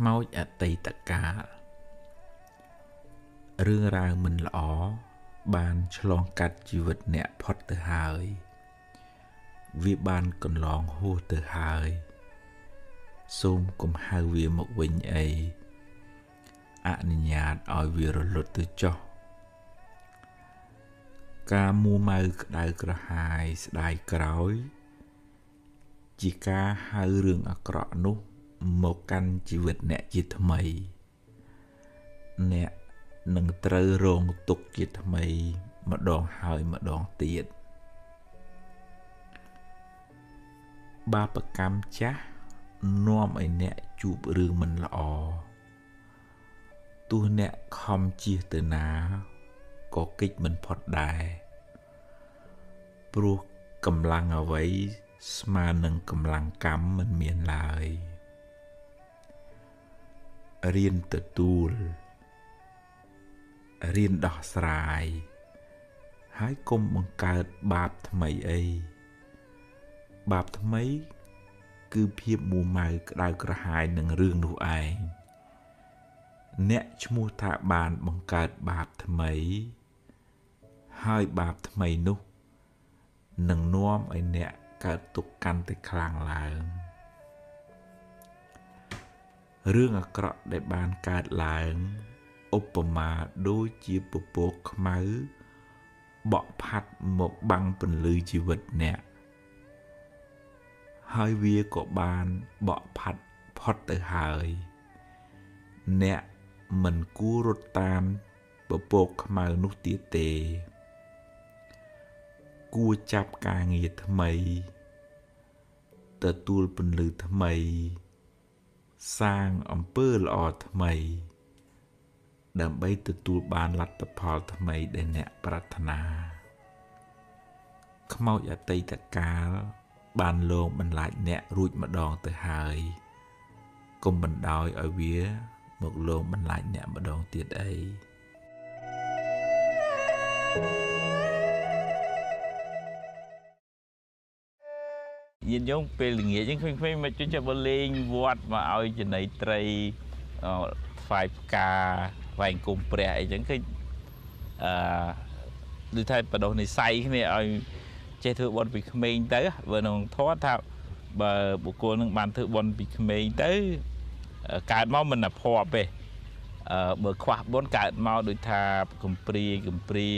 ខ្មោចអតីតកាលរឿងរ៉ាវមិនល្អបានឆ្លងកាត់ជីវិតអ្នកផុតទៅហើយវាបានកន្លងហួសទៅហើយសូមកុំហៅវាមកវិញអីអនុញ្ញាតឲ្យវារលត់ទៅចុះការមួម៉ៅក្តៅក្រហាយស្ដាយក្រោយជាការហៅរឿងអាក្រក់នោះមកកាន់ជីវិតអ្នកជាថ្មីអ្នកនឹងត្រូវរងទុក្ខជាថ្មីម្ដងហើយម្ដងទៀតបាបកម្មចាស់នាំឲ្យអ្នកជួបរឿងមិនល្អទោះអ្នកខំជៀសទៅណាក៏គេចមិនផុតដែរព្រោះកម្លាំងអ្វីស្មើនឹងកម្លាំងកម្មមិនមានឡើយរៀនទទួលរៀនដោះស្រាយហើយកុំបង្កើតបាបថ្មីអីបាបថ្មីគឺភាពមួម៉ៅក្តៅក្រហាយនឹងរឿងនោះឯងអ្នកឈ្មោះថាបានបង្កើតបាបថ្មីហើយបាបថ្មីនោះនឹងនាំឲ្យអ្នកកើតទុក្ខកាន់តែខ្លាំងឡើងរឿងអាក្រក់ដែលបានកើតឡើងឧបមាដូចជាពពកខ្មៅបក់ផាត់មកបាំងពន្លឺជីវិតអ្នកហើយវាក៏បានបក់ផាត់ផុតទៅហើយអ្នកមិនគួររត់តាមពពកខ្មៅនោះទៀតទេគួរចាប់ការងារថ្មីទទួលពន្លឺថ្មីសាងអំពើល្អថ្មីដើម្បីទទួលបានលទ្ធផលថ្មីដែលអ្នកប្រាថ្នាខ្មោចអតីតកាលបានលងបន្លាចអ្នករួចម្ដងទៅហើយកុំបណ្ដោយឲ្យវាមកលងបន្លាចអ្នកម្ដងទៀតអីញាតិញោមពេលល្ងាចហ្នឹងឃើញៗមកជួយចាប់លេងវត្តមកឲ្យចំណីត្រីថ្វាយផ្កាថ្វាយគុំព្រះអីចឹងឃើញដូចថាបដោះនិស័យគ្នាឲ្យចេះធ្វើបុណ្យពីក្មេងទៅបើក្នុងធម៌ថាបើបុគ្គលនឹងបានធ្វើបុណ្យពីក្មេងទៅកើតមកមិនអភ័ព្វទេបើខ្វះបុណ្យកើតមកដូចថាកំព្រា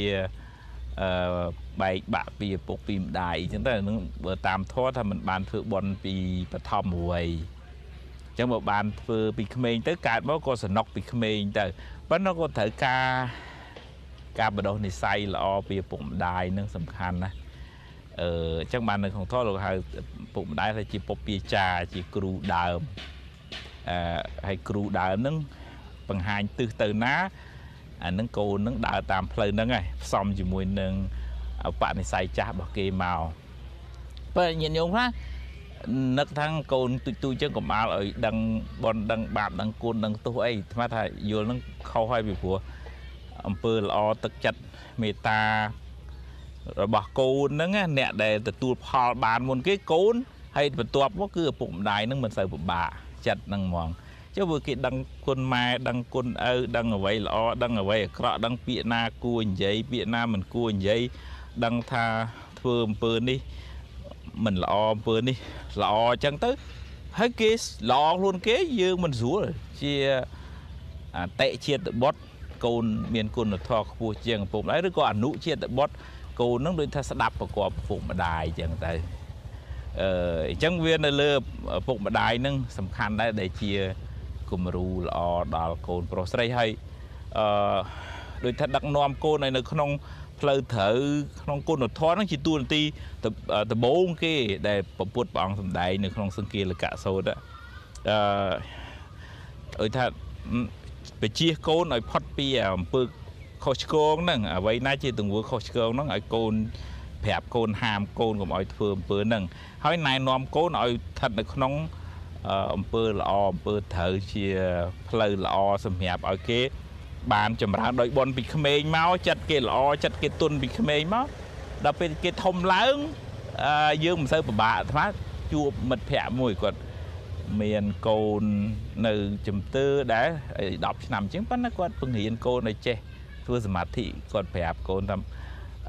បែកបាក់ពីឪពុកពីម្ដាយអញ្ចឹងទៅនឹងបើតាមធម៌ថាមិនបានធ្វើបុណ្យពីបឋមវ័យអញ្ចឹងបើបានធ្វើពីក្មេងទៅកើតមកក៏សំណុកពីក្មេងទៅប៉ុន្តែក៏ត្រូវការបដិនិស្ស័យល្អពីឪពុកម្ដាយនឹងសំខាន់ណាអញ្ចឹងបាននៅក្នុងធម៌លោកហៅឪពុកម្ដាយថាជាពុព្វាចារ្យជាគ្រូដើមហើយគ្រូដើមនឹងបង្ហាញទិសទៅណាអានឹងកូននឹងដើរតាមផ្លូវហ្នឹងឯងផ្សំជាមួយនឹងបនិស្ស័យចាស់របស់គេមកបើញាតិញោមខ្លះនឹកថាកូនទូចចឹងកុំអាលឲ្យដឹងបនដឹងបាបដឹងគុណដឹងទោសអីស្មានថាយល់នឹងខុសហើយពីព្រោះអំពើល្អទឹកចិត្តមេត្តារបស់កូនហ្នឹងអ្នកដែលទទួលផលបានមុនគេកូនហើយបន្ទាប់មកគឺឪពុកម្ដាយហ្នឹងមិនសូវពិបាកចិត្តហ្នឹងហ្មងចុះបើគេដឹងគុណម៉ែដឹងគុណឪដឹងអ្វីល្អដឹងអ្វីអាក្រក់ដឹងពាក្យណាគួរនិយាយពាក្យណាមិនគួរនិយាយដឹងថាធ្វើអំពើនេះមិនល្អអំពើនេះល្អអញ្ចឹងទៅហើយគេល្អខ្លួនគេយើងមិនស្រួលជាអតិជាតិបុត្រកូនមានគុណធម៌ខ្ពស់ជាងឪពុកម្ដាយឬក៏អនុជាតិបុត្រកូននឹងដូចថាស្ដាប់ប្រកបឪពុកម្ដាយអញ្ចឹងទៅអញ្ចឹងវានៅលើឪពុកម្ដាយនឹងសំខាន់ដែរដែលជាគំរូល្អដល់កូនប្រុសស្រីហើយដូចថាដឹកនាំកូនឲ្យនៅក្នុងផ្លូវត្រូវក្នុងគុណធម៌ហ្នឹងជាតួនាទីដំបូងគេដែលព្រះពុទ្ធព្រះអង្គសម្ដែងនៅក្នុងសង្គាលកសូត្រឲ្យថាបជាកូនឲ្យផុតពីអំពើខុសឆ្គងហ្នឹងអ្វីណាជាទង្វើខុសឆ្គងហ្នឹងឲ្យកូនប្រាប់កូនហាមកូនកុំឲ្យធ្វើអំពើហ្នឹងហើយណែនាំកូនឲ្យស្ថិតនៅក្នុងអំពើល្អអំពើត្រូវជាផ្លូវល្អសម្រាប់ឲ្យគេបានចម្រើនដោយបុណ្យពីក្មេងមកចិត្តគេល្អចិត្តគេទុនពីក្មេងមកដល់ពេលគេធំឡើងយើងមិនសូវពិបាកអាត្មាជួបមិត្តភ័ក្តិមួយគាត់ miền cồn nơi chấm tư đã đọc nằm chứng bắt nó quát phương hiền cồn này che thua sầm mặt thị còn phải áp cồn thầm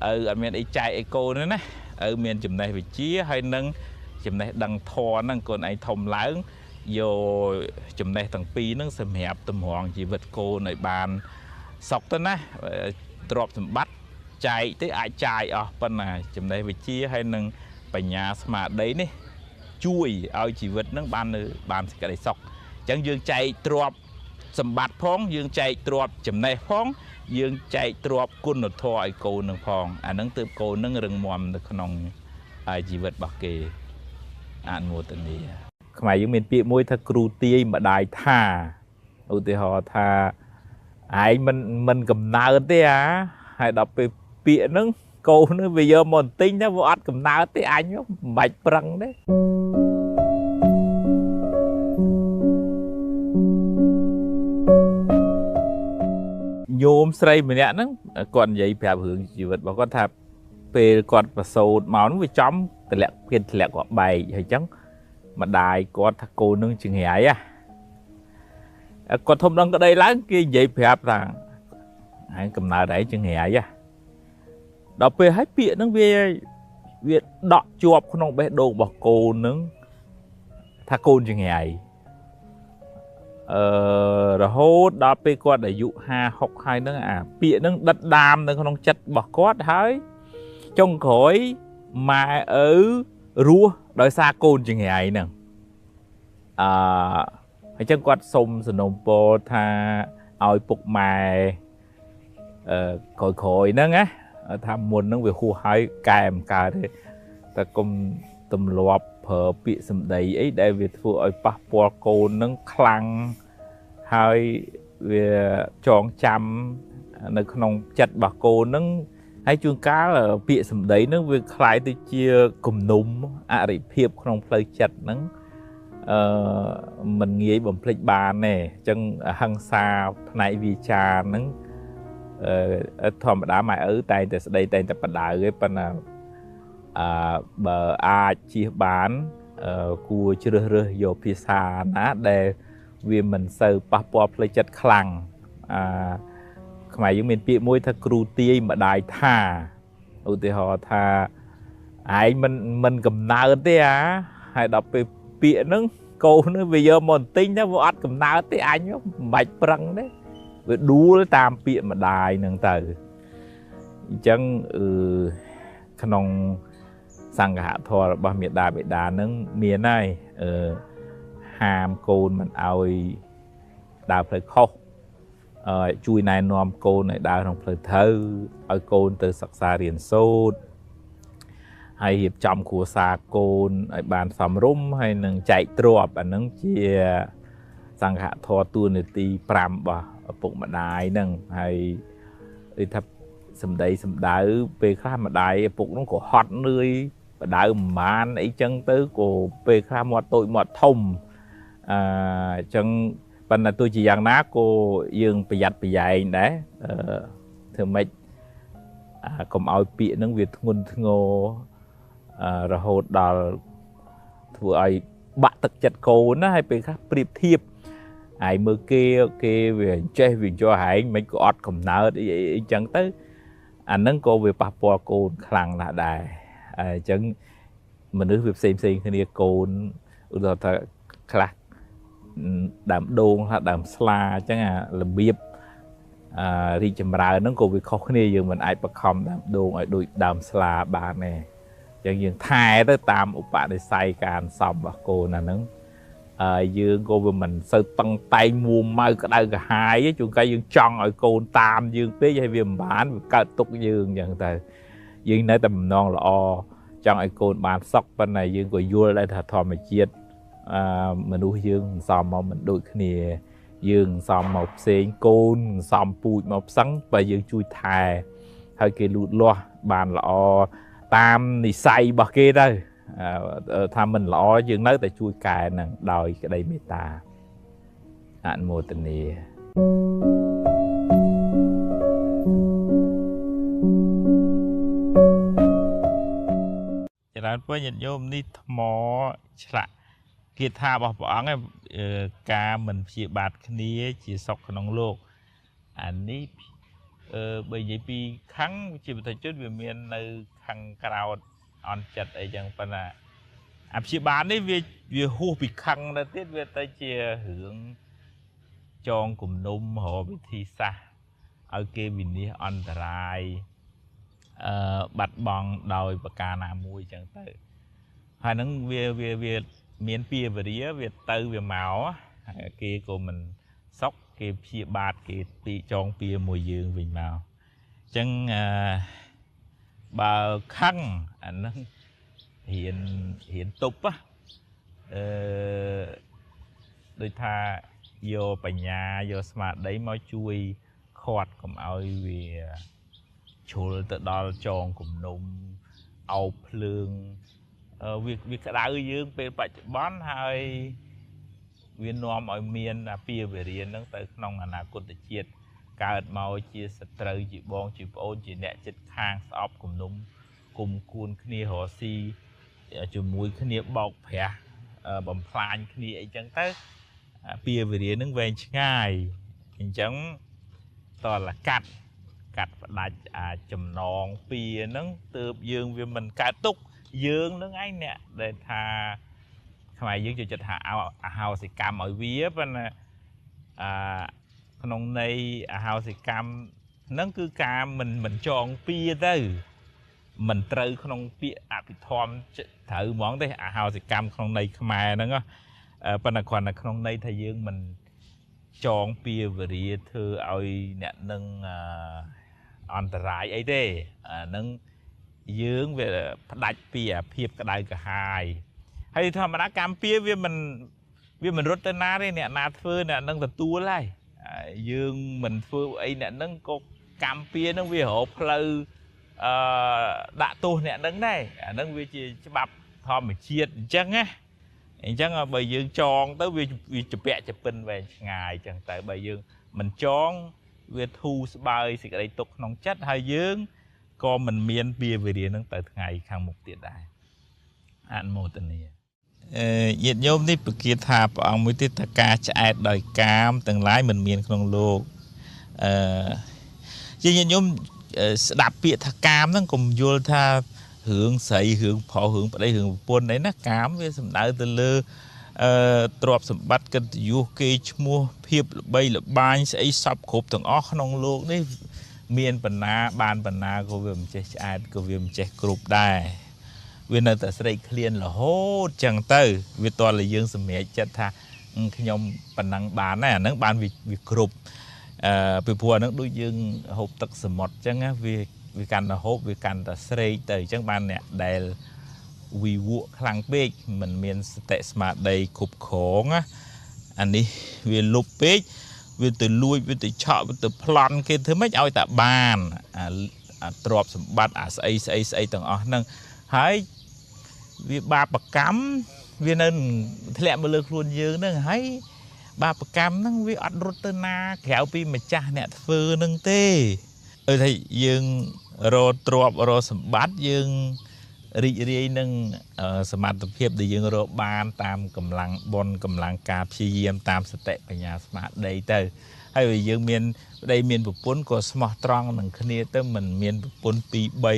ở miền ấy chạy cồn nữa nè ở miền chấm này phải chia hay nâng chấm này đằng thò nâng cồn ấy thòng láng vô chấm này thằng pi nâng sầm hẹp tầm hoàng chỉ vật cồn này bàn sọc tên á drop sầm bắt chạy tới ai chạy ở bên này chấm này phải chia hay nâng phải nhà mà đấy nè chui ao chỉ vật nó bàn cái đấy sọc chẳng dương chạy drop sầm bát phong dương chạy drop chấm này phong dương chạy drop côn nốt thoi cô nương phong nâng từ cô nâng rừng mòm được nòng ai chỉ vật bạc kề mua tên đi mày dương miền Việt môi thật cừu tia mà đại tha ưu tiên họ tha ai mình cầm nào thế á hay đọc về Việt nâng cô nữa bây giờ một tinh nó vô ăn cầm nào thế anh nó bạch prăng đấy nhôm xây mình nhá nó còn vậy phải hưởng chỉ vật bảo con thạp về còn và sầu máu nó bị chóm từ lẹ kiên lẹ quả bài hay chăng mà đài có thằng cô nương chừng hè ấy còn thông đông ở đây láng kia vậy phải rằng hãy cầm nào đấy chừng hè ấy đọc về hết biển nó về việc đọ chuột không bé đồ bảo cô nướng thằng cô chừng hè ấy rồi hốt đó về con để dụ ha học hai nữa biển nó đất đam nó không chặt bỏ cốt hết trong khối mà ở rùa đôi xa côn chừng ngày nè hay chân quạt sông sườn nông po tha oi phục mài khôi khôi nữa á tham muốn nó về khu hai kèm cả thế ta cùng tầm lọp phở bị sầm đầy ấy để việc phụ oi pa po côn nó khăng hai về tròn chăm nó không chặt bà cô nó hay chuông cá là bịa sầm đấy nó việc khai từ chia cùng núm để phiệp không phải chặt nó mình nghĩ bằng plek bàn này chân hăng xa này vì trà nó thòm đã mày ở tay từ đây tay tập đại cái phần là bờ chia bán cua chưa rơi vô pizza ná để vì mình sờ passport plek chặt khăng mày giống mình bị môi thật cừu tia mà đại tha ưu tiên họ tha ai mình cầm nào thế á hay đọc về biển nó cô nó bây giờ một tinh nó vô ăn cầm nào thế anh nó bạch prăng đấy về đu tam biển mà đài nương từ chẳng khăn sang hạ thò ba miền đà bị đà nương miền này hàm côn mình ao đào phải khô chui này nòm cô này đào trong phơi thơ ở côn từ sắc xa riêng sốt hay hiệp trong của xa côn ở bàn xóm rung hay nâng chạy trộp ở nâng chia sang hạ thò tu này ti pram bà ở bụng mà đài nâng hay đi thập sầm đá về khá mà đài bụng nó có hot nơi và đá màn ấy chân tới của về khá một tội một thông chân phần là tôi chỉ dặn ná cô dương bị dạy đấy thường mấy còn ao bị nâng việc ngôn ngô rồi hốt đào vừa ai bạn thực chất cô nó hay bị khác priệp thiệp ai mơ kia về chơi vì cho hãy mấy cô ọt cầm nợ để chẳng tới nâng cô về Papua cô khăn là đài chẳng mình nước việc xem cái này cô rồi ta khắc đàm đôn hoặc đàm sla chẳng là biếp đi chầm ra nó cô việc khó khăn như mình ai bật không đàm đôn ở đôi đàm sla bà này chẳng dường thay tới tam ục bạn để say càn xong và cô là nó dương cô với mình sơ tăng tay mua mai cái đây cả hai với chúng cái dương tròn ở cô tam dương tế hay viêm bán cả tục dương chẳng thầy dương nơi tầm non là o trong ai cô bán sóc bên này dương của vua đây là thò mà chiết mình nuôi dương xòm mà mình đôi cái này dương xòm một sen côn xòm bụi một sắn và dương chui thài hơi kia lụt loa bàn là o tam thì say bạc kia đây tham mình lo dương nói tại chui cài nè đòi cái đây meta anh mua tình nè cho nên với nhận vô đi mò chả กีธาบอกอังการมันชีบาดนี้ชีสกขนมโลกอันนี้bởi vì vì khăn chỉ một thời chút về miền nơi khăn cào on chặt ở chẳng phần là áp chỉ bán đấy về hô bị khăn là tiết về tay chia hướng tròn cùng nôm họ bị thi xa ở kia mình đi on trai bạch bong đòi bạc cà nà mùi chẳng tới hai nắng về miền pia về đĩa về tư về màu kia của mình sóc kia chia bạt kia bị tròn pia mùi dương về màu chẳng bà khăn anh hiện tục á đôi tha vô bà nhà vô smart đấy mới chui khọt cùng ơi vì chùa tự đó tròn cùng nung áo phượng việc cái đá dương bên bạch bón hai viên nôm ở miền là pia về riêng nâng tới nông là nào cột chiết cả màu chia sợi trời chỉ bong chỉ ôn chỉ nẹt chết khang sọp cùng nung cùng cuốn kia họ si chùm mũi kia bọc phè bầm phàn kia chẳng tới pia về riêng nâng về ngay chẳng toàn là cắt là chùm non pia nâng từ dương vì mình cả túc dương nâng anh nè để thà mày dương cho chật hạ hào thì cam mọi vía bên nông này hào thì cam nâng cứ cam mình chọn pia tới mình trừ không pia bị thom thử món đấy hào thì cam không này mày nó bên là còn là không này thầy dương mình chọn pia về đi thưa ơi nè nâng on trai ấy thế nâng dương về đặt pia phiệp cái đại cả hai hay thà mà đã cam pia vì mình rút tên na đây nè nát phơi nè nâng tập tua lại dương mình phơi ấy nè nâng có cam pia nâng vì họ phơi đã tu nè nâng này nâng vì chỉ bắp thò mình chiết chẳng á chẳng là bởi dương tròn tới vì chụp vẽ chụp pin về ngày chẳng tại bởi dương mình tròn vì thu bài thì cái đây tục nông chất hay dương còn mình miên bia về điện nâng tới ngày khang một tiệt đại ăn một tuần này nhiệt nhômนี่ปกีธาปองมุติตกาจะแอดดอยกามตั้งหลายมันเมียนក្នុងโลกជាញាតិញោមស្ដាប់ពាក្យថាកាមហ្នឹងកុំយល់ថារឿងស្រីរឿងផោរឿងប្តីរឿងប្រពន្ធអីណាកាមវាសំដៅទៅលើទ្រព្យសម្បត្តិកិត្តិយសគេឈ្មោះភាពល្បីល្បាញស្អីសពគ្រប់ទាំងអស់ក្នុងโลกនេះមានបណ្ណាបានបណ្ណាក៏វាមិនចេះឆ្អែតក៏វាមិនចេះគ្រប់ដែរវានៅតែស្រេកឃ្លានរហូតចឹងទៅវាតលយើងសម្រេចចិត្តថាខ្ញុំប៉ុណ្ណឹងបានដែរអាហ្នឹងបានវាគ្រប់ពីព្រោះអាហ្នឹងដូចយើងហូបទឹកសមុទ្រចឹងណាវាកាន់តែហូបវាកាន់តែស្រេកទៅអញ្ចឹងបានអ្នកដែលវិវក់ខ្លាំងពេកមិនមានសតិស្មារតីគ្រប់គ្រងណាអានេះវាលុបពេកវាទៅលួចវាទៅឆក់វាទៅប្លន់គេធ្វើម៉េចឲ្យតែបានអាទ្រព្យសម្បត្តិអាស្អីទាំងអស់ហ្នឹងហើយវាបាបកម្មវានៅធ្លាក់មកលើខ្លួនយើងហ្នឹងហើយបាបកម្មហ្នឹងវាអត់រត់ទៅណាក្រៅពីម្ចាស់អ្នកធ្វើហ្នឹងទេថាយើងរកទ្រព្យរកសម្បត្តិយើងរីករាយនឹងសមត្ថភាពដែលយើងរកបានតាមកម្លាំងបុណ្យកម្លាំងការព្យាយាមតាមសតិបញ្ញាស្មារតីទៅហើយយើងមានប្តីមានប្រពន្ធក៏ស្មោះត្រង់នឹងគ្នាទៅមិនមានប្រពន្ធ2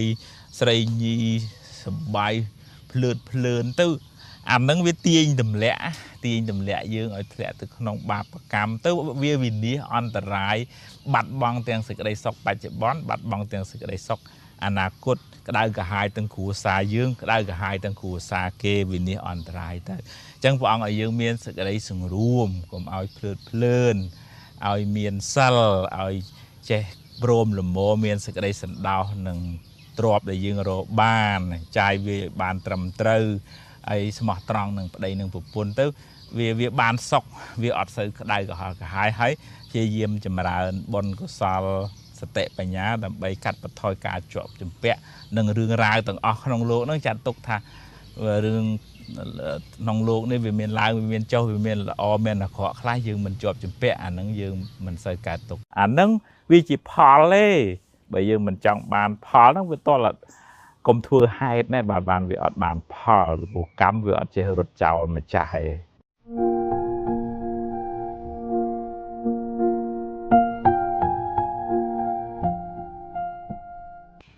3ស្រីញីសបាយភ្លើនទៅអាហ្នឹងវាទាញទម្លាក់យើងឲ្យធ្លាក់ទៅក្នុងបាបកម្មទៅវាវិនិច្ឆ័យអន្តរាយបាត់បង់ទាំងសេចក្តីសុខបច្ចុប្បន្នបាត់បង់ទាំងសេចក្តីសុខអនាគតក្តៅក្រហាយទាំងគ្រួសារយើងក្តៅក្រហាយទាំងគ្រួសារគេវិនិច្ឆ័យអន្តរាយទៅអញ្ចឹងព្រះអង្គឲ្យយើងមានសេចក្តីសង្រួមកុំឲ្យភ្លើនឲ្យមានសិលឲ្យចេះព្រមល្មមមានសេចក្តីសន្តោសនឹងទ្រព្យដែលយើងរកបានចាយវាបានត្រឹមត្រូវហើយស្មោះត្រង់នឹងប្តីនឹងប្រពន្ធទៅវាបានសុខវាអត់សូវក្តៅក្រហាយហើយព្យាយាមចម្រើនបុណ្យកុសលសតិបញ្ញាដើម្បីកាត់បន្ថយការជាប់ជំពាក់នឹងរឿងរ៉ាវទាំងអស់ក្នុងโลกហ្នឹងចាត់ទុកថារឿងក្នុងโลกនេះវាមានឡើងវាមានចុះវាមានល្អមានអាក្រក់ខ្លះយើងមិនជាប់ជំពាក់អាហ្នឹងយើងមិនសូវកើតទុកអាហ្នឹងវាជាផលទេបើយើងមិនចង់បានផលហ្នឹងវាតលកុំធ្វើហេតុណាបើបានវាអត់បានផលព្រោះកម្មវាអត់ចេះរត់ចោលម្ចាស់ឯង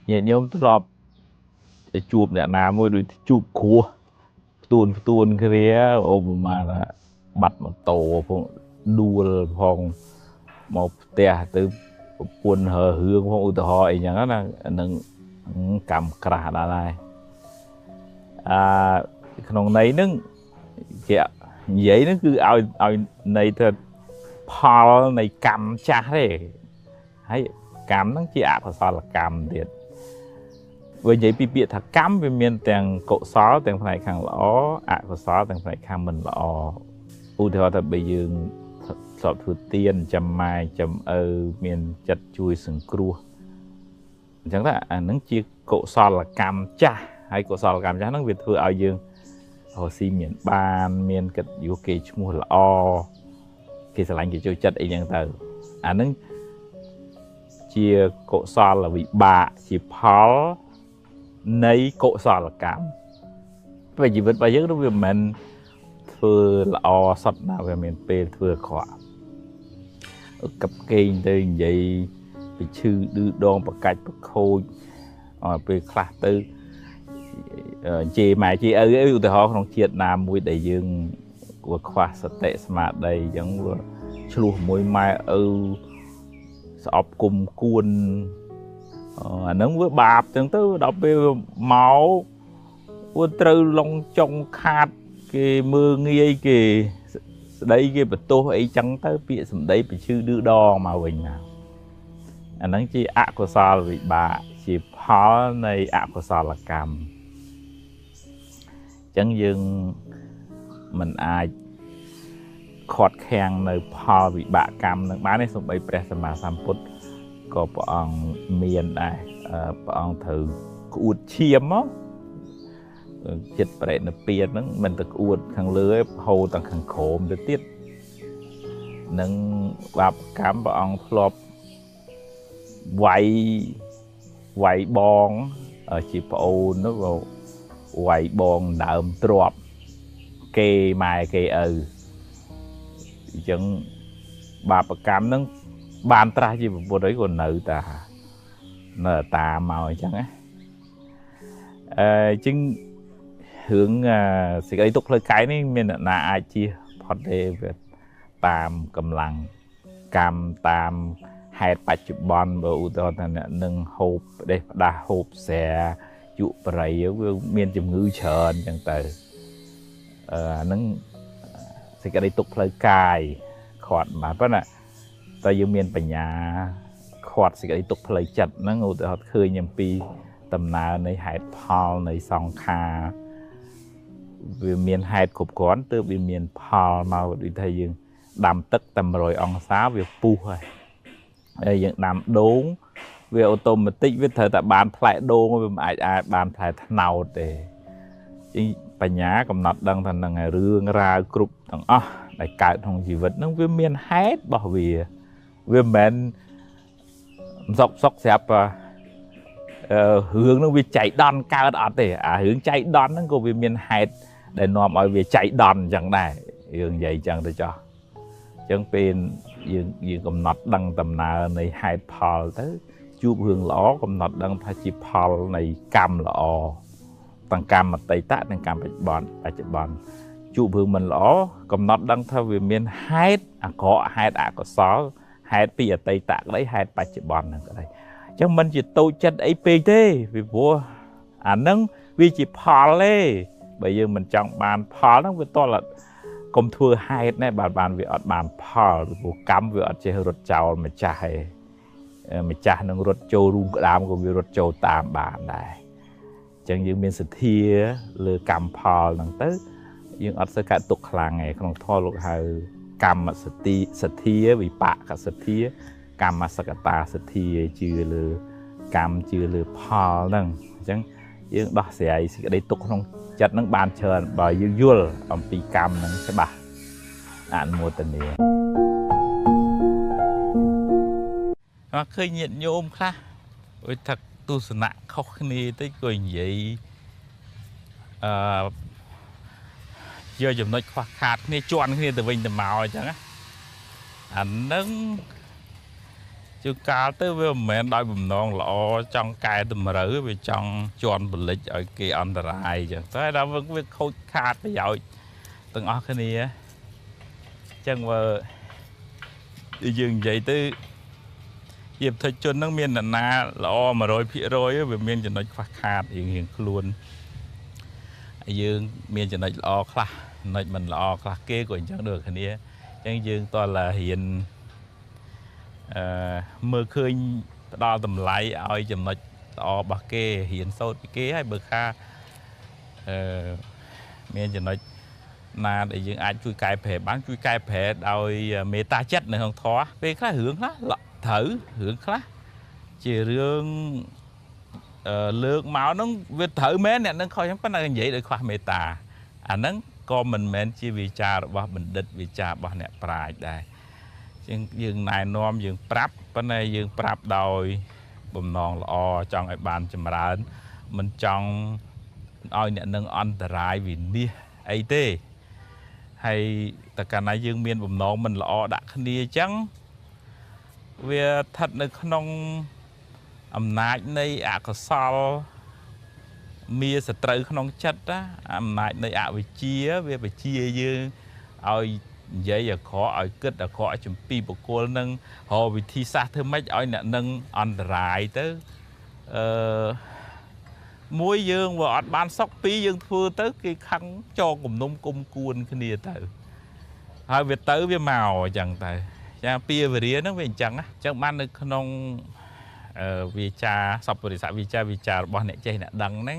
nhiệt nhôm tôi lọp chụp để làm môi đôi chụp cua tuôn cái đấy ôm mà là bắt một tổ phong đua phong một tè từ buồn hờ hương phong từ họ ấy nhá là nâng cầm cả đà nàyក្នុងន័យហ្នឹងជានិយាយហ្នឹងគឺឲ្យន័យទៅផលនៃកម្មចាស់ទេហើយកម្មហ្នឹងជាអកុសលកម្មទៀតបើនិយាយពីពាក្យថាកម្មវាមានទាំងកុសលទាំងផ្នែកខាងល្អអកុសលទាំងផ្នែកខាងមិនល្អឧទាហរណ៍ថាបើយើងធ្លាប់ធ្វើទានចាំម៉ែចាំឪមានចិត្តជួយសង្គ្រោះអញ្ចឹងថាអាហ្នឹងជាកុសលកម្មចាស់ហើយកុសលកម្មចាស់ហ្នឹងវាធ្វើឲ្យយើងរស់ស៊ីមានបានមានកិត្តិយសគេឈ្មោះល្អគេស្រឡាញ់គេចូលចិត្តអីចឹងទៅអាហ្នឹងជាកុសលវិបាកជាផលនៃកុសលកម្មពេលជីវិតរបស់យើងវាមិនមែនធ្វើល្អសុទ្ធណាវាមានពេលធ្វើអាក្រក់កັບគេងទៅនិយាយពីឈឺឌឺដងប្រកាច់ប្រខូចឲ្យពេលខ្លះទៅជេរម៉ែជេរឪឧទាហរណ៍ក្នុងជាតិណាមួយដែលយើងវាខ្វះសតិស្មារតីអញ្ចឹងវាឆ្លោះមួយម៉ែឪស្អប់គុំគួនអាហ្នឹងវាបាបអញ្ចឹងទៅដល់ពេលមកវាត្រូវឡងចុងខាតគេមើងងាយគេស្ដីគេបន្ទោសអីចឹងទៅពាក្យសម្ដីបញ្ឈឺឌឺដងមកវិញណាអាហ្នឹងជាអកុសលវិបាកជាផលនៃអកុសលកម្មអញ្ចឹងយើងមិនអាចខាត់ខាំងនៅផលវិបាកកម្មនឹងបានទេសូម្បីព្រះសម្មាសម្ពុទ្ធក៏ព្រះអង្គមានដែរព្រះអង្គត្រូវក្អួតឈាមមកចិត្តបរិនិព្វានហ្នឹងមិនទៅក្អួតខាងលើទេហូរទាំងខាងក្រោមទៅទៀតនឹងបាបកម្មព្រះអង្គធ្លាប់វាយបងជាប្អូននោះក៏វាយបងដើមទ្របគេម៉ែគេឪអញ្ចឹងបាបកម្មហ្នឹងបានត្រាស់ជាពុទ្ធអីក៏នៅតាមមកអញ្ចឹងណាអញ្ចឹងរឿងសេចក្តីទុក្ខផ្លូវកាយនេះមានអ្នកណាអាចជៀសផុតទេវាតាមកម្លាំងកម្មតាមហេតុបច្ចុប្បន្នបើឧទាហរណ៍ថាអ្នកនឹងហូបផ្ដេសផ្ដាស់ហូបស្រាជក់បរិយវាមានជំងឺច្រើនអញ្ចឹងទៅអាហ្នឹងសេចក្តីទុក្ខផ្លូវកាយខាត់បានប៉ុន្តែតើយើងមានបញ្ញាខាត់សេចក្តីទុក្ខផ្លូវចិត្តហ្នឹងឧទាហរណ៍ឃើញអំពីដំណើរនៃហេតុផលនៃសង្ខារវាមានហេតុគ្រប់គ្រាន់ទើបវាមានផលមកដូចថាយើងដាំទឹកតែ100អង្សាវាពុះហើយយើងដាំដូងវាអូតូម៉ាទិកវាត្រូវតែបានផ្លែដូងវាមិនអាចបានផ្លែត្នោតទេអញ្ចឹងបញ្ញាកំណត់ដឹងថានឹងរឿងរ៉ាវគ្រប់ទាំងអស់ដែលកើតក្នុងជីវិតហ្នឹងវាមានហេតុរបស់វាមិនមែនសុកស្រាប់រឿងហ្នឹងវាចៃដន្យកើតអត់ទេអារឿងចៃដន្យហ្នឹងក៏វាមានហេតុដែលនាំឲ្យវាចៃដន្យអញ្ចឹងដែរយើងនិយាយអញ្ចឹងទៅចោះអញ្ចឹងពេលយើងកំណត់ដឹងដំណើរនៃហេតុផលទៅជួបរឿងល្អកំណត់ដឹងថាជាផលនៃកម្មល្អទាំងកម្មអតីតនិងកម្មបច្ចុប្បន្នជួបរឿងមិនល្អកំណត់ដឹងថាវាមានហេតុអាក្រក់ហេតុអកុសលហេតុពីអតីតក្តីហេតុបច្ចុប្បន្នហ្នឹងក្តីអញ្ចឹងមិនជាតូចចិត្តអីពេកទេពីព្រោះអាហ្នឹងវាជាផលទេបើយើងមិនចង់បានផលហ្នឹងវាតលកុំធ្វើហេតុណាបានវាអត់បានផលពីព្រោះកម្មវាអត់ចេះរត់ចោលម្ចាស់ទេម្ចាស់នឹងរត់ចូលរូងក្តាមក៏វារត់ចូលតាមបានដែរអញ្ចឹងយើងមានសទ្ធាលើកម្មផលហ្នឹងទៅយើងអត់សូវកើតទុកខ្លាំងទេក្នុងធម៌លោកហៅកម្មសទ្ធាវិបាកសទ្ធាកម្មសកតាសទ្ធាជឿលើកម្មជឿលើផលហ្នឹងអញ្ចឹងយើងដោះស្រាយសេចក្តីទុកក្នុងចិត្តហ្នឹងបានច្រើនបើយើងយល់អំពីកម្មហ្នឹងច្បាស់អនុមោទនាឃើញញាតិញោមខ្លះអុយថាទស្សនៈខុសគ្នាតិចក៏និយាយយកចំណុចខ្វះខាតគ្នាជន់គ្នាទៅវិញទៅមកអញ្ចឹងអាហ្នឹង ជួនកាលទៅវាមិនមែនដោយបំណងល្អចង់កែតម្រូវវាចង់ជន់បលិចឲ្យគេអន្តរាយចឹងតែដល់វាខូចខាតប្រយោជន៍ទាំងអស់គ្នាចឹងបើយើងនិយាយទៅជាប្រតិជននឹងមាននរណាល្អ 100% វាមានចំណុចខ្វះខាតរៀងខ្លួនយើងមានចំណុចល្អខ្លះចំណុចមិនល្អខ្លះគេក៏អញ្ចឹងដូចគ្នាអញ្ចឹងយើងតើរៀនមើលឃើញផ្ដល់តម្លៃឲ្យចំណុចល្អរបស់គេរៀនសូត្រពីគេហើយបើថាមានចំណុចណាដែលយើងអាចជួយកែប្រែបានជួយកែប្រែដោយមេត្តាចិត្តនៅក្នុងធម៌ពេលខ្លះរឿងខ្លះត្រូវរឿងខ្លះជារឿងលើកមកហ្នឹងវាត្រូវមែនអ្នកនឹងខុសហ្នឹងប៉ុន្តែនិយាយដោយខ្វះមេត្តាអាហ្នឹងក៏មិនមែនជាវិចាររបស់បណ្ឌិតវិចាររបស់អ្នកប្រាជ្ញដែរយើងណែនាំយើងប្រាប់ប៉ុន្តែយើងប្រាប់ដោយបំណងល្អចង់ឲ្យបានចម្រើនមិនចង់ឲ្យអ្នកនឹងអន្តរាយវិនិច្ឆ័យអីទេហើយតែកាលណាយើងមានបំណងមិនល្អដាក់គ្នាអញ្ចឹងវាស្ថិតនៅក្នុងអំណាចនៃអកុសលមានសត្រូវក្នុងចិត្តអំណាចនៃអវិជ្ជាវាបជាយើងឲ្យនិយាយអាក្រក់ឲ្យគិតអាក្រក់ចំពីបុគ្គលនឹងរកវិធីសាស្ត្រធ្វើម៉េចឲ្យអ្នកនឹងអន្តរាយទៅមួយយើងវាអត់បានសុខពីរយើងធ្វើទៅគេខឹងចងគំនុំគុំគួនគ្នាទៅហើយវាទៅវាមកអញ្ចឹងទៅចាពាវរាហ្នឹងវាអញ្ចឹងអញ្ចឹងបាននៅក្នុងវាចាសពរិស័កវាចារបស់អ្នកចេះអ្នកដឹងហ្នឹង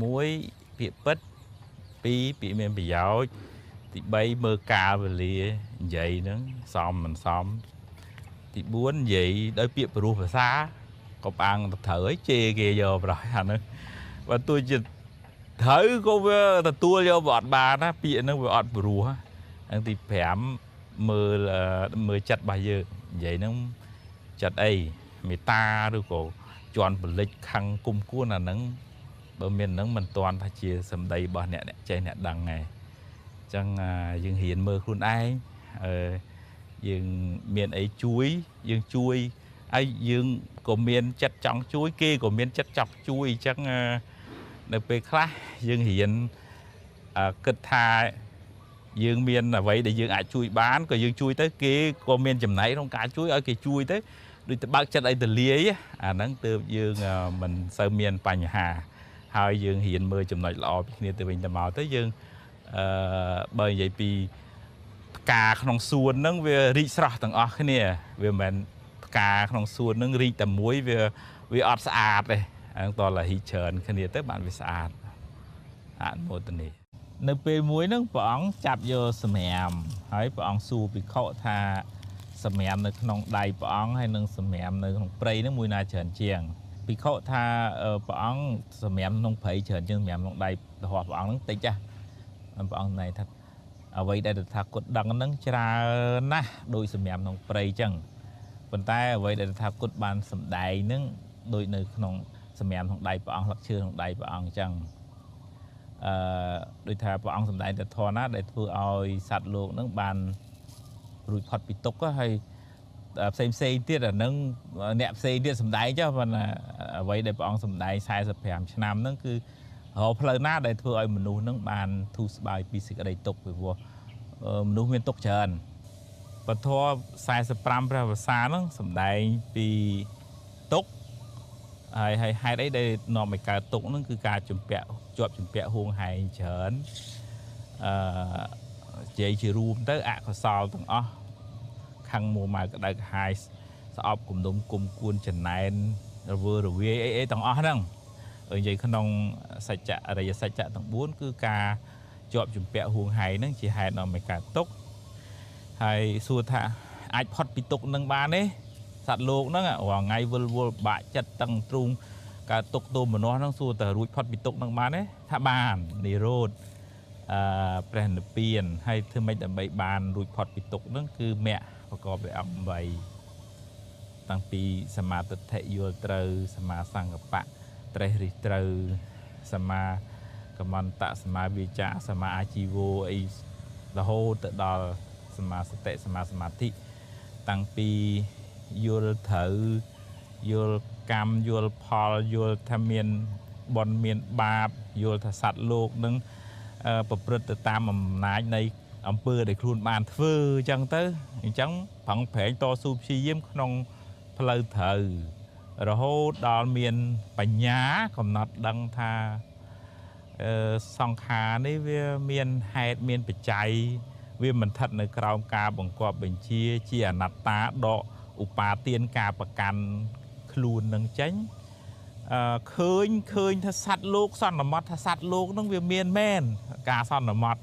មួយពាក្យពិតពីរពាក្យមានប្រយោជន៍ទី3មើលកាលវេលានិយាយហ្នឹងសមមិនសមទី4និយាយដោយពាក្យព្រោះភាសាក៏ផ្អាំងទៅត្រូវហើយជេរគេយកប្រហែលអាហ្នឹងបើទោះជាត្រូវក៏វាទទួលយកវាអត់បានណាពាក្យហ្នឹងវាអត់ព្រោះហ្នឹងទី5មើលចិត្តរបស់យើងនិយាយហ្នឹងចិត្តអីមេត្តាឬក៏ជន់បលិចខឹងគុំគួនអាហ្នឹងបើមានហ្នឹងមិនទាន់ថាជាសម្ដីរបស់អ្នកចេះអ្នកដឹងឯងអញ្ចឹងយើងរៀនមើលខ្លួនឯងយើងមានអីជួយយើងជួយហើយយើងក៏មានចិត្តចង់ជួយគេក៏មានចិត្តចង់ជួយអញ្ចឹងនៅពេលខ្លះយើងរៀនគិតថាយើងមានអ្វីដែលយើងអាចជួយបានក៏យើងជួយទៅគេក៏មានចំណែកក្នុងការជួយឲ្យគេជួយទៅដូចទៅបើកចិត្តឲ្យទលាយអាហ្នឹងទើបយើងមិនសូវមានបញ្ហាហើយយើងរៀនមើលចំណុចល្អពីគ្នាទៅវិញទៅមកទៅយើងបើនិយាយពីផ្កាក្នុងសួនហ្នឹងវារីកស្រស់ទាំងអស់គ្នាវាមិនមែនផ្កាក្នុងសួនហ្នឹងរីកតែមួយវាអត់ស្អាតទេហ្នឹងតោះតែរីកច្រើនគ្នាទៅបានវាស្អាតអនុមោទនានៅពេលមួយហ្នឹងព្រះអង្គចាប់យកសម្រាមហើយព្រះអង្គសួរភិក្ខុថាសម្រាមនៅក្នុងដៃព្រះអង្គហើយនឹងសម្រាមនៅក្នុងព្រៃហ្នឹងមួយណាច្រើនជាងភិក្ខុថាព្រះអង្គសម្រាមក្នុងព្រៃច្រើនជាងសម្រាមក្នុងដៃរបស់ព្រះអង្គហ្នឹងតិចចាព្រះអង្គណែថាអ្វីដែលតថាគតដឹងហ្នឹងច្រើនណាស់ដោយសម្រាមក្នុងព្រៃអញ្ចឹងប៉ុន្តែអ្វីដែលតថាគតបានសម្ដែងហ្នឹងដូចនៅក្នុងសម្រាមក្នុងដៃព្រះអង្គលឹកឈើក្នុងដៃព្រះអង្គអញ្ចឹងដូចថាព្រះអង្គសម្ដែងតែធម៌ណាដែលធ្វើឲ្យសត្វលោកហ្នឹងបានរួចផុតពីទុក្ខហើយផ្សេងទៀតអានឹងអ្នកផ្សេងទៀតសម្ដែងចុះប៉ុន្តែអ្វីដែលព្រះអង្គសម្ដែង45ឆ្នាំហ្នឹងគឺរកផ្លូវណាដែលធ្វើឲ្យមនុស្សហ្នឹងបានធូរស្បើយពីសេចក្តីទុក្ខពីព្រោះមនុស្សមានទុក្ខច្រើនពធ45ព្រះវស្សាហ្នឹងសម្ដែងពីទុក្ខហើយហេតុអីដែលនាំឲ្យកើតទុក្ខហ្នឹងគឺការជាប់ជំពាក់ហួងហែងច្រើននិយាយជារួមទៅអកុសលទាំងអស់ខឹងមួម៉ៅក្តៅក្រហាយស្អប់គំនុំគុំគួនចំណែនរវើរវាយអីទាំងអស់ហ្នឹងនិយាយក្នុងសច្ចៈអរិយសច្ចៈទាំង4គឺការជាប់ជំពាក់ហួងហែងហ្នឹងជាហេតុនាំឲ្យកើតទុក្ខហើយសួរថាអាចផុតពីទុក្ខនឹងបានទេសត្វលោកហ្នឹងរាល់ថ្ងៃវិលវល់បាក់ចិត្តតឹងទ្រូងកើតទុក្ខទោមនោះហ្នឹងសួរតែរួចផុតពីទុក្ខនឹងបានទេថាបាននិរោធព្រះនិព្វានហើយធ្វើម៉េចដើម្បីបានរួចផុតពីទុក្ខហ្នឹងគឺមគ្គប្រកបដោយអង្គ8តាំងពីសមាទិដ្ឋិយល់ត្រូវសមាសង្កបៈត្រេះរិះត្រូវសមាកមន្តៈសមាវិជ្ជាសមាអាជីវោអីរហូតទៅដល់សមាសតិសមាសមាធិតាំងពី យល់ត្រូវយល់កម្មយល់ផលយល់ថាមានបនមានបាបយល់ថាសត្វលោកនឹងប្រព្រឹត្តទៅតាមអំណាចនៃអំពើដែលខ្លួនបានធ្វើអញ្ចឹងទៅអញ្ចឹងប្រឹងប្រែងតស៊ូព្យាយាមក្នុងផ្លូវត្រូវរហូតដល់មានបញ្ញាកំណត់ដឹងថាសង្ខារនេះវាមានហេតុមានបច្ច័យវាមិនស្ថិតនៅក្រោមការបង្គាប់បញ្ជាជាអនត្តាដកឧបាទានការប្រកាន់ខ្លួននឹងចេញឃើញថាសត្វលោកសន្មតថាសត្វលោកនឹងវាមានមែនការសន្មត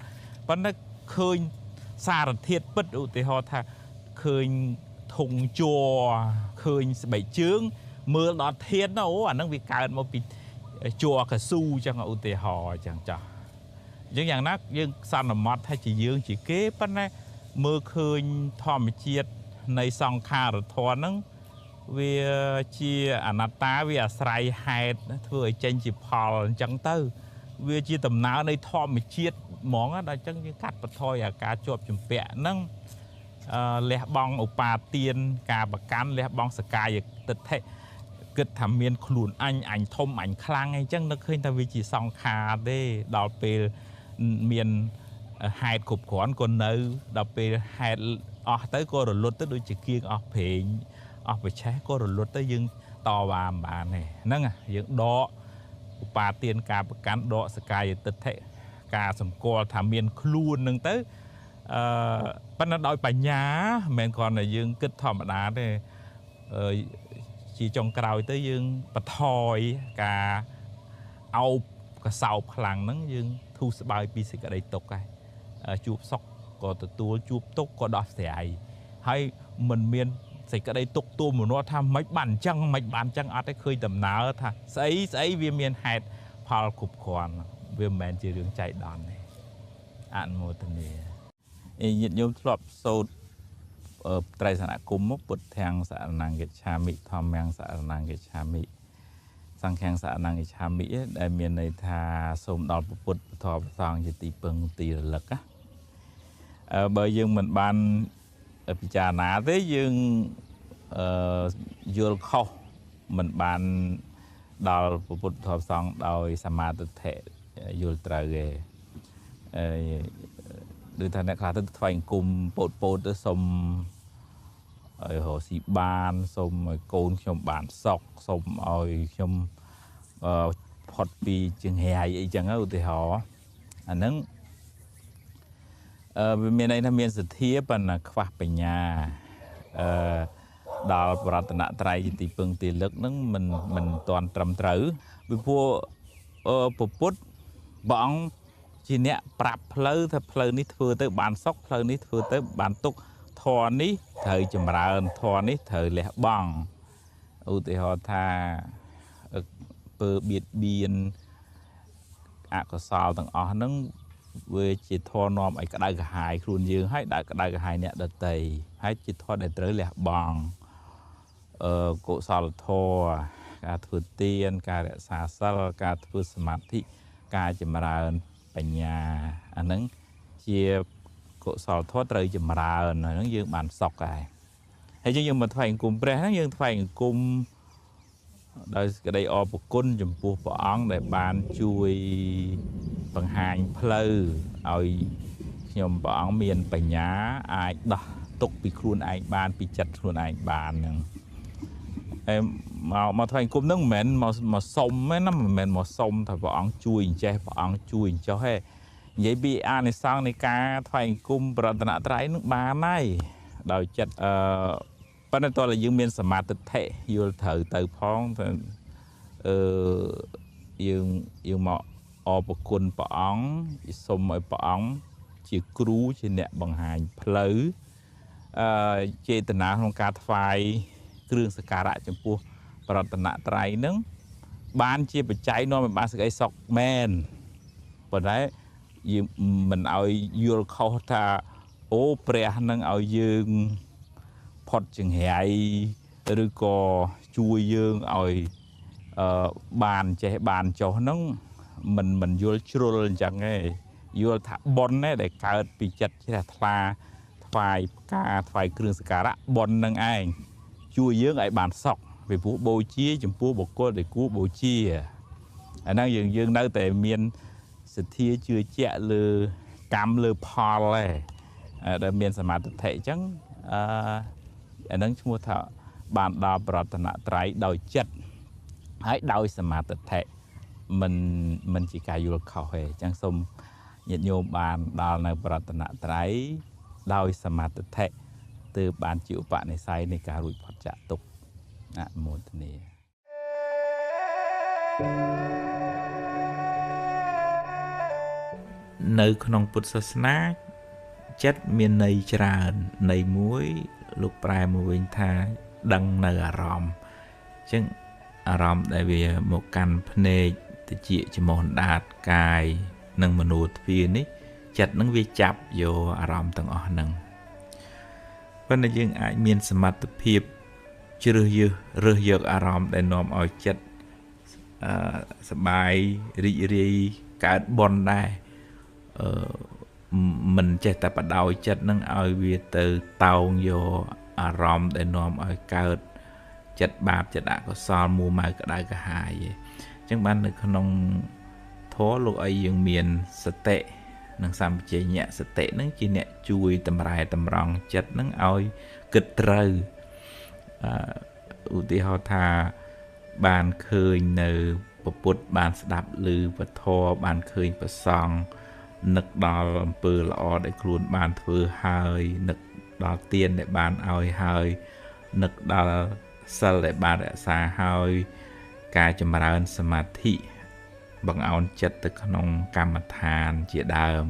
ប៉ុន្តែឃើញសារធាតុពិតឧទាហរណ៍ថាឃើញធុងជ័រឃើញស្បែកជើងមើលដល់ធាតុអូអានឹងវាកើតមកពីជ័រកស៊ូចឹងឧទាហរណ៍ចឹងចាស់អញ្ចឹងយ៉ាងណាយើងសន្មតថាជាយើងជាគេប៉ុន្តែមើលឃើញធម្មជាតិនៃសង្ខារធម៌ហ្នឹងវាជាអនត្តាវាអាស្រ័យហេតុធ្វើឲ្យចេញជាផលអញ្ចឹងទៅវាជាដំណើរនៃធម្មជាតិហ្មងដល់អញ្ចឹងយើងកាត់បន្ថយអាការជាប់ជំពាក់ហ្នឹងលះបង់ឧបាទានការប្រកាន់លះបង់សកាយទិដ្ឋិគិតថាមានខ្លួនអញធំអញខ្លាំងអីចឹងនឹកឃើញថាវាជាសង្ខារទេដល់ពេលមានហេតុគ្រប់គ្រាន់ក៏នៅដល់ពេលហេតុអស់ទៅក៏រលត់ទៅដូចជាគៀងអស់ព្រេងអស់ប្រឆេះក៏រលត់ទៅយើងតវ៉ាមិនបានទេហ្នឹងយើងដកឧបាទានការប្រកាន់ដកសកាយទិដ្ឋិការសម្គាល់ថាមានខ្លួននឹងទៅប៉ុន្តែដោយបញ្ញាមិនមែនគ្រាន់តែយើងគិតធម្មតាទេជាចុងក្រោយទៅយើងបន្ថយការអោបកសោបខ្លាំងហ្នឹងយើងធូរស្បើយពីសេចក្តីទុក្ខហើយជួបសុខក៏ទទួលជួបទុក្ខក៏ដោះស្រាយហើយមិនមានសេចក្តីទុក្ខទូមនោថាមិនបានអញ្ចឹងមិនបានអញ្ចឹងអត់ទេឃើញដំណើរថាស្អីវាមានហេតុផលគ្រប់គ្រាន់វាមិនមែនជារឿងចៃដន្យទេអនុមោទនាញាតិញោមធ្លាប់សូត្រត្រៃសនគមពុទ្ធទាំងសរណង្គិច្ឆាមិធម្មទាំងសរណង្គិច្ឆាមិសង្ឃាំងសរណង្គិច្ឆាមិដែលមានន័យថាសូមដល់ពុទ្ធពធប្រសង្ឃជាទីពឹងទីរលឹកបើយើងមិនបានពិចារណាទេយើងយល់ខុសមិនបានដល់ពុទ្ធពធប្រសង្ឃដោយសមាទិដ្ឋិយល់ត្រូវទេដូចថាអ្នកខ្លះទៅថ្វាយអង្គមពោតទៅសុំឲ្យរកស៊ីបានសុំឲ្យកូនខ្ញុំបានសុខសុំឲ្យខ្ញុំផុតពីចង្រៃអីចឹងឧទាហរណ៍អាហ្នឹងវាមានន័យថាមានសទ្ធាប៉ុន្តែខ្វះបញ្ញាដល់បរតនត្រ័យជាទីពឹងទីលឹកហ្នឹងមិនទាន់ត្រឹមត្រូវពីព្រោះពុទ្ធព្រះអង្គជាអ្នកប្រាប់ផ្លូវថាផ្លូវនេះធ្វើទៅបានសុខផ្លូវនេះធ្វើទៅបានទុក្ខធម៌នេះត្រូវចម្រើនធម៌នេះត្រូវលះបង់ឧទាហរណ៍ថាពើបៀតបៀនអកុសលទាំងអស់ហ្នឹងវាជាធម៌នាំឲ្យក្តៅក្រហាយខ្លួនយើងហើយដាក់ក្តៅក្រហាយអ្នកដទៃហើយជាធម៌ដែលត្រូវលះបង់កុសលធម៌ការធ្វើទានការរក្សាសិលការធ្វើសមាធិការចម្រើនបញ្ញាអាហ្នឹងជាកុសលធម៌ត្រូវចម្រើនហ្នឹងយើងបានសុខហើយយើងមកថ្វាយអង្គមព្រះហ្នឹងយើងថ្វាយអង្គមដោយសេចក្តីអរគុណចំពោះព្រះអង្គដែលបានជួយបង្ហាញផ្លូវឲ្យខ្ញុំព្រះអង្គមានបញ្ញាអាចដោះទុក្ខពីខ្លួនឯងបានពីចិត្តខ្លួនឯងបានហ្នឹងហើយមកថ្វាយអង្គមហ្នឹងមិនមែនមកសុំទេណាមិនមែនមកសុំថាព្រះអង្គជួយអញ្ចេះព្រះអង្គជួយអញ្ចោះទេនិយាយពីអានិសង្សនៃការថ្វាយអង្គមប្រតនត្រ័យហ្នឹងបានហើយដោយចិត្តប៉ុន្តែតើយើងមានសមាធិដ្ឋិយល់ត្រូវទៅផងទៅយើងមកអរគុណព្រះអង្គសូមឲ្យព្រះអង្គជាគ្រូជាអ្នកបង្ហាញផ្លូវចេតនាក្នុងការថ្វាយគ្រឿងសក្ការៈចំពោះប្រតនត្រ័យហ្នឹងបានជាបច្ច័យនាំឲ្យបានសេចក្តីសុខមែនប៉ុន្តែយើងមិនឲ្យយល់ខុសថាអូព្រះនឹងឲ្យយើងផុតចង្រៃឬក៏ជួយយើងឲ្យបានចេះបានចុះហ្នឹងមិនយល់ជ្រុលអញ្ចឹងទេយល់ថាបុណ្យដែលកើតពីចិត្តជ្រះថ្លាថ្វាយផ្កាថ្វាយគ្រឿងសក្ការៈបុណ្យនឹងឯង chui dương ai bàn sọc về phú bồ chia chấm phú bồ cô để cú bồ chia anh đang dương dương đâu tại miền sự thi chưa chẹ lư cam lư pol này đã miền sầm mặt thể chẳng anh đang mua thợ bàn đào bọt nạ trái đòi chất hãy đòi sầm mặt thể mình chỉ cài vô khẩu hệ chẳng xôm nhiệt nhôm bàn đào này bọt nạ trái đòi sầm mặt thể từ bàn chịu bạn này saiในการ rủi phật trả tục một này nơiក្នុងពុទ្ធសាសនាចិត្តមានន័យច្រើនន័យមួយលោកប្រែមកវិញថាដឹងនៅអារម្មណ៍អញ្ចឹងអារម្មណ៍ដែលវាមកកាន់ភ្នែកតិចចំហដាតកាយនិងមនោទ្វារនេះចិត្តនឹងវាចាប់យកអារម្មណ៍ទាំងអស់ហ្នឹងប៉ុន្តែយើងអាចមានសមត្ថភាពជ្រើសរើសយកអារម្មណ៍ដែលនាំឲ្យចិត្តសบายរីករាយកើតបនដែរមិនចេះតែបដោយចិត្តនឹងឲ្យវាទៅតោងយកអារម្មណ៍ដែលនាំឲ្យកើតចិត្តបាបចិត្តអកុសលមួម៉ៅក្តៅក្រហាយអញ្ចឹងបាននៅក្នុងធម៌លោកឲ្យយើងមានសតិនិងសម្បជញ្ញៈសតិនឹងជាអ្នកជួយតម្រែតម្រង់ចិត្តនឹងឲ្យគិតត្រូវឧទាហរណ៍ថាបានឃើញនៅពុទ្ធបានស្ដាប់ឮពធបានឃើញប្រសង់នឹកដល់អំពើល្អដែលខ្លួនបានធ្វើហើយនឹកដល់ទានដែលបានឲ្យហើយនឹកដល់សិលដែលបានរក្សាហើយការចម្រើនសមាធិបង្អោនចិត្តទៅក្នុងកម្មដ្ឋានជាដើម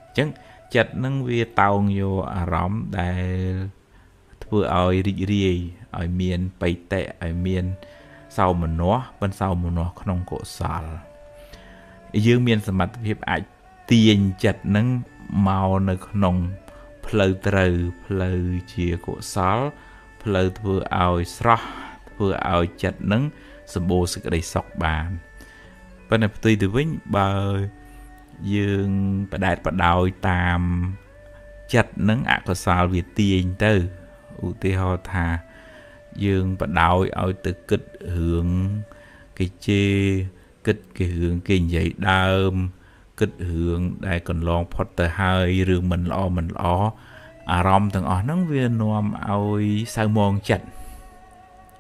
អញ្ចឹងចិត្តនឹងវាតោងយកអារម្មណ៍ដែលធ្វើឲ្យរីករាយឲ្យមានបៃតៈឲ្យមានសោមនស្សប៉ុន្តែសោមនស្សក្នុងកុសលយើងមានសមត្ថភាពអាចទាញចិត្តនឹងមកនៅក្នុងផ្លូវត្រូវផ្លូវជាកុសលផ្លូវធ្វើឲ្យស្រស់ធ្វើឲ្យចិត្តនឹងសម្បូរសេចក្តីសុខបានប៉ុន្តែផ្ទុយទៅវិញបើយើងបដែតបដោយតាមចិត្តនឹងអកុសលវាទាញទៅឧទាហរណ៍ថាយើងបដោយឲ្យទៅគិតរឿងគេជេរគិតគេរឿងគេនិយាយដើមគិតរឿងដែលកន្លងផុតទៅហើយរឿងមិនល្អអារម្មណ៍ទាំងអស់ហ្នឹងវានាំឲ្យសៅមងចិត្ត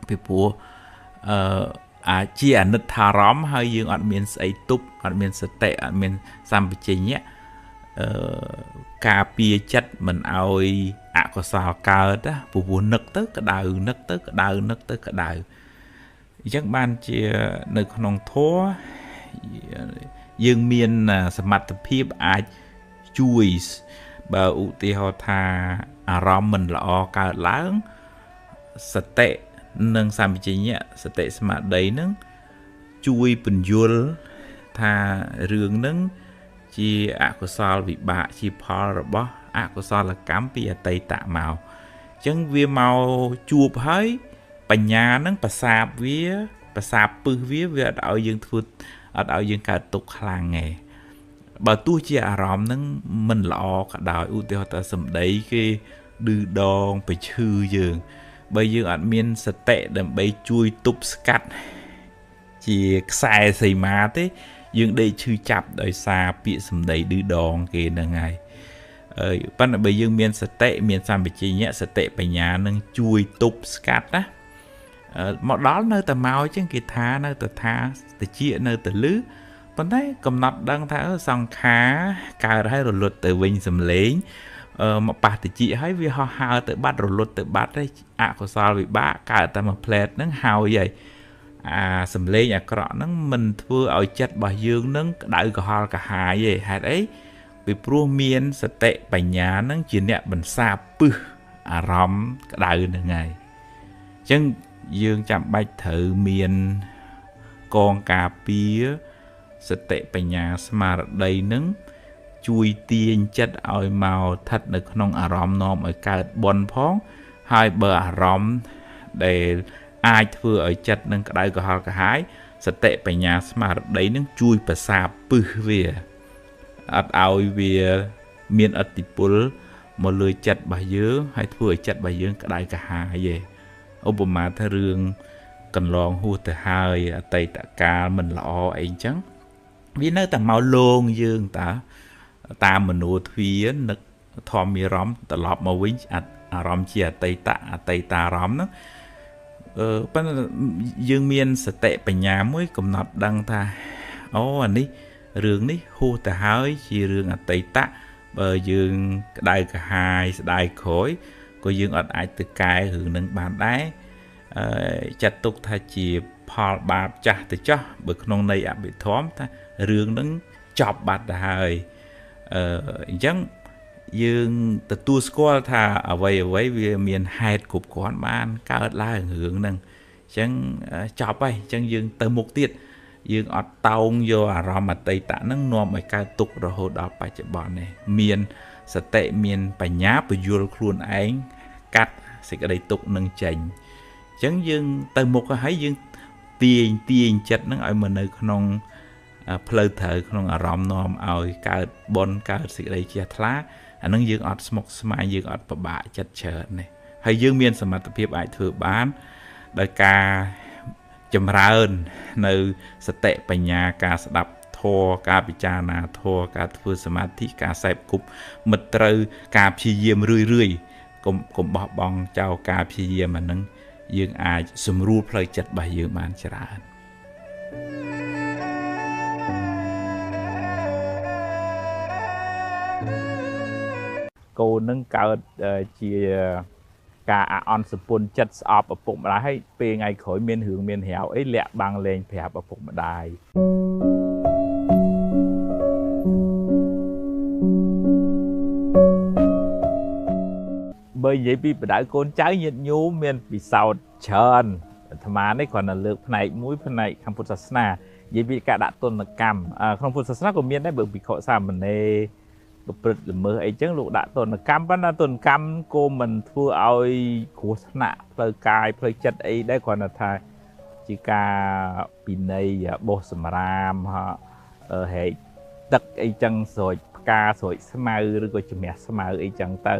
ពីព្រោះអាចជាអនិច្ចារម្មណ៍ហើយយើងអត់មានស្អីទប់អត់មានសតិអត់មានសម្បជញ្ញៈការពារចិត្តមិនឲ្យអកុសលកើតព្រោះនឹកទៅក្តៅនឹកទៅក្តៅនឹកទៅក្តៅអញ្ចឹងបានជានៅក្នុងធម៌យើងមានសមត្ថភាពអាចជួយបើឧទាហរណ៍ថាអារម្មណ៍មិនល្អកើតឡើងសតិនិងសម្បជញ្ញៈសតិស្មារតីនឹងជួយពន្យល់ថារឿងនឹងជាអកុសលវិបាកជាផលរបស់អកុសលកម្មពីអតីតមកអញ្ចឹងវាមកជួបហើយបញ្ញានឹងប្រសាបវាប្រសាបពឹសវាអត់ឲ្យយើងធ្វើអត់ឲ្យយើងកើតទុក្ខខ្លាំងទេបើទោះជាអារម្មណ៍នឹងមិនល្អក៏ដោយឧទាហរណ៍ថាសម្ដីគេឌឺដងប្រឈឺយើងបើយើងអត់មានសតិដើម្បីជួយទប់ស្កាត់ជាខ្សែសីមាទេយើងដេកឈឺចាប់ដោយសារពាក្យសម្ដីឌឺដងគេហ្នឹងហើយប៉ុន្តែបើយើងមានសតិមានសម្បជញ្ញៈសតិបញ្ញានឹងជួយទប់ស្កាត់ណាមកដល់នៅតែមកអញ្ចឹងគេថានៅតែថាតិចនៅតែលឺប៉ុន្តែកំណត់ដឹងថាសង្ខារកើតហើយរលត់ទៅវិញសំឡេងមកប៉ះតិចហើយវាហោះហើរទៅបាត់រលត់ទៅបាត់ហើយអកុសលវិបាកកើតតែមួយផ្លែតហ្នឹងហើយអាសំឡេងអាក្រក់ហ្នឹងមិនធ្វើឲ្យចិត្តរបស់យើងនឹងក្តៅក្រហល់កាហាយទេហេតុអីពីព្រោះមានសតិបញ្ញាហ្នឹងជាអ្នកបន្សាបពឹសអារម្មណ៍ក្តៅហ្នឹងហើយអញ្ចឹងយើងចាំបាច់ត្រូវមានកងការពារសតិបញ្ញាស្មារតីនឹងជួយទាញចិត្តឲ្យមកស្ថិតនៅក្នុងអារម្មណ៍នាំឲ្យកើតបុណ្យផងហើយបើអារម្មណ៍ដែលអាចធ្វើឲ្យចិត្តនឹងក្តៅក្រហល់ក្រហាយសតិបញ្ញាស្មារតីនឹងជួយប្រសាបពឹសវាអត់ឲ្យវាមានឥទ្ធិពលមកលើចិត្តរបស់យើងហើយធ្វើឲ្យចិត្តរបស់យើងក្តៅក្រហាយទេ ឧបមាថារឿងកន្លងហួសទៅហើយអតីតកាលមិនល្អអីចឹងវានៅតែមកលងយើងតើតាមមនោទ្វារនឹកធម្មអារម្មណ៍ត្រឡប់មកវិញអារម្មណ៍ជាអតីតារម្មណ៍ហ្នឹងប៉ុន្តែយើងមានសតិបញ្ញាមួយកំណត់ដឹងថាអូអានេះរឿងនេះហួសទៅហើយជារឿងអតីតបើយើងក្តៅក្រហាយស្ដាយក្រោយក៏យើងអត់អាចទៅកែរឿងនឹងបានដែរចាត់ទុកថាជាផលបាបចាស់ទៅចោះបើក្នុងន័យអភិធម្មថារឿងនឹងចប់បាត់ទៅហើយអញ្ចឹងយើងទទួលស្គាល់ថាអ្វីវាមានហេតុគ្រប់គ្រាន់បានកើតឡើងរឿងហ្នឹងអញ្ចឹងចប់ហើយអញ្ចឹងយើងទៅមុខទៀតយើងអត់តោងយកអារម្មណ៍អតីតហ្នឹងនាំឲ្យកើតទុក្ខរហូតដល់បច្ចុប្បន្ននេះមានសតិមានបញ្ញាពយល់ខ្លួនឯងកាត់សេចក្តីទុក្ខនឹងចេញអញ្ចឹងយើងទៅមុខហើយយើងទាញចិត្តហ្នឹងឲ្យមកនៅក្នុងផ្លូវត្រូវក្នុងអារម្មណ៍នាំឲ្យកើតបុណ្យកើតសេចក្តីជ្រះថ្លាអានឹងយើងអត់ស្មុគស្មាញយើងអត់ពិបាកចិត្តច្រើននេះហើយយើងមានសមត្ថភាពអាចធ្វើបានដោយការចម្រើននៅសតិបញ្ញាការស្ដាប់ធម៌ការពិចារណាធម៌ការធ្វើសមាធិការសេពគប់មិត្តត្រូវការព្យាយាមរឿយកុំបោះបង់ចោលការព្យាយាមអានឹងយើងអាចសម្រួលផ្លូវចិត្តរបស់យើងបានច្រើនកូននឹងកើតជាការអន់សពុនចិត្តស្អប់ឪពុកម្ដាយហើយពេលថ្ងៃក្រោយមានរឿងមានរាវអីលាក់បាំងលែងប្រាប់ឪពុកម្ដាយបើនិយាយពីបដៅកូនចៅញាតិញោមមានពិសោធន៍ច្រើនអាត្មានេះគ្រាន់តែលើកផ្នែកមួយផ្នែកខាងពុទ្ធសាសនានិយាយពីការដាក់ទណ្ឌកម្មក្នុងពុទ្ធសាសនាក៏មានដែរបើភិក្ខុសាមណេរប្រព្រឹត្តល្មើសអីចឹងលោកដាក់ទណ្ឌកម្មប៉ុន្តែទណ្ឌកម្មក៏មិនធ្វើឲ្យគ្រោះថ្នាក់ផ្លូវកាយផ្លូវចិត្តអីដែរគ្រាន់តែថាជាការពិន័យបោះសម្រាមហែកទឹកអីចឹងស្រោចផ្កាស្រោចស្មៅឬក៏ជំនះស្មៅអីចឹងទៅ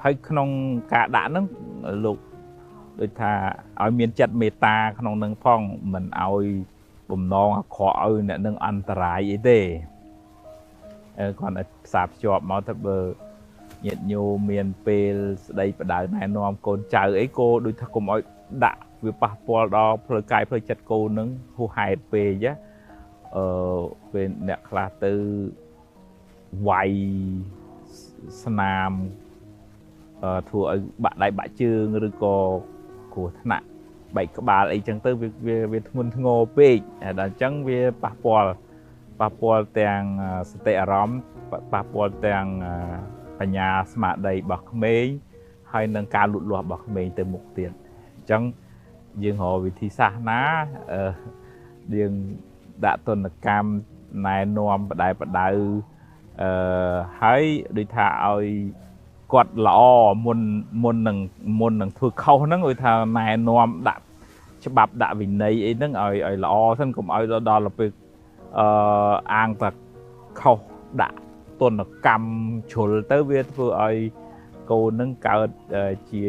ហើយក្នុងការដាក់ហ្នឹងលោកដូចថាឲ្យមានចិត្តមេត្តាក្នុងនឹងផងមិនឲ្យបំណងអាក្រក់ឲ្យអ្នកនឹងអន្តរាយអីទេគាត់ឲ្យផ្សារភ្ជាប់មកទៅបើញាតិញោមមានពេលស្ដីបដៅណែនាំកូនចៅអីក៏ដូចថាកុំឲ្យដាក់វាប៉ះពាល់ដល់ផ្លូវកាយផ្លូវចិត្តកូននឹងហួសហេតុពេកពេលអ្នកខ្លះទៅវាយស្នាមធ្វើឲ្យបាក់ដៃបាក់ជើងឬក៏គ្រោះថ្នាក់បែកក្បាលអីចឹងទៅវាធ្ងន់ធ្ងរពេកដល់អញ្ចឹងវាប៉ះពាល់ទាំងសតិអារម្មណ៍ប៉ះពាល់ទាំងបញ្ញាស្មារតីរបស់ក្មេងហើយនឹងការលូតលាស់របស់ក្មេងទៅមុខទៀតអញ្ចឹងយើងរកវិធីសាស្ត្រណាយើងដាក់ទណ្ឌកម្មណែនាំបដៅហើយដូចថាឲ្យគាត់ល្អមុននឹងធ្វើខុសហ្នឹងដូចថាណែនាំដាក់ច្បាប់ដាក់វិន័យអីហ្នឹងឲ្យល្អសិនកុំឲ្យដល់ពេលអាងតែខុសដាក់ទណ្ឌកម្មជ្រុលទៅវាធ្វើឲ្យកូននឹងកើតជា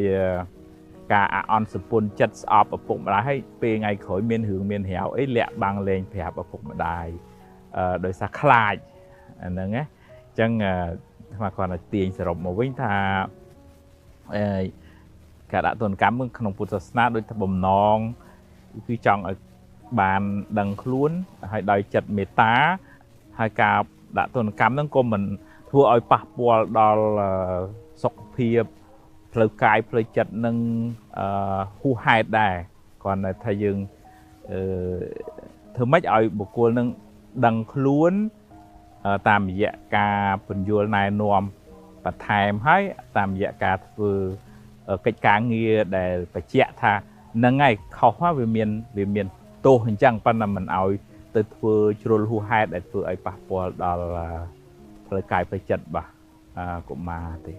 ការអន់សពុនចិត្តស្អប់ឪពុកម្ដាយហើយពេលថ្ងៃក្រោយមានរឿងមានរាវអីលាក់បាំងលែងប្រាប់ឪពុកម្ដាយដោយសារខ្លាចអាហ្នឹងណាអញ្ចឹងថ្មគាត់ឲ្យទាញសរុបមកវិញថាការដាក់ទណ្ឌកម្មក្នុងពុទ្ធសាសនាដូចថាបំណងគឺចង់ឲ្យបានដឹងខ្លួនហើយដោយចិត្តមេត្តាហើយការដាក់ទណ្ឌកម្មហ្នឹងក៏មិនធ្វើឲ្យប៉ះពាល់ដល់សុខភាពផ្លូវកាយផ្លូវចិត្តនឹងហួសហេតុដែរគ្រាន់តែថាយើងធ្វើម៉េចឲ្យបុគ្គលនឹងដឹងខ្លួនតាមរយៈការពន្យល់ណែនាំបន្ថែមហើយតាមរយៈការធ្វើកិច្ចការងារដែលបញ្ជាក់ថានឹងឯងខុសវាមានទោសអញ្ចឹងប៉ុន្តែមិនឲ្យទៅធ្វើជ្រុលហួសហេតុដែលធ្វើឲ្យប៉ះពាល់ដល់ផ្លូវកាយផ្លូវចិត្តរបស់កុមារទេ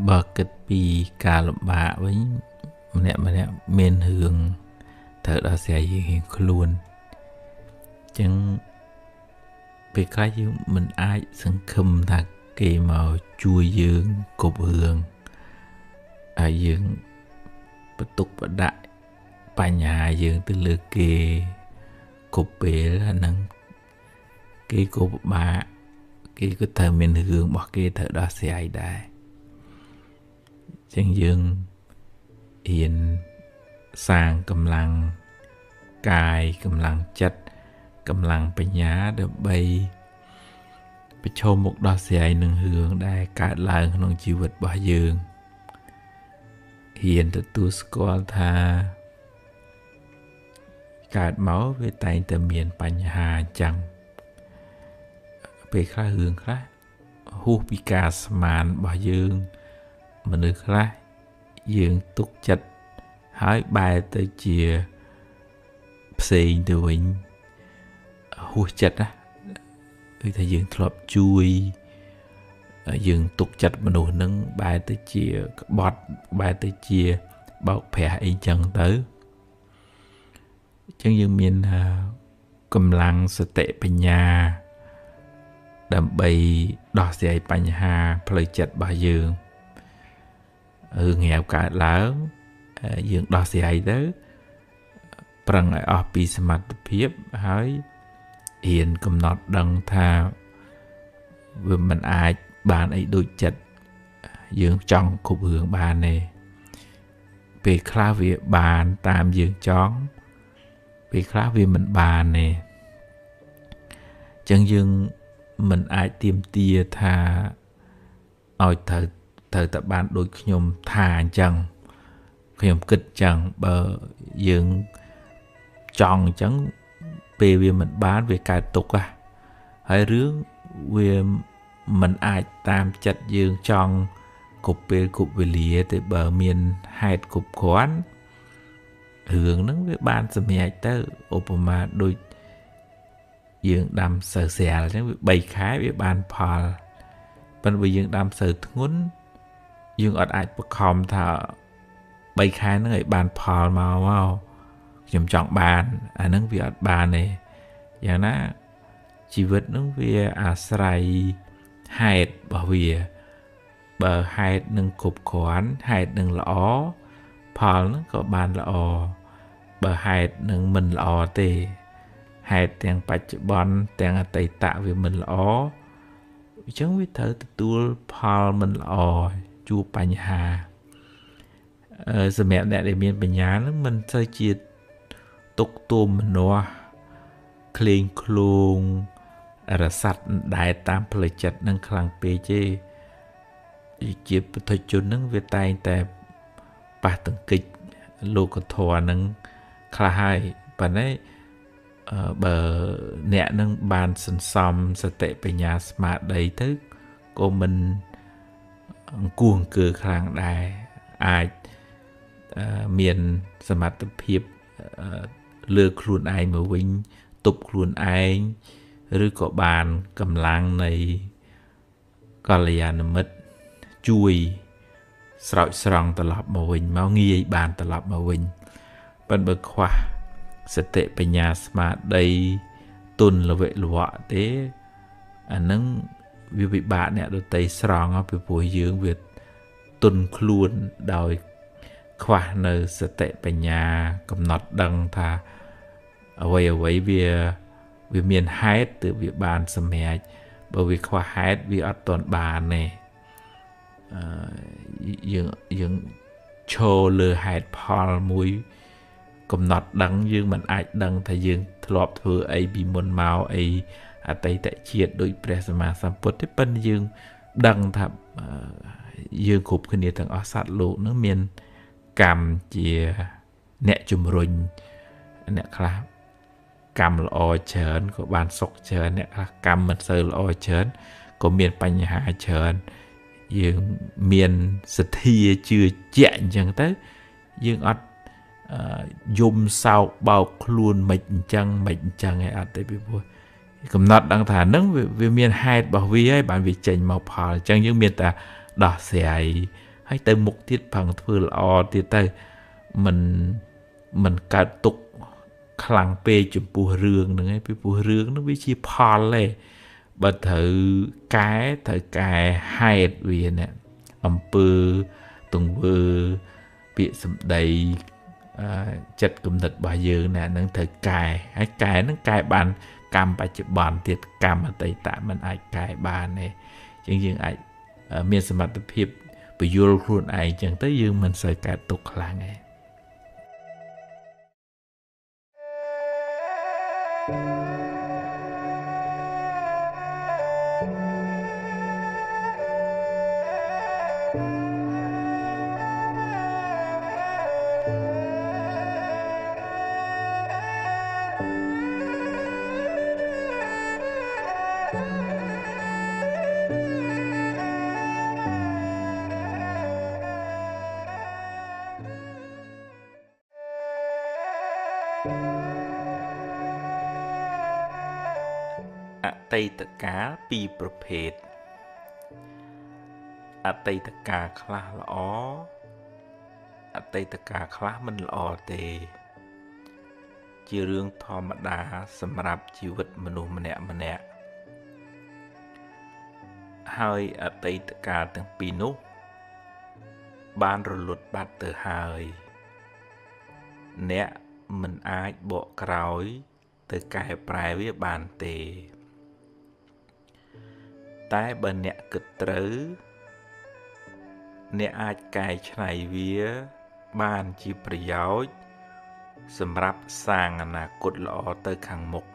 បើគិតពីការលំបាកវិញម្នាក់មានរឿងត្រូវដោះស្រាយយើងខ្លួនចឹងពេលខ្លះយើងមិនអាចសង្ឃឹមថាគេមកជួយយើងគ្រប់រឿងហើយយើងបន្ទុកបដាក់បញ្ហាយើងទៅលើគេគ្រប់ពេលហ្នឹងគេក៏ពិបាកគេក៏ត្រូវមានរឿងរបស់គេត្រូវដោះស្រាយដែរចឹងយើងហ៊ានសាងកម្លាំងកាយកម្លាំងចិត្តកម្លាំងបញ្ញាដើម្បីប្រឈមមុខដោះស្រាយនឹងរឿងដែលកើតឡើងក្នុងជីវិតរបស់យើងហ៊ានទទួលស្គាល់ថាកើតមកវាតែងតែមានបញ្ហាអញ្ចឹងពេលខ្លះរឿងខ្លះហួសពីការស្មានរបស់យើងមនុស្សខ្លះយើងទុកចិត្តហើយបែរទៅជាផ្សេងទៅវិញហួសចិត្តណាគឺថាយើងធ្លាប់ជួយយើងទុកចិត្តមនុស្សហ្នឹងបែរទៅជាក្បត់បែរទៅជាបោកប្រាស់អីចឹងទៅអញ្ចឹងយើងមានកម្លាំងសតិបញ្ញាដើម្បីដោះស្រាយបញ្ហាផ្លូវចិត្តរបស់យើងរឿងងាវកើតឡើងយើងដោះស្រាយទៅប្រឹងឲ្យអស់ពីសមត្ថភាពហើយហ៊ានកំណត់ដឹងថាវាមិនអាចបានអីដូចចិត្តយើងចង់គ្រប់រឿងបានទេពេលខ្លះវាបានតាមយើងចង់ពេលខ្លះវាមិនបានទេអញ្ចឹងយើងមិនអាចទាមទារថាឲ្យត្រូវតែបានដូចខ្ញុំថាអញ្ចឹងខ្ញុំគិតអញ្ចឹងបើយើងចង់អញ្ចឹងពេលវាមិនបានវាកើតទុក្ខហើយរឿងវាមិនអាចតាមចិត្តយើងចង់គ្រប់ពេលគ្រប់វេលាទេបើមានហេតុគ្រប់គ្រាន់រឿងហ្នឹងវាបានសម្រេចទៅឧបមាដូចយើងដាំស្រូវស្រាលអញ្ចឹងវា3ខែវាបានផលប៉ុន្តែបើយើងដាំស្រូវធ្ងន់យើងអត់អាចបខំថា3ខែហ្នឹងឲ្យបានផលមកខ្ញុំចង់បានអាហ្នឹងវាអត់បានទេយ៉ាងណាជីវិតហ្នឹងវាអាស្រ័យហេតុរបស់វាបើហេតុនឹងគ្រប់គ្រាន់ហេតុនឹងល្អផលហ្នឹងក៏បានល្អបើហេតុនឹងមិនល្អទេហេតុទាំងបច្ចុប្បន្នទាំងអតីតវាមិនល្អអញ្ចឹងវាត្រូវទទួលផលមិនល្អជួបបញ្ហាសម្រាប់អ្នកដែលមានបញ្ញាហ្នឹងមិនសូវជាទុកទុំម្នាស់ក្លែងឃ្លោងរសាត់ដែលតាមផ្លូវចិត្តនឹងខ្លាំងពេកទេជាពុទ្ធជនហ្នឹងវាតែងតែប៉ះទង្គិចលោកធម៌ហ្នឹងខ្លះហើយប៉ុន្តែបើអ្នកនឹងបានសន្សំសតិបញ្ញាស្មារតីទៅក៏មិនអង្គុអង្គើខ្លាំងដែរអាចមានសមត្ថភាពលើខ្លួនឯងមកវិញទប់ខ្លួនឯងឬក៏បានកម្លាំងនៃកល្យាណមិត្តជួយស្រោចស្រង់ត្រឡប់មកវិញមកងាយបានត្រឡប់មកវិញប៉ុន្តែបើខ្វះសតិបញ្ញាស្មារតីទុនល្វិល្វក់ទេអានឹងវាពិបាកអ្នកដទៃស្រង់ពីព្រោះយើងវាទុនខ្លួនដោយខ្វះនៅសតិបញ្ញាកំណត់ដឹងថាអ្វីវាមានហេតុទើបវាបានសម្រេចបើវាខ្វះហេតុវាអត់ទាន់បានទេយើងឈរលើហេតុផលមួយកំណត់ដឹងយើងមិនអាចដឹងថាយើងធ្លាប់ធ្វើអីពីមុនមកអីអតីតជាតិដូចព្រះសម្មាសម្ពុទ្ធទេប៉ុន្តែយើងដឹងថាយើងគ្រប់គ្នាទាំងអស់សត្វលោកនឹងមានកម្មជាអ្នកជំរុញអ្នកខ្លះកម្មល្អច្រើនក៏បានសុខច្រើនអ្នកខ្លះកម្មមិនសូវល្អច្រើនក៏មានបញ្ហាច្រើនយើងមានសទ្ធាជឿជាក់អញ្ចឹងទៅយើងអត់យំសោកបោកខ្លួនមិនអញ្ចឹងឯអត់ទេពីព្រោះកំណត់ដឹងថាហ្នឹងវាមានហេតុរបស់វាហើយបានវាចេញមកផលអញ្ចឹងយើងមានតែដោះស្រាយ hay tới mục tiết bằng thưa lọ thì tới mình cả tục khlang pe chụp bùa rương nữa ấy bùa rương nó bị chi phalเลยbà thử cái hai vì nè âm pư tuần vư bị sầm đầy chật cầm thịt bà dư nè nâng thử cái nó cài bàn cam bà chụp bàn tiệt cam mà tây tạ mình ai cài bàn này chẳng dừng ai miền sầm mặt tập hiệp bị vô luôn ai chẳng tới dương mình sợi cả tục là nghe Tây tất cả piประเภทអតីតកាលខ្លះល្អអតីតកាលខ្លះមិនល្អទេជារឿងធម្មតាសម្រាប់ជីវិតមនុស្សម្នាក់ហើយអតីតកាលទាំងពីរនោះបានរលត់បាត់ទៅហើយអ្នកមិនអាចបកក្រោយទៅកែប្រែវាបានទេតែបើអ្នកគិតត្រូវអ្នកអាចកែច្នៃវាបានជាប្រយោជន៍សម្រាប់សាងអនាគតល្អទៅខាងមុខ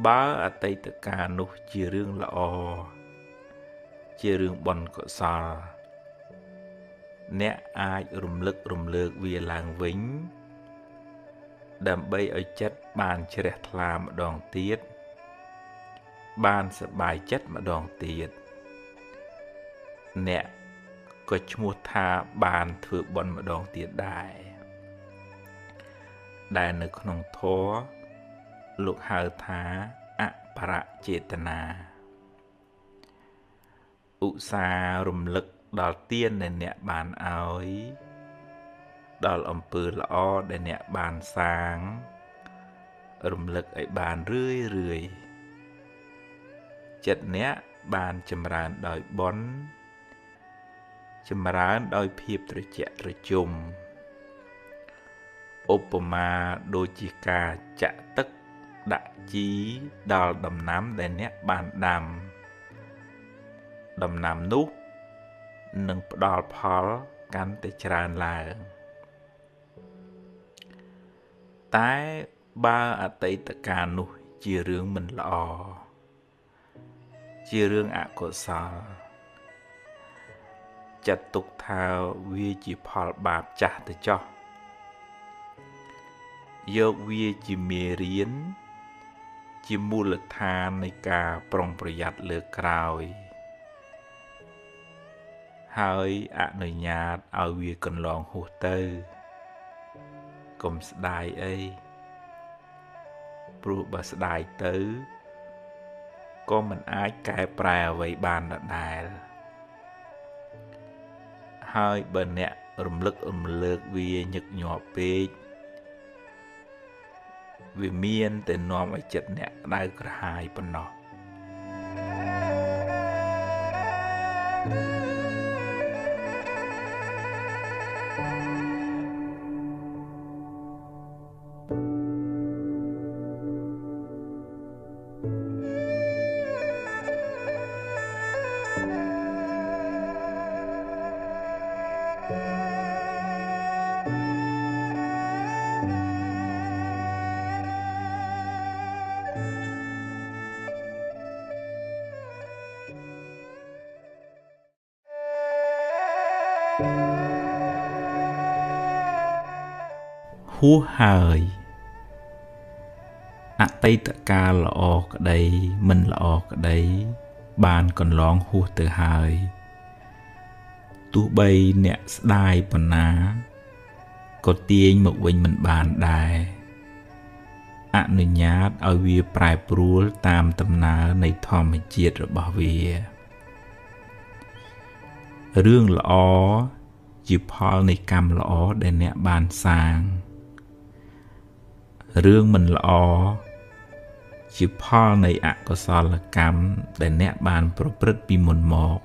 បើអតីតកាលនោះជារឿងល្អជារឿងបុណ្យកុសលអ្នកអាចរំលឹករំលើកវាឡើងវិញដើម្បីឲ្យចិត្តបានជ្រះថ្លាម្ដងទៀតបានសប្បាយចិត្តម្ដងទៀតអ្នកក៏ឈ្មោះថាបានធ្វើបុណ្យម្ដងទៀតដែរដែលនៅក្នុងធម៌លោកហៅថាអបរចេតនាឧស្សាហ៍រំលឹកដល់ទានដែលអ្នកបានឲ្យដល់អំពើល្អដែលអ្នកបានសាងរំលឹកឲ្យបានរឿយចិត្តអ្នកបានចម្រើនដោយបុណ្យចម្រើនដោយភាពត្រជាក់ត្រជុំឧបមាដូចជាការចាក់ទឹកដាក់ជីដល់ដំណាំដែលអ្នកបានដាំដំណាំនោះនឹងផ្ដល់ផលកាន់តែច្រើនឡើងតែបើអតីតកាលនោះជារឿងមិនល្អជារឿងអកុសលចាត់ទុកថាវាជាផលបាបចាស់ទៅចោះយកវាជាមេរៀនជាមូលដ្ឋាននៃការប្រុងប្រយ័ត្នលើក្រោយហើយអនុញ្ញាតឲ្យវាកន្លងហួសទៅកុំស្ដាយអីព្រោះបើស្ដាយទៅក៏មិនអាចកែប្រែអ្វីបានដដែលហើយបើអ្នករំលឹករំលើកវាញឹកញាប់ពេកវាមានតែនាំឲ្យចិត្តអ្នកក្តៅក្រហាយប៉ុណ្ណោះហួសហើយអតីតកាលល្អក្តីមិនល្អក្តីបានកន្លងហួសទៅហើយទោះបីអ្នកស្ដាយប៉ុណ្ណាក៏ទាញមកវិញមិនបានដែរអនុញ្ញាតឲ្យវាប្រែប្រួលតាមដំណើរនៃធម្មជាតិរបស់វា រឿងល្អជាផលនៃកម្មល្អដែលអ្នកបានសាងរឿងមិនល្អជាផលនៃអកុសលកម្មដែលអ្នកបានប្រព្រឹត្តពីមុនមក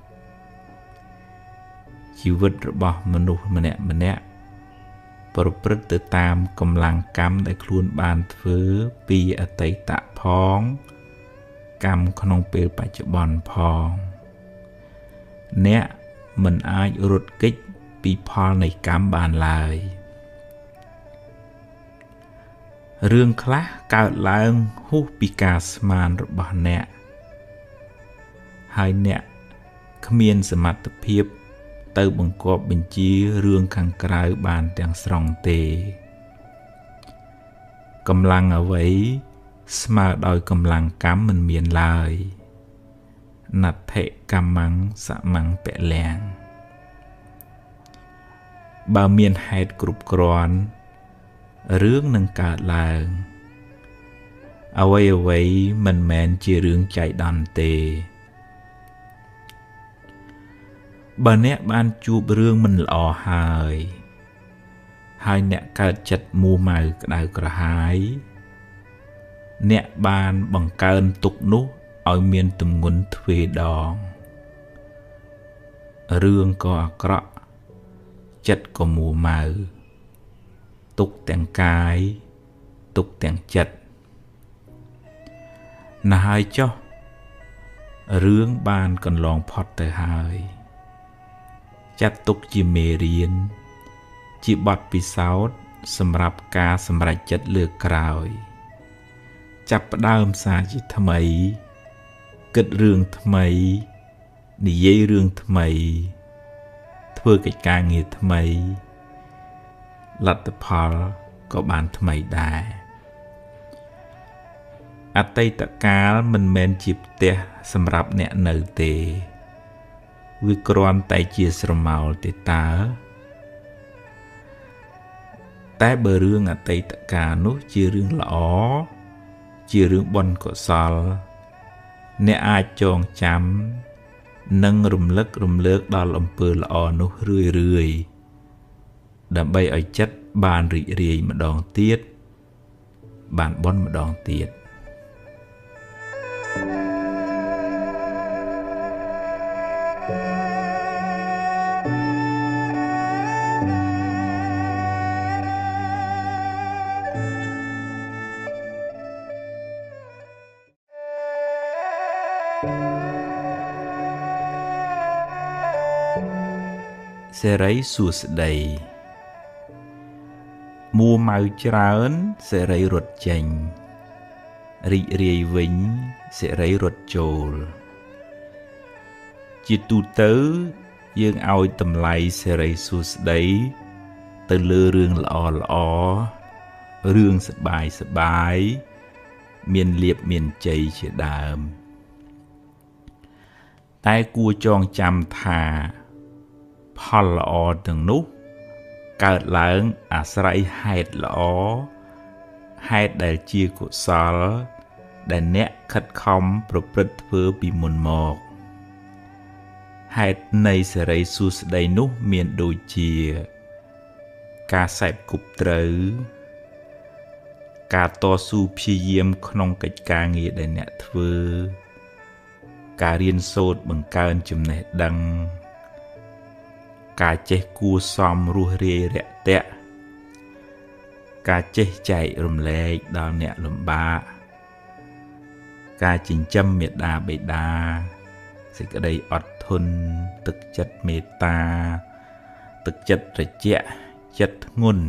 ជីវិតរបស់មនុស្សម្នាក់ប្រព្រឹត្តទៅតាមកម្លាំងកម្មដែលខ្លួនបានធ្វើពីអតីតផងកម្មក្នុងពេលបច្ចុប្បន្នផងអ្នកមិនអាចរត់គេចពីផលនៃកម្មបានឡើយរឿងខ្លះកើតឡើងហួសពីការស្មានរបស់អ្នកហើយអ្នកគ្មានសមត្ថភាពទៅបង្គាប់បញ្ជារឿងខាងក្រៅបានទាំងស្រុងទេកម្លាំងអ្វីស្មើដោយកម្លាំងកម្មមិនមានឡើយណដ្ឋិកម្មੰសមੰពលំបើមានហេតុគ្រប់គ្រាន់រឿងនឹងកើតឡើងអ្វីមិនមែនជារឿងចៃដន្យទេបើអ្នកបានជួបរឿងមិនល្អហើយអ្នកកើតចិត្តមូម៉ៅក្តៅក្រហាយអ្នកបានបង្កើនទុក្ខនោះឲ្យមានទម្ងន់ទ្វេដងរឿងក៏អាក្រក់ចិត្តក៏មូម៉ៅទុក្ខទាំងកាយទុក្ខទាំងចិត្តណាស់ហើយចុះរឿងបានកន្លងផុតទៅហើយចាត់ទុកជាមេរៀនជាបទពិសោធន៍សម្រាប់ការសម្រេចចិត្តលើកក្រោយចាប់ផ្ដើមសារជាថ្មីគិតរឿងថ្មីនិយាយរឿងថ្មីធ្វើកិច្ចការងារថ្មីលទ្ធផលក៏បានថ្មីដែរអតីតកាលមិនមែនជាផ្ទះសម្រាប់អ្នកនៅទេវាគ្រាន់តែជាស្រមោលទេតើតែបើរឿងអតីតកាលនោះជារឿងល្អជារឿងបុណ្យកុសលអ្នកអាចចងចាំនិងរំលឹករំលើកដល់អំពើល្អនោះរឿយដើម្បីឲ្យចិត្តបានរីករាយម្ដងទៀតបានបុណ្យម្ដងទៀតសេរីសួស្តីមួម៉ៅច្រើនសេរីរត់ចេញរីករាយវិញសេរីរត់ចូលជាទូទៅយើងឲ្យតម្លៃសេរីសួស្តីទៅលើរឿងល្អរឿងសប្បាយមានលៀបមានជ័យជាដើមតែគួរចងចាំថាផលល្អទាំងនោះកើតឡើងអាស្រ័យហេតុល្អហេតុដែលជាកុសលដែលអ្នកខិតខំប្រព្រឹត្តធ្វើពីមុនមកហេតុនៃសេរីសួស្តីនោះមានដូចជាការសេពគប់ត្រូវការតស៊ូព្យាយាមក្នុងកិច្ចការងារដែលអ្នកធ្វើការរៀនសូត្របង្កើនចំណេះដឹងការចេះគួសមរស់រាយរាក់ទាក់ការចេះចែករំលែកដល់អ្នកលំបាកការចិញ្ចឹមមេត្តាបិតាសេចក្តីអត់ធន់ទឹកចិត្តមេត្តាទឹកចិត្តត្រជាក់ចិត្តធ្ងន់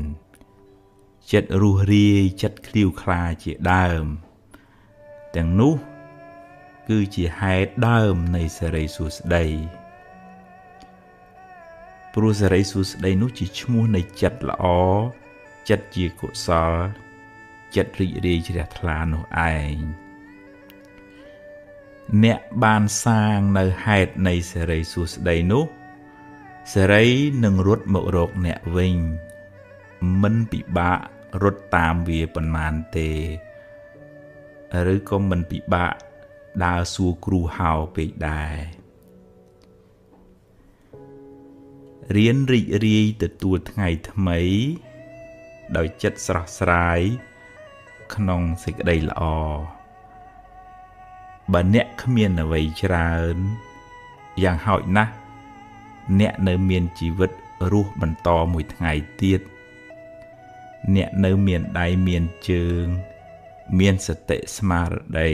ចិត្តរស់រាយចិត្តឃ្លាវខ្លាជាដើមទាំងនោះគឺជាហេតុដើមនៃសេរីសួស្តីព្រោះសេរីសួស្តីនោះជាឈ្មោះនៃចិត្តល្អចិត្តជាកុសលចិត្តរីករាយជ្រះថ្លានោះឯងអ្នកបានសាងនៅហេតុនៃសេរីសួស្តីនោះសេរីនឹងរត់មករកអ្នកវិញមិនពិបាករត់តាមវាប៉ុន្មានទេឬក៏មិនពិបាកដើរសួរគ្រូហៅពេកដែរ រៀនរីករាយទទួលថ្ងៃថ្មីដោយចិត្តស្រស់ស្រាយក្នុងសេចក្តីល្អបើអ្នកគ្មានអ្វីច្រើនយ៉ាងហោចណាស់អ្នកនៅមានជីវិតរស់បន្តមួយថ្ងៃទៀតអ្នកនៅមានដៃមានជើងមានសតិស្មារតី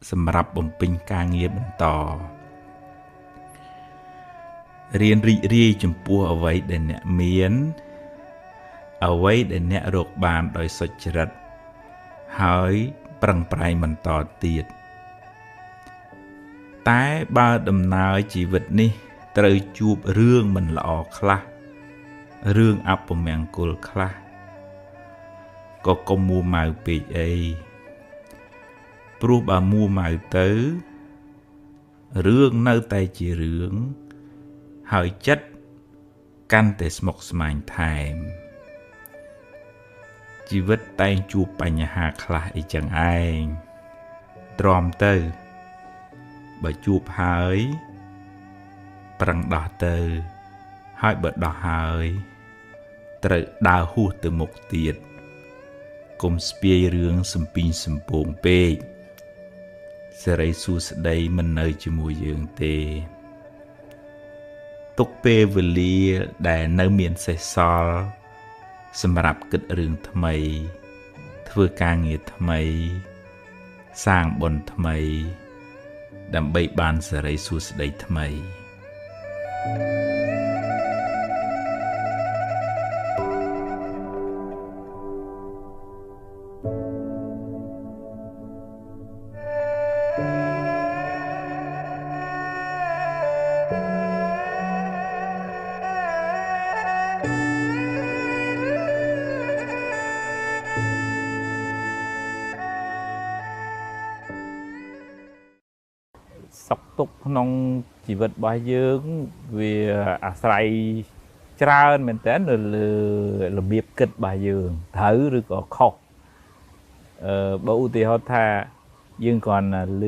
សម្រាប់បំពេញការងារបន្តរៀនរីករាយចំពោះអ្វីដែលអ្នកមានអ្វីដែលអ្នករកបានដោយសុចរិតហើយប្រឹងប្រែងបន្តទៀតតែបើដំណើរជីវិតនេះត្រូវជួបរឿងមិនល្អខ្លះរឿងអពមង្គលខ្លះក៏កុំមួម៉ៅពេកអីព្រោះបើមួម៉ៅទៅរឿងនៅតែជារឿងហើយចិត្តកាន់តែស្មុគស្មាញថែមជីវិតតែងជួបបញ្ហាខ្លះអីចឹងឯងទ្រាំទៅបើជួបហើយប្រឹងដោះទៅហើយបើដោះហើយត្រូវដើរហួសទៅមុខទៀតកុំស្ពាយរឿងសំពីងសំពងពេកសិរីសួស្តីមិននៅជាមួយយើងទេទុកពេលវេលាដែលនៅមានសេសសល់សម្រាប់គិតរឿងថ្មីធ្វើការងារថ្មីសាងបុណ្យថ្មីដើម្បីបានសិរីសួស្តីថ្មីសុខទុក្ខក្នុងជីវិតរបស់យើងវាអាស្រ័យច្រើនមែនតើនៅលើរបៀបគិតរបស់យើងត្រូវឬក៏ខុសបើឧទាហរណ៍ថាយើងគ្រាន់តែឮ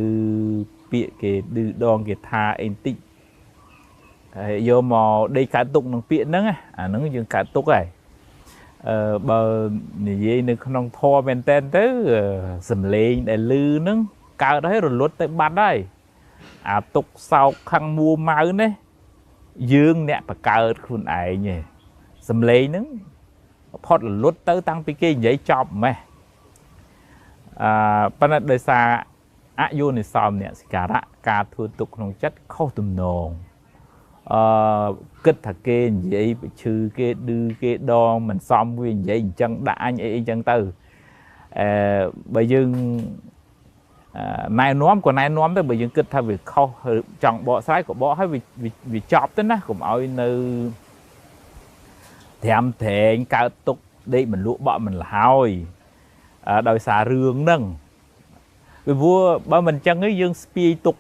ពាក្យគេឌឺដងគេថាអីបន្តិចហើយយកមកដេកកើតទុកនឹងពាក្យហ្នឹងអាហ្នឹងយើងកើតទុកហើយបើនិយាយនៅក្នុងធម៌មែនតើទៅសំឡេងដែលឮហ្នឹងកើតហើយរលត់ទៅបាត់ហើយអាទុកសោកខាងមួម៉ៅនេះយើងអ្នកបកើតខ្លួនឯងឯងសំឡេងហ្នឹងផុតរលត់ទៅតាំងពីគេនិយាយចប់ម៉េះប៉ុន្តែដោយសារអយោនិសោមនសិការៈការធ្វើទុកក្នុងចិត្តខុសទំនងគិតថាគេនិយាយឈឺគេឌឺគេដងមិនសមវានិយាយអញ្ចឹងដាក់អញអីអញ្ចឹងទៅបើយើងណែនាំក៏ណែនាំទៅបើយើងគិតថាវាខុសចង់បកស្រាយក៏បកឲ្យវាចប់ទៅណាកុំឲ្យនៅត្រាំត្រែងកើតទុកដេកមិនលក់បក់មិនលហើយដោយសាររឿងហ្នឹងពីព្រោះបើមិនអញ្ចឹងទេយើងស្ពាយទុក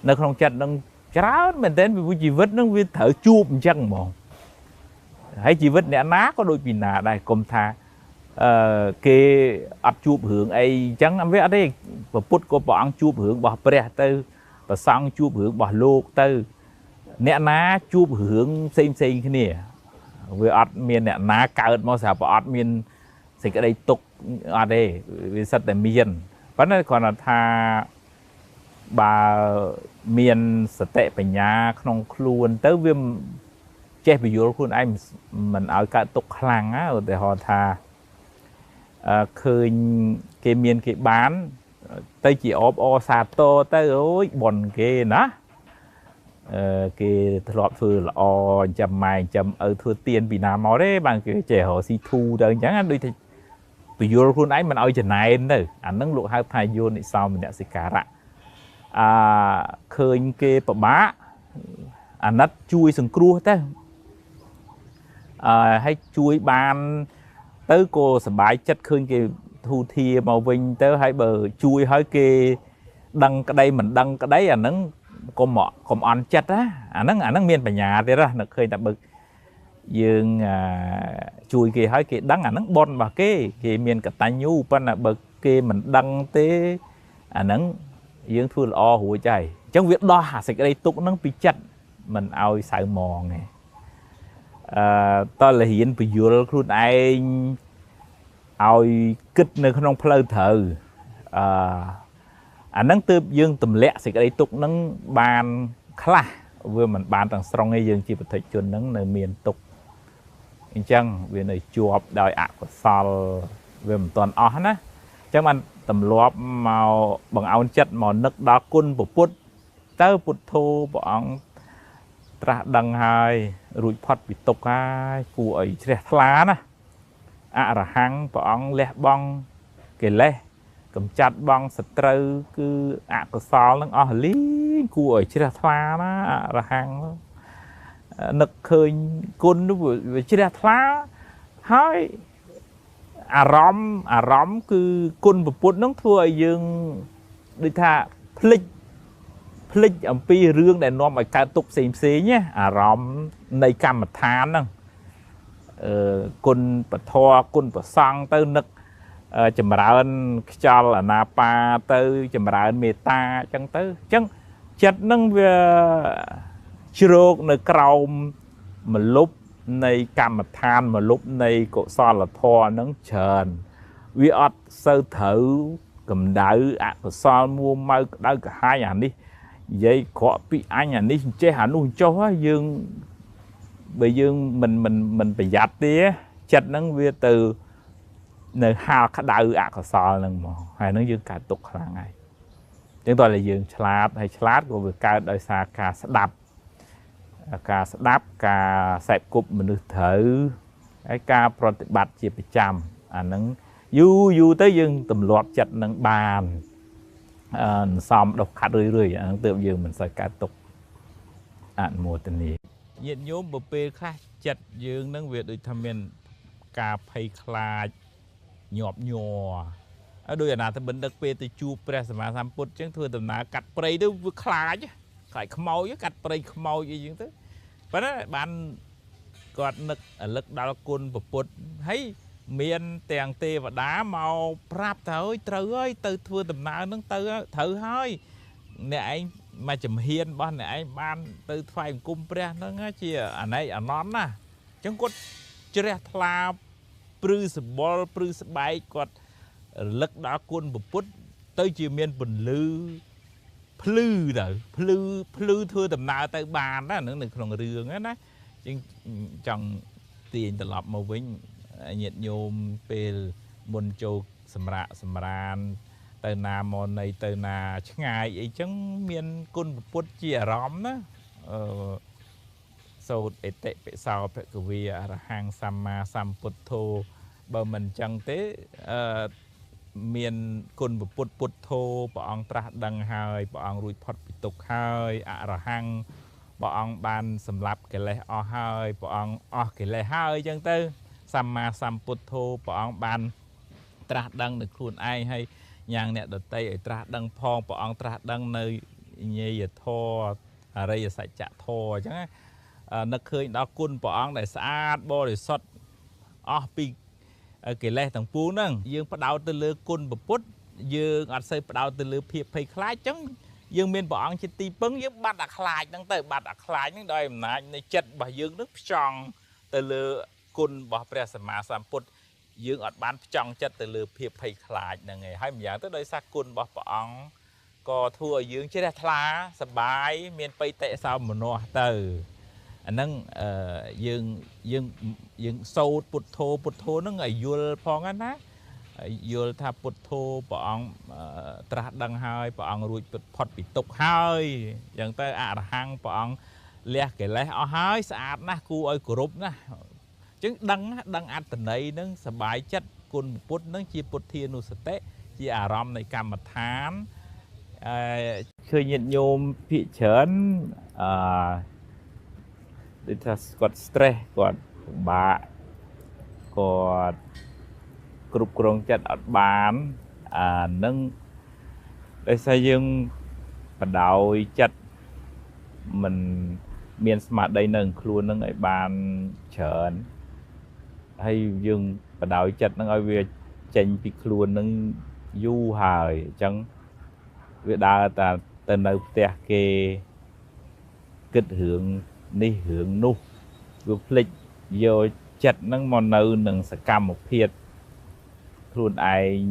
នៅក្នុងចិត្តហ្នឹងច្រើនមែនទែនពីព្រោះជីវិតហ្នឹងវាត្រូវជួបអញ្ចឹងហ្មងហើយជីវិតអ្នកណាក៏ដូចពីណាដែរកុំថាគេអត់ជួបរឿងអីអញ្ចឹងវាអត់ទេពុទ្ធក៏ព្រះអង្គជួបរឿងរបស់ព្រះទៅប្រសង់ជួបរឿងរបស់លោកទៅអ្នកណាជួបរឿងផ្សេងគ្នាវាអត់មានអ្នកណាកើតមកស្រាប់ប្រអត់មានសេចក្តីទុកអត់ទេវាសិតតែមានប៉ុន្តែគ្រាន់តែថាបើមានសតិបញ្ញាក្នុងខ្លួនទៅវាចេះពយល់ខ្លួនឯងមិនឲ្យកើតទុកខ្លាំងណាឧទាហរណ៍ថាឃើញគេមានគេបានទៅជាអបអសាទរទៅអូយបនគេណាគេធ្លាប់ធ្វើល្អចាំម៉ែចាំឪធ្វើទៀនពីណាមកទេបានគេចេះរកស៊ីធូទៅអញ្ចឹងដូចថាពយល់ខ្លួនឯងមិនឲ្យចំណែនទៅអាហ្នឹងលោកហៅថាយោនិសោមនសិការៈឃើញគេពិបាកអាណិតជួយសង្គ្រោះទៅហើយជួយបានទៅក៏សប្បាយចិត្តឃើញគេធូធាមកវិញទៅហើយបើជួយឲ្យគេដឹងក្តីមិនដឹងក្តីអាហ្នឹងកុំអន់ចិត្តណាអាហ្នឹងមានបញ្ញាទៀតណានឹកឃើញតែបើយើងជួយគេឲ្យគេដឹងអាហ្នឹងបុណ្យរបស់គេមានកតញ្ញូប៉ុន្តែបើគេមិនដឹងទេអាហ្នឹងយើងធ្វើល្អរួចហើយអញ្ចឹងវាដោះអាសេចក្តីទុកហ្នឹងពីចិត្តមិនឲ្យសៅមងទេ តលរៀនពយល់ខ្លួនឯងឲ្យគិតនៅក្នុងផ្លូវត្រូវអាហ្នឹងទើបយើងទម្លាក់សេចក្តីទុកហ្នឹងបានខ្លះវាមិនបានទាំងស្រុងទេយើងជាបុថុជនហ្នឹងនៅមានទុកអញ្ចឹងវានៅជាប់ដោយអកុសលវាមិនទាន់អស់ណាអញ្ចឹងបានទម្លាប់មកបង្អោនចិត្តមកនឹកដល់គុណពុទ្ធទៅពុទ្ធោព្រះអង្គត្រាស់ដឹងហើយរួចផុតពីទុក្ខហើយគួរឲ្យជ្រះថ្លាណាអរហង្គព្រះអង្គលះបង់កិលេសកំចាត់បងសត្រូវគឺអកុសលនឹងអស់លីងគួរឲ្យជ្រះថ្លាណាអរហង្គនឹកឃើញគុណវាជ្រះថ្លាហើយអារម្មណ៍គឺគុណពុទ្ធនឹងធ្វើឲ្យយើងដូចថាភ្លេចអំពីរឿងដែលនាំឲ្យកើតទុក្ខផ្សេងណាអារម្មណ៍នៃកម្មដ្ឋានហ្នឹងគុណពធគុណប្រសង់ទៅនឹកចម្រើនខ្យល់អាណាបាទៅចម្រើនមេត្តាអញ្ចឹងទៅអញ្ចឹងចិត្តហ្នឹងវាជ្រោកនៅក្រោមមលុបនៃកម្មដ្ឋានមលុបនៃកុសលធម៌ហ្នឹងច្រើនវាអត់សូវត្រូវកម្ដៅអកុសលមួម៉ៅក្តៅក្រហាយអានេះនិយាយក្រក់ពីអញអានេះចេះអានោះចុះយើងបើយើងមិនប្រយ័ត្នទេចិត្តហ្នឹងវាទៅនៅហាលក្តៅអកុសលហ្នឹងមកហើយហ្នឹងយើងកើតទុកខ្លាំងហើយអញ្ចឹងតើយើងឆ្លាតហើយឆ្លាតក៏វាកើតដោយសារការស្ដាប់ការសេពគប់មនុស្សត្រូវហើយការប្រតិបត្តិជាប្រចាំអាហ្នឹងយូរទៅយើងទម្លាប់ចិត្តនឹងបានសំដុសខាត់រឿយអាហ្នឹងទើបយើងមិនសូវកើតទុកអនុមោទនាញាតិញោមបើពេលខ្លះចិត្តយើងនឹងវាដូចថាមានការភ័យខ្លាចញាប់ញ័រហើយដោយអាណាទៅបិណ្ឌឹកពេលទៅជួបព្រះសម្មាសម្ពុទ្ធអញ្ចឹងធ្វើដំណើរកាត់ព្រៃទៅវាខ្លាចខ្មោចកាត់ព្រៃខ្មោចអីចឹងទៅប៉ុន្តែបានគាត់នឹករលឹកដល់គុណពុទ្ធហើយមានទាំងទេវតាមកប្រាប់ទៅហើយត្រូវហើយទៅធ្វើដំណើរហ្នឹងទៅត្រូវហើយអ្នកឯងមកចំហៀនរបស់អ្នកឯងបានទៅថ្វាយបង្គំព្រះហ្នឹងជាអាណិចអាណន់ណាអញ្ចឹងគាត់ជ្រះថ្លាព្រឺសបល់ព្រឺស្បែកគាត់រលឹកដល់គុណពុទ្ធទៅជាមានពន្លឺភ្លឺទៅភ្លឺធ្វើដំណើរទៅបានណានៅក្នុងរឿងហ្នឹងណាជាងចង់ទាញត្រឡប់មកវិញញាតិញោមពេលមុនចូលសម្រានទៅណាមកនៃទៅណាឆ្ងាយអីចឹងមានគុណពុទ្ធជាអារម្មណ៍ណាសោតអតិពិសោភគវីអរហង្គសម្មាសម្ពុទ្ធោបើមិនចឹងទេមានគុណពុទ្ធពុទ្ធោព្រះអង្គត្រាស់ដឹងហើយព្រះអង្គរួចផុតពីទុក្ខហើយអរហង្គព្រះអង្គបានសម្លាប់កិលេសអស់ហើយព្រះអង្គអស់កិលេសហើយចឹងទៅសម្មាសម្ពុទ្ធោព្រះអង្គបានត្រាស់ដឹងនៅខ្លួនឯងហើយយ៉ាងអ្នកដតីឲ្យត្រាស់ដឹងផងព្រះអង្គត្រាស់ដឹងនៅញេយធម៌អរិយសច្ចធម៌អញ្ចឹងនឹកឃើញដល់គុណព្រះអង្គដែលស្អាតបរិសុទ្ធអស់ពីកិលេសទាំងពួងហ្នឹងយើងផ្ដោតទៅលើគុណពុទ្ធយើងអត់សូវផ្ដោតទៅលើភាពភ័យខ្លាចអញ្ចឹងយើងមានព្រះអង្គជាទីពឹងយើងបាត់អាខ្លាចហ្នឹងទៅបាត់អាខ្លាចហ្នឹងដោយអំណាចនៃចិត្តរបស់យើងនឹងផ្ចង់ទៅលើគុណរបស់ព្រះសម្មាសម្ពុទ្ធយើងអត់បានផ្ចង់ចិត្តទៅលើភាពភ័យខ្លាចហ្នឹងឯងហើយម្យ៉ាងទៅដោយសារគុណរបស់ព្រះអង្គក៏ធ្វើឲ្យយើងជ្រះថ្លាសប្បាយមានបិតិសោមនស្សទៅអាហ្នឹងយើងសូត្រពុទ្ធោហ្នឹងឲ្យយល់ផងណាយល់ថាពុទ្ធោព្រះអង្គត្រាស់ដឹងហើយព្រះអង្គរួចផុតពីទុក្ខហើយអញ្ចឹងទៅអរហង្គព្រះអង្គលះកិលេសអស់ហើយស្អាតណាស់គួរឲ្យគោរពណាស់អញ្ចឹងដឹងអត្តន័យហ្នឹងសប្បាយចិត្តគុណពុទ្ធហ្នឹងជាពុទ្ធានុសតិជាអារម្មណ៍នៃកម្មដ្ឋានឃើញញាតិញោមភាគច្រើនដូចថាគាត់ stress គាត់ពិបាកគាត់គ្រប់គ្រងចិត្តអត់បាននឹងដោយសារយើងបដោយចិត្តមិនមានស្មារតីនៅខ្លួននឹងឲ្យបានច្រើនហើយយើងបដោយចិត្តនឹងឲ្យវាចេញពីខ្លួននឹងយូរហើយអញ្ចឹងវាដើរតែទៅនៅផ្ទះគេគិតរឿងនេះរឿងនោះវាភ្លេច vô chật nâng mòn nâu nâng sẽ cầm một phiệt luôn ai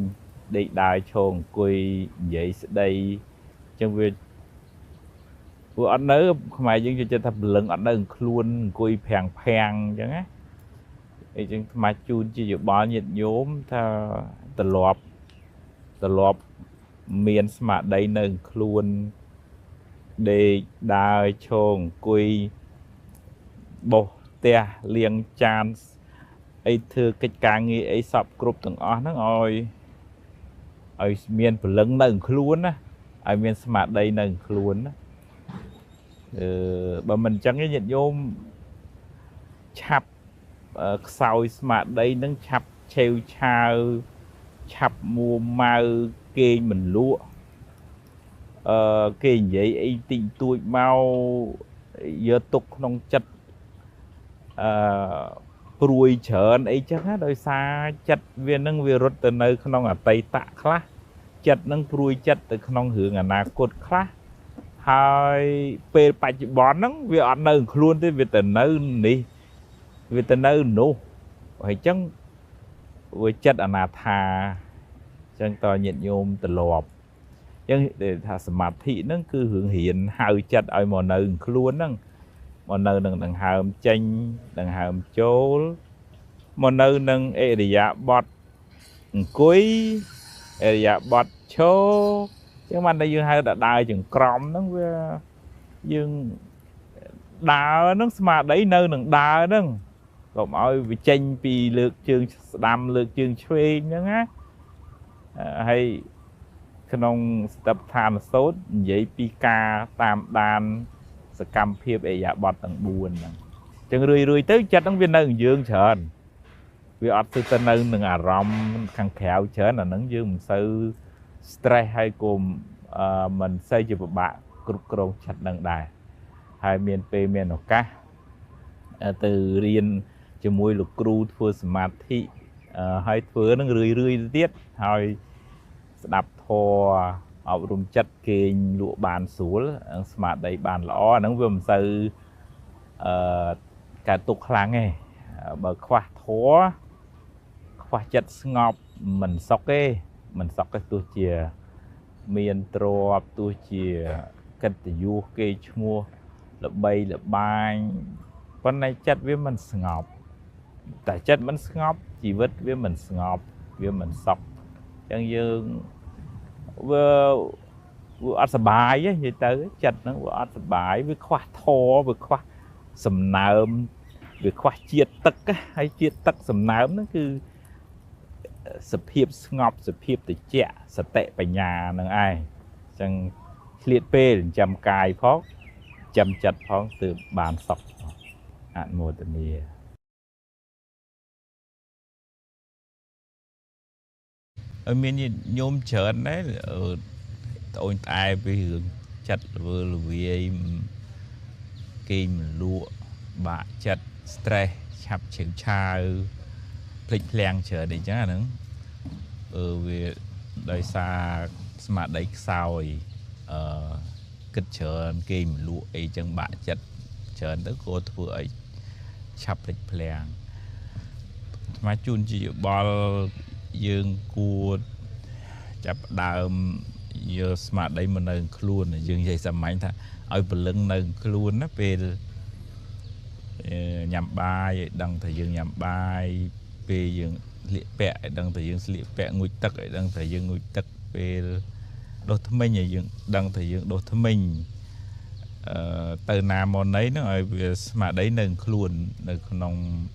đi đài chồn quỳ vậy sẽ đây trong việc vừa ăn nớ không ai dân cho tập lưng ăn nớ luôn quỳ phèn phèn chẳng á thì chẳng mà chun chỉ dụ bỏ nhiệt nhóm tha tờ lọp miền mà đây nâng luôn để đài chồn quỳ bồ tia liêng chan ấy thưa cái càng nghĩ ấy sập group từng ó nó ngồi ở miền của lưng nâng luôn á ở miền smart đây nâng luôn á bà mình chẳng cái nhận vô chập sau smart đây nâng chập treo chào chập mua mau kê mình lúa kê vậy ấy tình tuổi mau giờ tục nông chất rùi chởn ấy chắc hết đôi xa chất viên nâng virus từ nơi không ở tây tạ khá chất nâng rùi chất từ không hướng ở nà cột khá hai bề bạch bón nâng vì ở nơi luôn tới vì từ nơi này vì từ nơi nô phải chăng với chất ở nà thà chẳng to nhận nhôm từ lọp nhưng để thà smart thị nâng cứ hướng hiện hai chất ở một nơi luôn nâng một nơi nâng hàm chanh nâng hàm chố một nơi nâng area bọt cuối area bọt chố chứ mà đây dương hai đã đài chừng crom nó dương đào nó mà đấy nơi nâng đào nó còn mọi vì chanh vì lược trường đam lược trường thuê nữa á hay không tập tham sốt vậy pika tam đàn sẽ cầm phiếp ấy dạ bọt tầng buồn chẳng rười tới chất nó viên nâng dương chờn vì ọt tư tân nâng nâng rong khăn khéo chờn là nâng dương sư stress hay cùng mình xây cho bạn cực rộng chặt nâng đài hai miền P miền nọ cá từ riêng cho mùi lục cru thua smart thị hai thua nó rười tiết hai đạp thô ở rung chất kênh lụa bàn xuống smart đấy bàn lõ nó vừa sư cả tục láng này bờ khoa thố khoa chất ngọc mình sọc cái tôi chìa miền trộp tôi chìa cần tự du cái mua là bay là bay con này chất với mình ngọc tại chất mình ngọc chỉ vứt với mình ngọc với mình sọc chẳng dương vừa ăn sờ bài ấy vậy tới chặt nó vừa ăn sờ bài với khoa thô với khoa sầm nơm với khoa chiết tắc hay chiết tắc sầm nơm nó cứ sập hiệp ngọc sập hiệp từ chẹ sập tệไปnhà nương ai chẳng liệt pê chầm cài phó chầm chặt phó từ bàn sọc hạn mùa từ mìa ở miền nhôm chởn đấy tôi ai với hướng chặt vừa là vì kim lụa bạ chặt stress chập chịu chai lịch leng chờ để chắc là vì đời xa smart đấy sao rồi kết chởn kim lụa ấy chẳng bạ chặt chởn tới cô vừa ấy chập lịch leng mà chun chỉ bò dương cua chập đàm giờ smart đây mình nâng luôn dương dây sầm mạnh thà ở bờ lưng nâng luôn nó về nhằm bài đăng thời dương nhằm bài về dương liệt bẹ đăng thời dương liệt bẹ ngụy tắc đăng thời dương ngụy tắc về đô thâm minh này dương đăng thời dương đô thâm minh từ nam món đấy nó ở về smart đấy nâng luôn nâng nông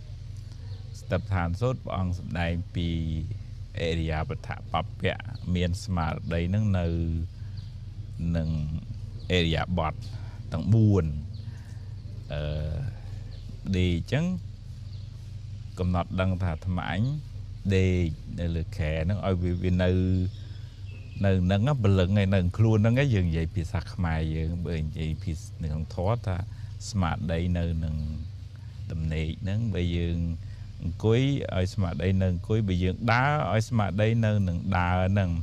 tập thản sốt bằng đại pi area bật thả bắp bẹ miền smart đấy nâng nâng area bọt tầng buồn đi chăng cầm nọt đăng thả thầm ảnh đi để lực khẽ nó ở vì nơi nâng á bờ lưng này nâng luôn nó cái dừng vậy thì sạc mài dừng bởi vậy thì nâng thoát ta smart đây nơi nâng đầm nị nâng bây giờ cuối ở smart đây nâng cuối bây giờ đá ở smart đây nâng đá nâng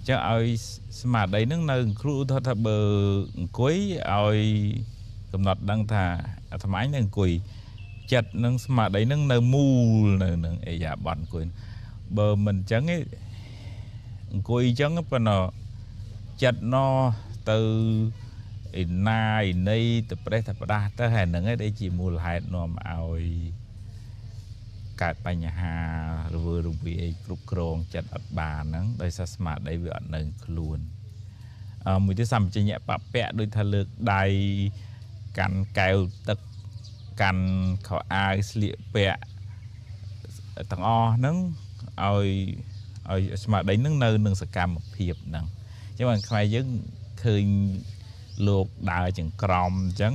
cho ai smart đây nâng nâng crew thôi thà bờ cuối ai កំណត់ដឹងថាអាត្មានឹងអង្គុយចិត្តនឹងស្មារតីនឹងនៅមូលនៅនឹងអេយ៉ាប័នអង្គុយបើមិនអញ្ចឹងឯងអង្គុយអញ្ចឹងប៉ុន្តែចិត្តណទៅឯណាឯណីទៅប្រេះតែផ្ដាស់ទៅហើយហ្នឹងឯងដែលជាមូលហេតុនាំឲ្យកើតបញ្ហារវើរវាយគ្រប់គ្រងចិត្តអត់បានហ្នឹងដោយសារស្មារតីវាអត់នៅខ្លួនមួយទៀតសម្បជញ្ញៈបពៈដូចថាលើកដៃកាន់កែវទឹកកាន់ខោអាវស្លៀកពាក់ទាំងអស់ហ្នឹងឲ្យស្មារតីហ្នឹងនៅនឹងសកម្មភាពហ្នឹងអញ្ចឹងខ្មែរយើងឃើញលោកដើរចង្ក្រមអញ្ចឹង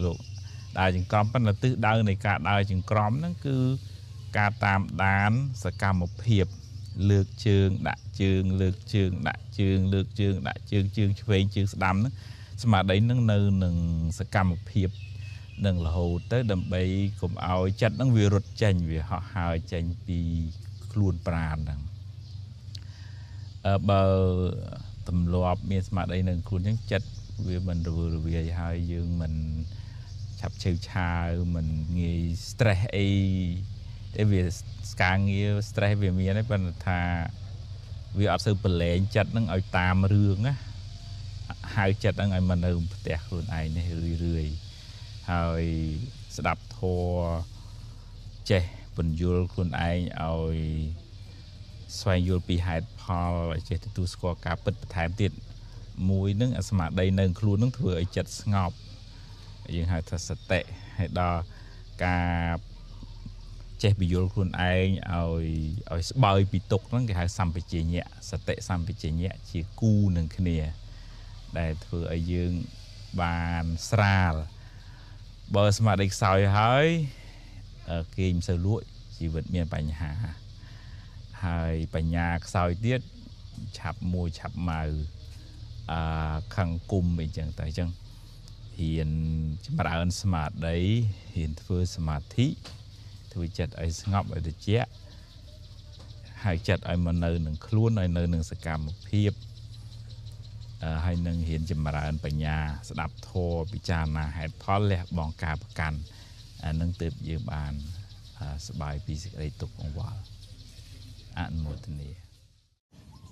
លោកដើរចង្ក្រមប៉ុន្តែទិសដៅនៃការដើរចង្ក្រមហ្នឹងគឺការតាមដានសកម្មភាពលើកជើងដាក់ជើងលើកជើងដាក់ជើងលើកជើងដាក់ជើងជើងឆ្វេងជើងស្ដាំហ្នឹងស្មារតីហ្នឹងនៅនឹងសកម្មភាពនឹងរហូតទៅដើម្បីកុំឲ្យចិត្តហ្នឹងវារត់ចេញវាហោះហើរចេញពីខ្លួនប្រាណហ្នឹងបើទម្លាប់មានស្មារតីនឹងខ្លួនអញ្ចឹងចិត្តវាមិនរវើរវាយហើយយើងមិនឆាប់ឆេវឆាវមិនងាយ stress អីតែវាការងារ stress វាមានហើយប៉ុន្តែថាវាអត់សូវប្រឡែងចិត្តហ្នឹងឲ្យតាមរឿងណាហៅចិត្តហ្នឹងឲ្យមកនៅផ្ទះខ្លួនឯងនេះរឿយហើយស្ដាប់ធម៌ចេះបញ្យល់ខ្លួនឯងឲ្យស្វែងយល់ពីហេតុផលឲ្យចេះទទួលស្គាល់ការពិតបន្ថែមទៀតមួយនឹងស្មារតីនៅខ្លួននឹងធ្វើឲ្យចិត្តស្ងប់យើងហៅថាសតិហើយដល់ការចេះបញ្យល់ខ្លួនឯងឲ្យស្បើយពីទុក្ខហ្នឹងគេហៅសម្បជញ្ញៈសតិសម្បជញ្ញៈជាគូនឹងគ្នាដែលធ្វើឲ្យយើងបានស្រាលបើស្មារតីខ្សោយហើយគេមិនសូវលក់ជីវិតមានបញ្ហាហើយបញ្ញាខ្សោយទៀតឆាប់មួយឆាប់ម៉ៅខឹងគុំអីចឹងតែអញ្ចឹងហ៊ានចម្រើនស្មារតីហ៊ានធ្វើសមាធិធ្វើចិត្តឲ្យស្ងប់ឲ្យត្រជាក់ហើយចិត្តឲ្យមកនៅនឹងខ្លួនឲ្យនៅនឹងសកម្មភាពហើយនឹងហ៊ានចម្រើនបញ្ញាស្ដាប់ធម៌ពិចារណាហេតុផលលះបង់ការប្រកាន់អានឹងទើបយើងបានសប្បាយពីសេចក្តីទុក្ខអង្វល់អនុមោទនា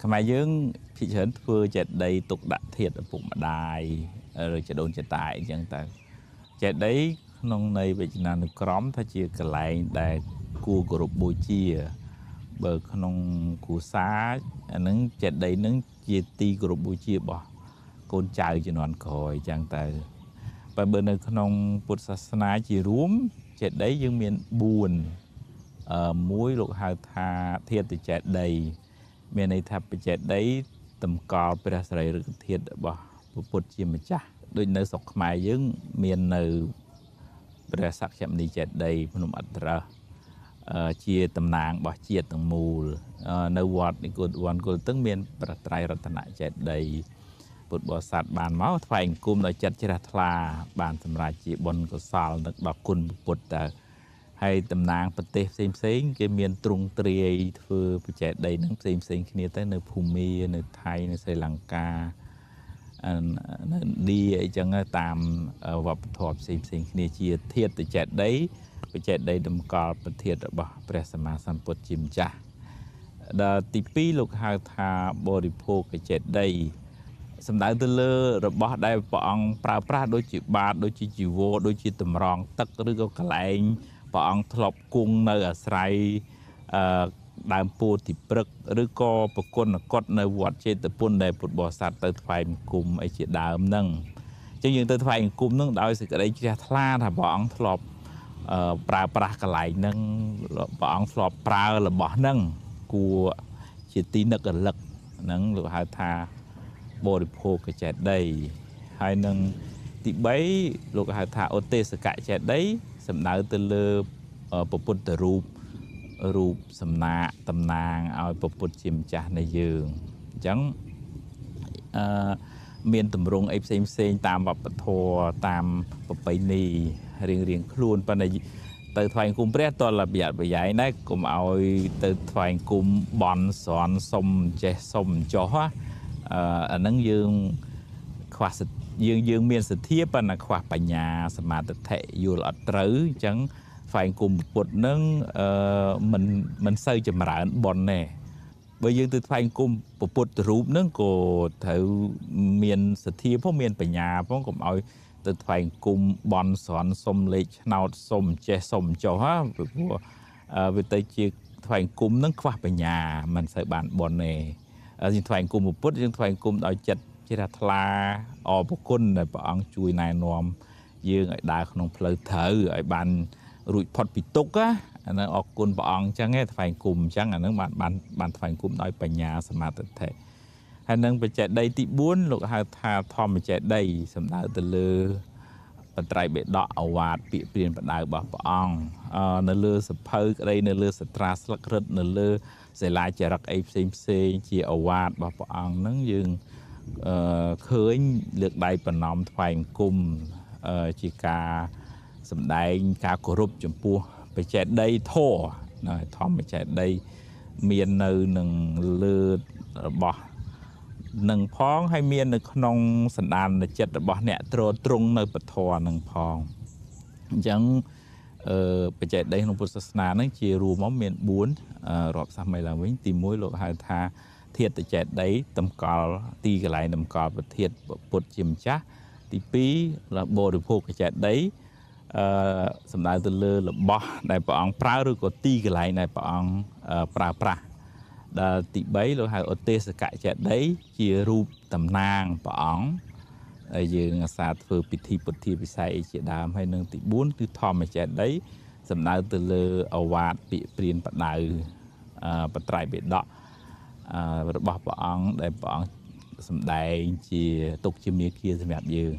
ខ្មែរយើងភិកច្រើនធ្វើចេតិយទុកដាក់ធាតុឪពុកម្ដាយឬចដូនចតាអីចឹងទៅចេតិយក្នុងន័យវិជ្ជានុក្រមថាជាកន្លែងដែលគួរគោរពបូជាបើក្នុងគ្រួសារអានឹងចេតិយនឹងជាទីគោរពបូជារបស់កូនចៅជំនាន់ក្រោយចឹងទៅបើនៅក្នុងពុទ្ធសាសនាជារួមចេតិយយើងមាន4មួយលោកហៅថាធាតុចេតិយមានន័យថាបច្ចេតិយតម្កល់ព្រះសារីរិកធាតុរបស់ពុទ្ធជាម្ចាស់ដូចនៅស្រុកខ្មែរយើងមាននៅព្រះសក្យមុនីចេតិយភ្នំអត្រឹសជាតំណាងរបស់ជាតិទាំងមូលនៅវត្តនិគុតវ័នគុលទឹងមានព្រះត្រៃរតនចេតិយពុទ្ធបរិស័ទបានមកថ្វាយអង្គមដោយចិត្តជ្រះថ្លាបានសម្រេចជាបុណ្យកុសលនឹកដល់គុណពុទ្ធទៅហើយតំណាងប្រទេសផ្សេងគេមានទ្រង់ទ្រាយធ្វើបច្ចេកដីនឹងផ្សេងគ្នាទៅនៅភូមានៅថៃនៅស្រីលង្កានៅឥណ្ឌាអីចឹងតាមវប្បធម៌ផ្សេងគ្នាជាធាតុបច្ចេកដីតម្កល់ប្រធានរបស់ព្រះសម្មាសម្ពុទ្ធជាម្ចាស់ដល់ទី2លោកហៅថាបរិភោគចេតិយសំដៅទៅលើរបស់ដែលព្រះអង្គប្រើប្រាស់ដូចជាបាតដូចជាជីវរដូចជាតម្រង់ទឹកឬក៏កន្លែងព្រះអង្គធ្លាប់គង់នៅអាស្រ័យដើមពោធិព្រឹក្សឬក៏ប្រគុណកុដនៅវត្តចេតពុនដែលពុទ្ធបរិស័ទទៅថ្វាយបង្គំអីជាដើមហ្នឹងអញ្ចឹងយើងទៅថ្វាយបង្គំហ្នឹងដោយសេចក្តីជ្រះថ្លាថាព្រះអង្គធ្លាប់ប្រើប្រាស់កន្លែងហ្នឹងព្រះអង្គធ្លាប់ប្រើរបស់ហ្នឹងគួរជាទីនឹករលឹកហ្នឹងលោកហៅថាបរិភោគចេតិយហើយនឹងទី3លោកហៅថាឧទេសកចេតិយសំដៅទៅលើព្រះពុទ្ធរូបសំណាកតំណាងឲ្យព្រះពុទ្ធជាម្ចាស់នៃយើងអញ្ចឹងមានទម្រង់អីផ្សេងតាមវប្បធម៌តាមប្រពៃណីរៀងខ្លួនប៉ុន្តែទៅថ្វាយអង្គមព្រះតលបយប្រយ៉ែងដែរកុំឲ្យទៅថ្វាយអង្គមបន់ស្រន់សុំចេះសុំចោះអាហ្នឹងយើងខ្វះ យើងមានសទ្ធាប៉ុន្តែខ្វះបញ្ញាសមាធិយល់អត់ត្រូវអញ្ចឹងថ្វាយគុំពុទ្ធនឹងមិនសូវចម្រើនបុណ្យទេបើយើងទៅថ្វាយគុំពុទ្ធរូបនឹងក៏ត្រូវមានសទ្ធាផងមានបញ្ញាផងកុំឲ្យទៅថ្វាយគុំបន់ស្រន់សុំលេខឆ្នោតសុំចេះសុំចុះហ่าព្រោះវាទៅជាថ្វាយគុំនឹងខ្វះបញ្ញាមិនសូវបានបុណ្យទេយើងថ្វាយគុំពុទ្ធយើងថ្វាយគុំដោយចិត្តជ្រះថ្លាអរព្រគុណដែលព្រះអង្គជួយណែនាំយើងឲ្យដើរក្នុងផ្លូវត្រូវឲ្យបានរួចផុតពីទុក្ខអាហ្នឹងអរគុណព្រះអង្គអញ្ចឹងឯងថ្វាយគុំអញ្ចឹងអាហ្នឹងបានថ្វាយគុំដោយបញ្ញាសមាធិហើយនឹងបច្ចេកដីទី4លោកហៅថាធម្មចេដីសំដៅទៅលើបត្រៃបេដកអវាទពាក្យព្រានបដៅរបស់ព្រះអង្គនៅលើសភៅក្តីនៅលើសត្រាស្លឹករឹតនៅលើសិលាចារឹកអីផ្សេងជាអវាទរបស់ព្រះអង្គហ្នឹងយើងឃើញលើកដៃប្រណម្យថ្វាយអង្គមជាការសម្ដែងការគោរពចំពោះបច្ចេកដីធម៌ធម្មបច្ចេកដីមាននៅនឹងលើរបស់នឹងផងហើយមាននៅក្នុងសន្តានចិត្តរបស់អ្នកទ្រទ្រង់នៅពធនឹងផងអញ្ចឹងបច្ចេកដីក្នុងពុទ្ធសាសនានឹងជារួមមកមាន4រាប់សាសមីឡើងវិញទី1លោកហៅថាធាតុចេតីតម្កល់ទីកន្លែងតម្កល់ប្រធានពុទ្ធជាម្ចាស់ទី2បរិភោគចេតីសំដៅទៅលើរបស់ដែលព្រះអង្គប្រើឬក៏ទីកន្លែងដែលព្រះអង្គប្រើប្រាស់ដល់ទី3លោកហៅឧទេសកចេតីជារូបតំណាងព្រះអង្គហើយយើងអាសាធ្វើពិធីពុទ្ធាពិស័យជាដើមហើយនឹងទី4គឺធម្មចេតីសំដៅទៅលើអវាទពាក្យព្រានបដៅបត្រៃបេដករបស់ព្រះអង្គដែលព្រះអង្គសម្ដែងជាទុកជាមាគ៌ាសម្រាប់យើង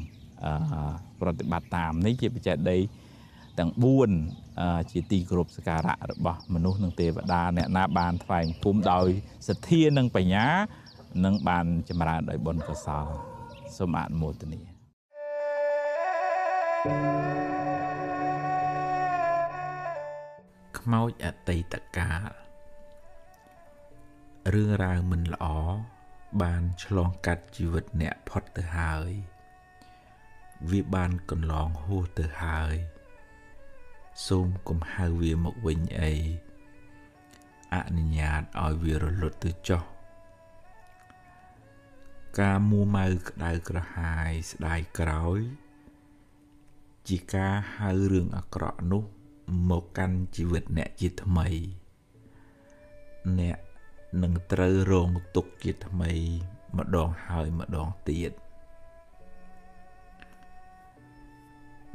ប្រតិបត្តិតាមនេះជាបច្ចេកដីទាំង4ជាទីគោរពសក្ការៈរបស់មនុស្សនិងទេវតាអ្នកណាបានថ្វាយគុំដោយសទ្ធានិងបញ្ញានឹងបានចម្រើនដោយបុណ្យកុសលសូមអនុមោទនាខ្មោចអតីតកាលរឿងរ៉ាវមិនល្អបានឆ្លងកាត់ជីវិតអ្នកផុតទៅហើយវាបានកន្លងហួសទៅហើយសូមកុំហៅវាមកវិញអីអនុញ្ញាតឲ្យវារលត់ទៅចុះការមួម៉ៅក្តៅក្រហាយស្ដាយក្រោយជាការហៅរឿងអាក្រក់នោះមកកាន់ជីវិតអ្នកជាថ្មីអ្នកនឹងត្រូវរងទុក្ខជាថ្មីម្ដងហើយម្ដងទៀត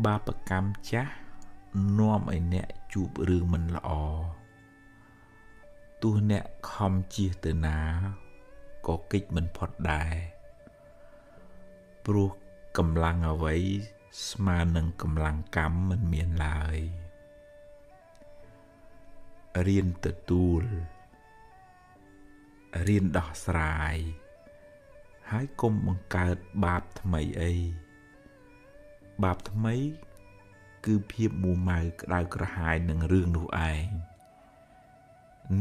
បាបកម្មចាស់នាំឲ្យអ្នកជួបរឿងមិនល្អទោះអ្នកខំជៀសទៅណាក៏គេចមិនផុតដែរព្រោះកម្លាំងអ្វីស្មើនឹងកម្លាំងកម្មមិនមានឡើយរៀនទទួលរៀនដោះស្រាយហើយកុំបង្កើតបាបថ្មីអីបាបថ្មីគឺភាពមួម៉ៅក្តៅក្រហាយនឹងរឿងនោះឯង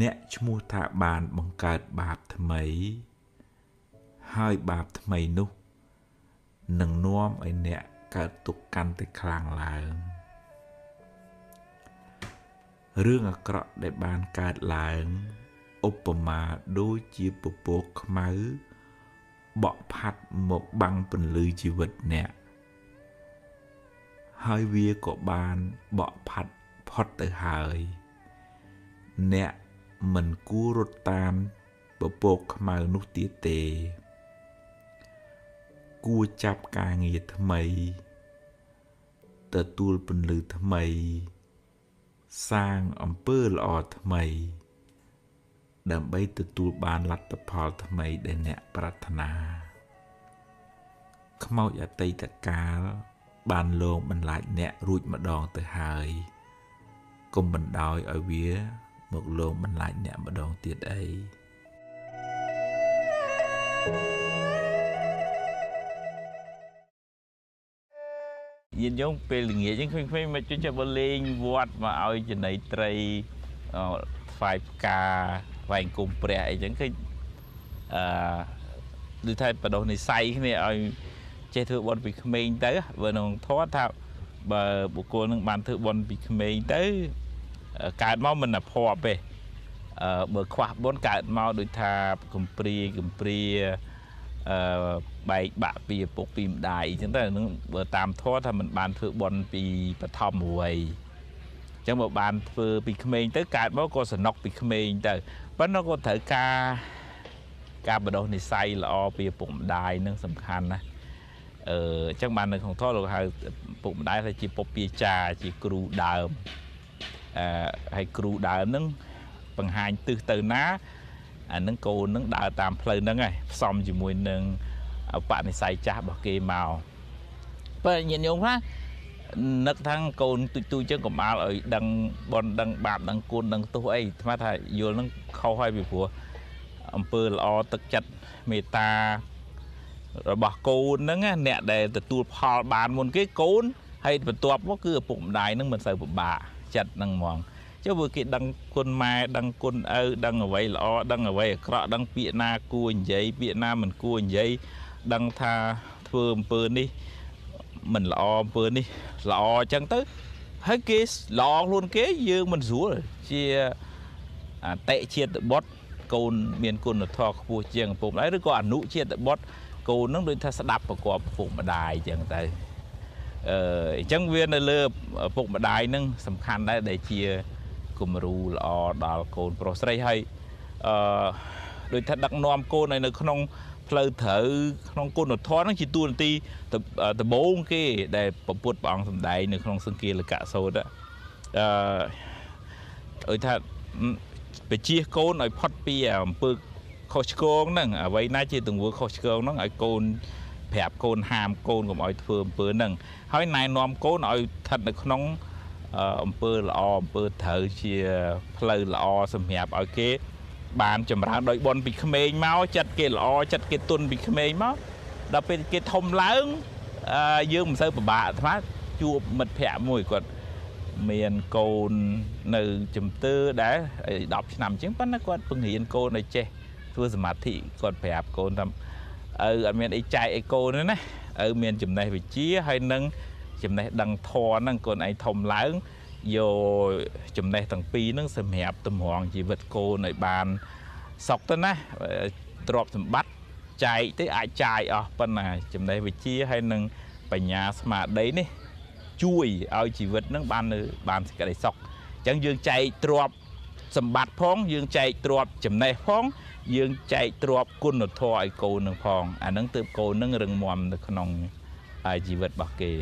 អ្នកឈ្មោះថាបានបង្កើតបាបថ្មីហើយបាបថ្មីនោះនឹងនាំឲ្យអ្នកកើតទុក្ខកាន់តែខ្លាំងឡើងរឿងអាក្រក់ដែលបានកើតឡើងឧបមាដូចជាពពកខ្មៅបក់ផាត់មកបាំងពន្លឺជីវិតអ្នកហើយវាក៏បានបក់ផាត់ផុតទៅហើយអ្នកមិនគួររត់តាមពពកខ្មៅនោះទៀតទេគួរចាប់ការងារថ្មីទទួលពន្លឺថ្មីសាងអំពើល្អថ្មីដើម្បីទទួលបានលទ្ធផលថ្មីដែលអ្នកប្រាថ្នាខ្មោចអតីតកាលបានលងបន្លាចអ្នករួចម្ដងទៅហើយកុំបណ្ដោយឲ្យវាមកលងបន្លាចអ្នកម្ដងទៀតអីយានយងពេលល្ងាចហ្នឹងឃើញមកជួយចាប់លេងវត្តមកឲ្យចំណីត្រីថ្វាយផ្កាថ្វាយគុំព្រះអីចឹងឃើញដូចថាបដោះនិស័យគ្នាឲ្យ chế thưa bọn bị khmênh tới vừa nông thoát thạo bà bộ cô nâng bàn thưa bọn bị khmênh tới cái máu mình là phò về bờ khoa bốn cái máu đôi thà cầm pri bài bạ bị bộ phim đại chúng ta bờ tam thoát mình bàn thưa bọn bị bật thom mùi trong một bàn thưa bị khmênh tới cái máu có sờ nóc bị khmênh tới vẫn nó có thể ca bờ đầu này say là o bị bụng đài nâng sầm khăn nè chắc bạn này không thoát được hay bụng đài là chỉ bột bia trà chỉ cừu đào hay cừu đào nâng bằng hai từ ná nâng cô nâng đào tam phơi nâng này xong chỉ mùi nâng bạn này say chả bỏ kê màu vậy nhìn nhung ha nấc thằng côn tôi chứ còn mal ở đằng bon đằng bạc đằng côn đằng tôi ấy mà thầy vô nó khâu hai bị phùa ông pơ lo tức chặt mê ta rồi bỏ côn nó nghe nè để từ tua phò bàn một cái côn hay từ tua có cứ bụng đài nó mình sợ bụng bà chặt đằng mòn chứ vừa cái đằng côn mai đằng côn đằng ở vậy lo đằng ở vậy cọ đằng bịa na cua giấy bịa na mình cua giấy đằng tha thưa pơ đi mình lo pơ đi lo chẳng tới hết cái lo luôn cái dương mình rúa rồi chia tệ chia tự bót côn miền côn là thọ của chiêng bụng đấy có ảnh nụ chia tự bót côn nó đôi ta sẽ đập vào quả bụng mà đài chẳng tay chẳng viên là lơ bụng mà đài nâng sầm khăn đấy để chia cùng ru lo đào côn prosray hay đôi ta đặt nom côn này nó không phơi thở không côn nó thoát nó chỉ tuôn ti từ bốn cái để bột bằng sầm đài nó không xương kia là cả sâu đó ở thậtไปchia côn ở phật bia bự khó côn nè vậy nãy chia từng vừa khó côn nó ở côn phèp côn hàm côn của mọi phường bự nè hỏi này nôm côn ở thật là không bự là bự thở chia phơi là sầm hẹp ở cái bàn chầm ra đôi bọn bị khmênh máu chặt cái là chặt cái tuần bị khmênh máu đặc biệt cái thông lớn dương một sơ bà phát chua mật phèp mùi còn miền côn nơi chấm tư đã đọc nằm chứng bắt nó con phương hiện côn này che thua sầm mặt thị còn phải áp côn tầm ở miền ấy chạy côn nữa nè ở miền chấm này phải chia hay nâng chấm này đằng thò nâng còn ấy thông lớn vô chấm này thằng pi nó sầm hẹp tầm hoàng chỉ vật côn này bàn sọc tên á drop tầm bắt chạy tới ai chạy bên này chấm này phải chia hay nâng phải nhà mà đấy nè chui ao chỉ vật nó bàn cái này sọc chẳng dương chạy drop sầm bát phong dương chạy drop chấm này phong dương chạy drop côn nó thoi cô nó phong nó tự cô nó rừng mòm nó không ai chỉ vật bạc kề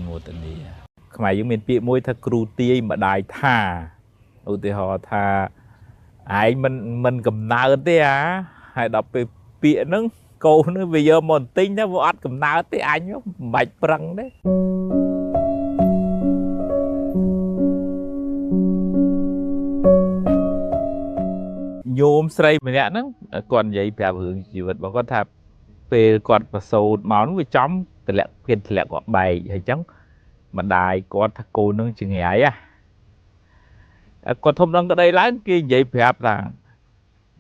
mua tên gì mày dương miền Việt môi thật cừu tia mà đại thà ưu tiên họ thà ai mình cầm nào thế à hay đọc về Việt nó cô nó bây giờ một tinh nó vô ăn cầm nào thế anh nó bạch prăng đấy nhôm sấy mình nhá nó còn vậy phải hưởng chỉ vật bảo con thạp về còn và sầu máu nó về trong từ lẹ phiền từ lẹ gọt bài hay chấm mà đài con thằng cô nó chừng ấy còn thông đang ở đây láng kia vậy phải là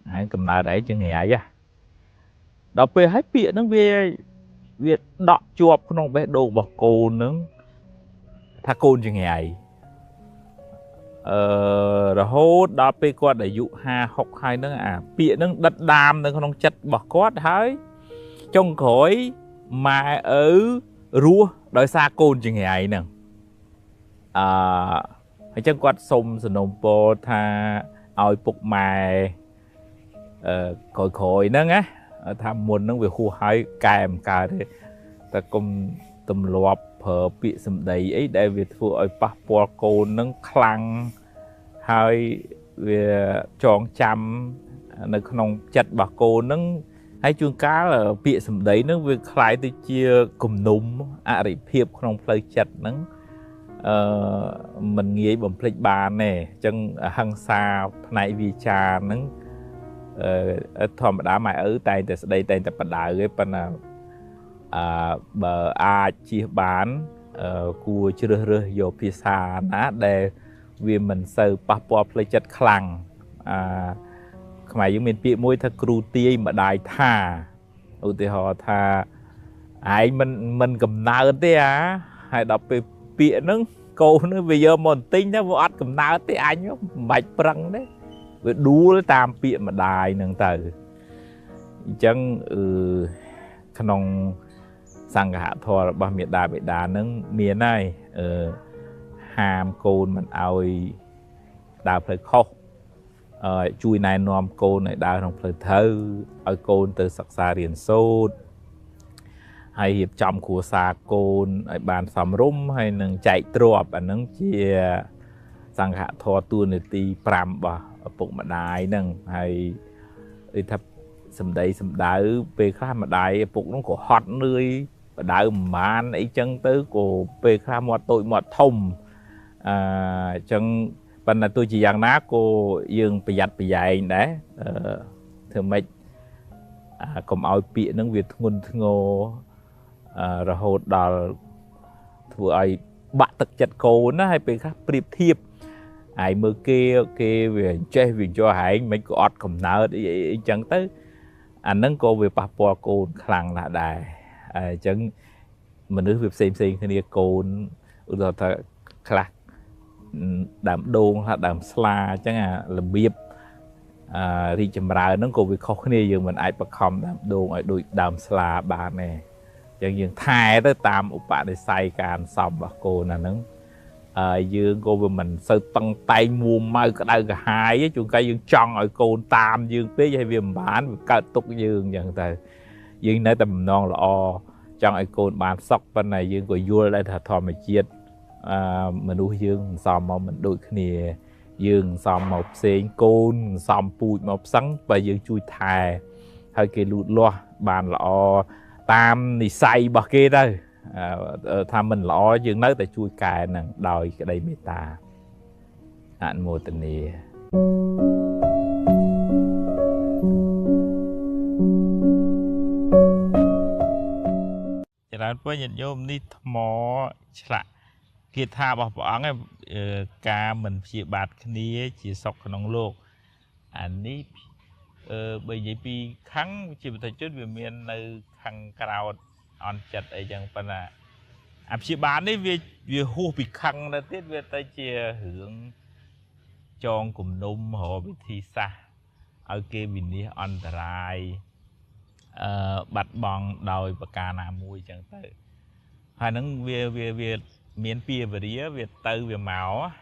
hãy cầm nào đấy chừng ấy đọc về hết biển nó về việc đọ chuột nó về đồ bọc cô nó thằng cô chừng ấy rồi hốt đó về con để dụ ha học hai nó biển nó đất đam nó không chặt bọc cốt thấy trong khối mà ở rùa đòi xa côn chừng ấy nè hãy chân quạt sông sân nông bò tha oi phục mài khỏi khỏi nó á tham muốn nó về khu hai kèm cả đấy ta cùng tầm lọp phở bị sầm đầy ấy để việc phụ oi passport côn nó khăng hai về tròn chăm nó không chặt bà cô nó hay chuông cá là bị sầm đấy nó việc khai từ chia cùng nung để phiệp không phải chặt nó mình nghĩ bằng plek bàn này chân hăng xa này vì trà nó thòm đã mày ở tay từ đây tay tập đại cái phần bờ chia bán cua chưa rơi vô phía xa ná để vì mình sờ passport plek chặt khăng mày giống mình bị môi thật cừu tia mà đại thà ưu tiên họ thà ai mình cầm nợ thế à hay đọc về bịa nâng cô nó bây giờ một tinh nó vô ắt cầm nợ thế anh nó bạch prăng đấy với đu tam bịa mà đài nâng từ chẳng khăn sang hạ thò ba miệt đà nâng miền này hàm côn mình ao đào phải khóc chui này nòm côn này đào trong phải thơ ở côn từ sắc xa riêng sốt hay hiệp trong của xa côn ở bàn xóm rung hay nâng chạy trộp ở nâng chia sang hạ thò tuôn để ti pram bà ở bụng mà đài nâng hay thập sầm đá về khá mà đài bụng nó có hot nơi và đá mà ấy chân tới của về khá một tội một thông chân bên là tôi chỉ rằng ná cô dương bị dạy đấy thường mấy còn ao bị nâng việc ngôn ngô rồi hốt đào vừa ai bạn thực chất cô nó hay bị khác priệp thiệp ai mơ kia về chơi vì cho hãy mấy cô ọt cầm nợ để chẳng tới anh nâng cô về bà bò cô khăn là đài chẳng mình nữ việc xem cái này cô rồi ta khắc đàm đôn là đàm sla chẳng là biếp thì chầm ra nó cô việc khó khăn này mình ai bật không đàm đôn ở đôi đàm sla bà này chẳng dừng thay tới tam ủ bà để xây càn xong bà cô là nâng dương cô về mình sơ tăng tay mua mai cái đây cả hai với chúng cái dương tròn ở cô tam dương phía hay viêm bán cả tục dương dần từ dương nơi tầm non là o trong ai cô bán sóc bên này dương của vua đây là thò mà chiết mình nuôi dương xòm mà mình đôi cái dương xòm một xén côn xòm bụi một sắn và dương chui thài hơi kia lụt loa bàn là o tam thì say bạc kia đây tham mình lo dương nói tại chui cài nè đòi cái đây mê ta anh mô tình nè cho nên với nhận nhôm đi mò chả kia tha bảo bỏng ca mình chỉ bạt kia chỉ sọc nòng lô anh đi bây giờ pi kháng chỉ một chút về miền nơi khang cào on chặt ấy chẳng phải là chỉ bán đấy về hô bị khăng là tiết về tay chia hưởng tròn cùng nôm họ bị thi xa ở kia mình đi on trai bật bong đòi bạc cà nà mùi chẳng tới hai nắng về miền pia về đĩa về tư về màu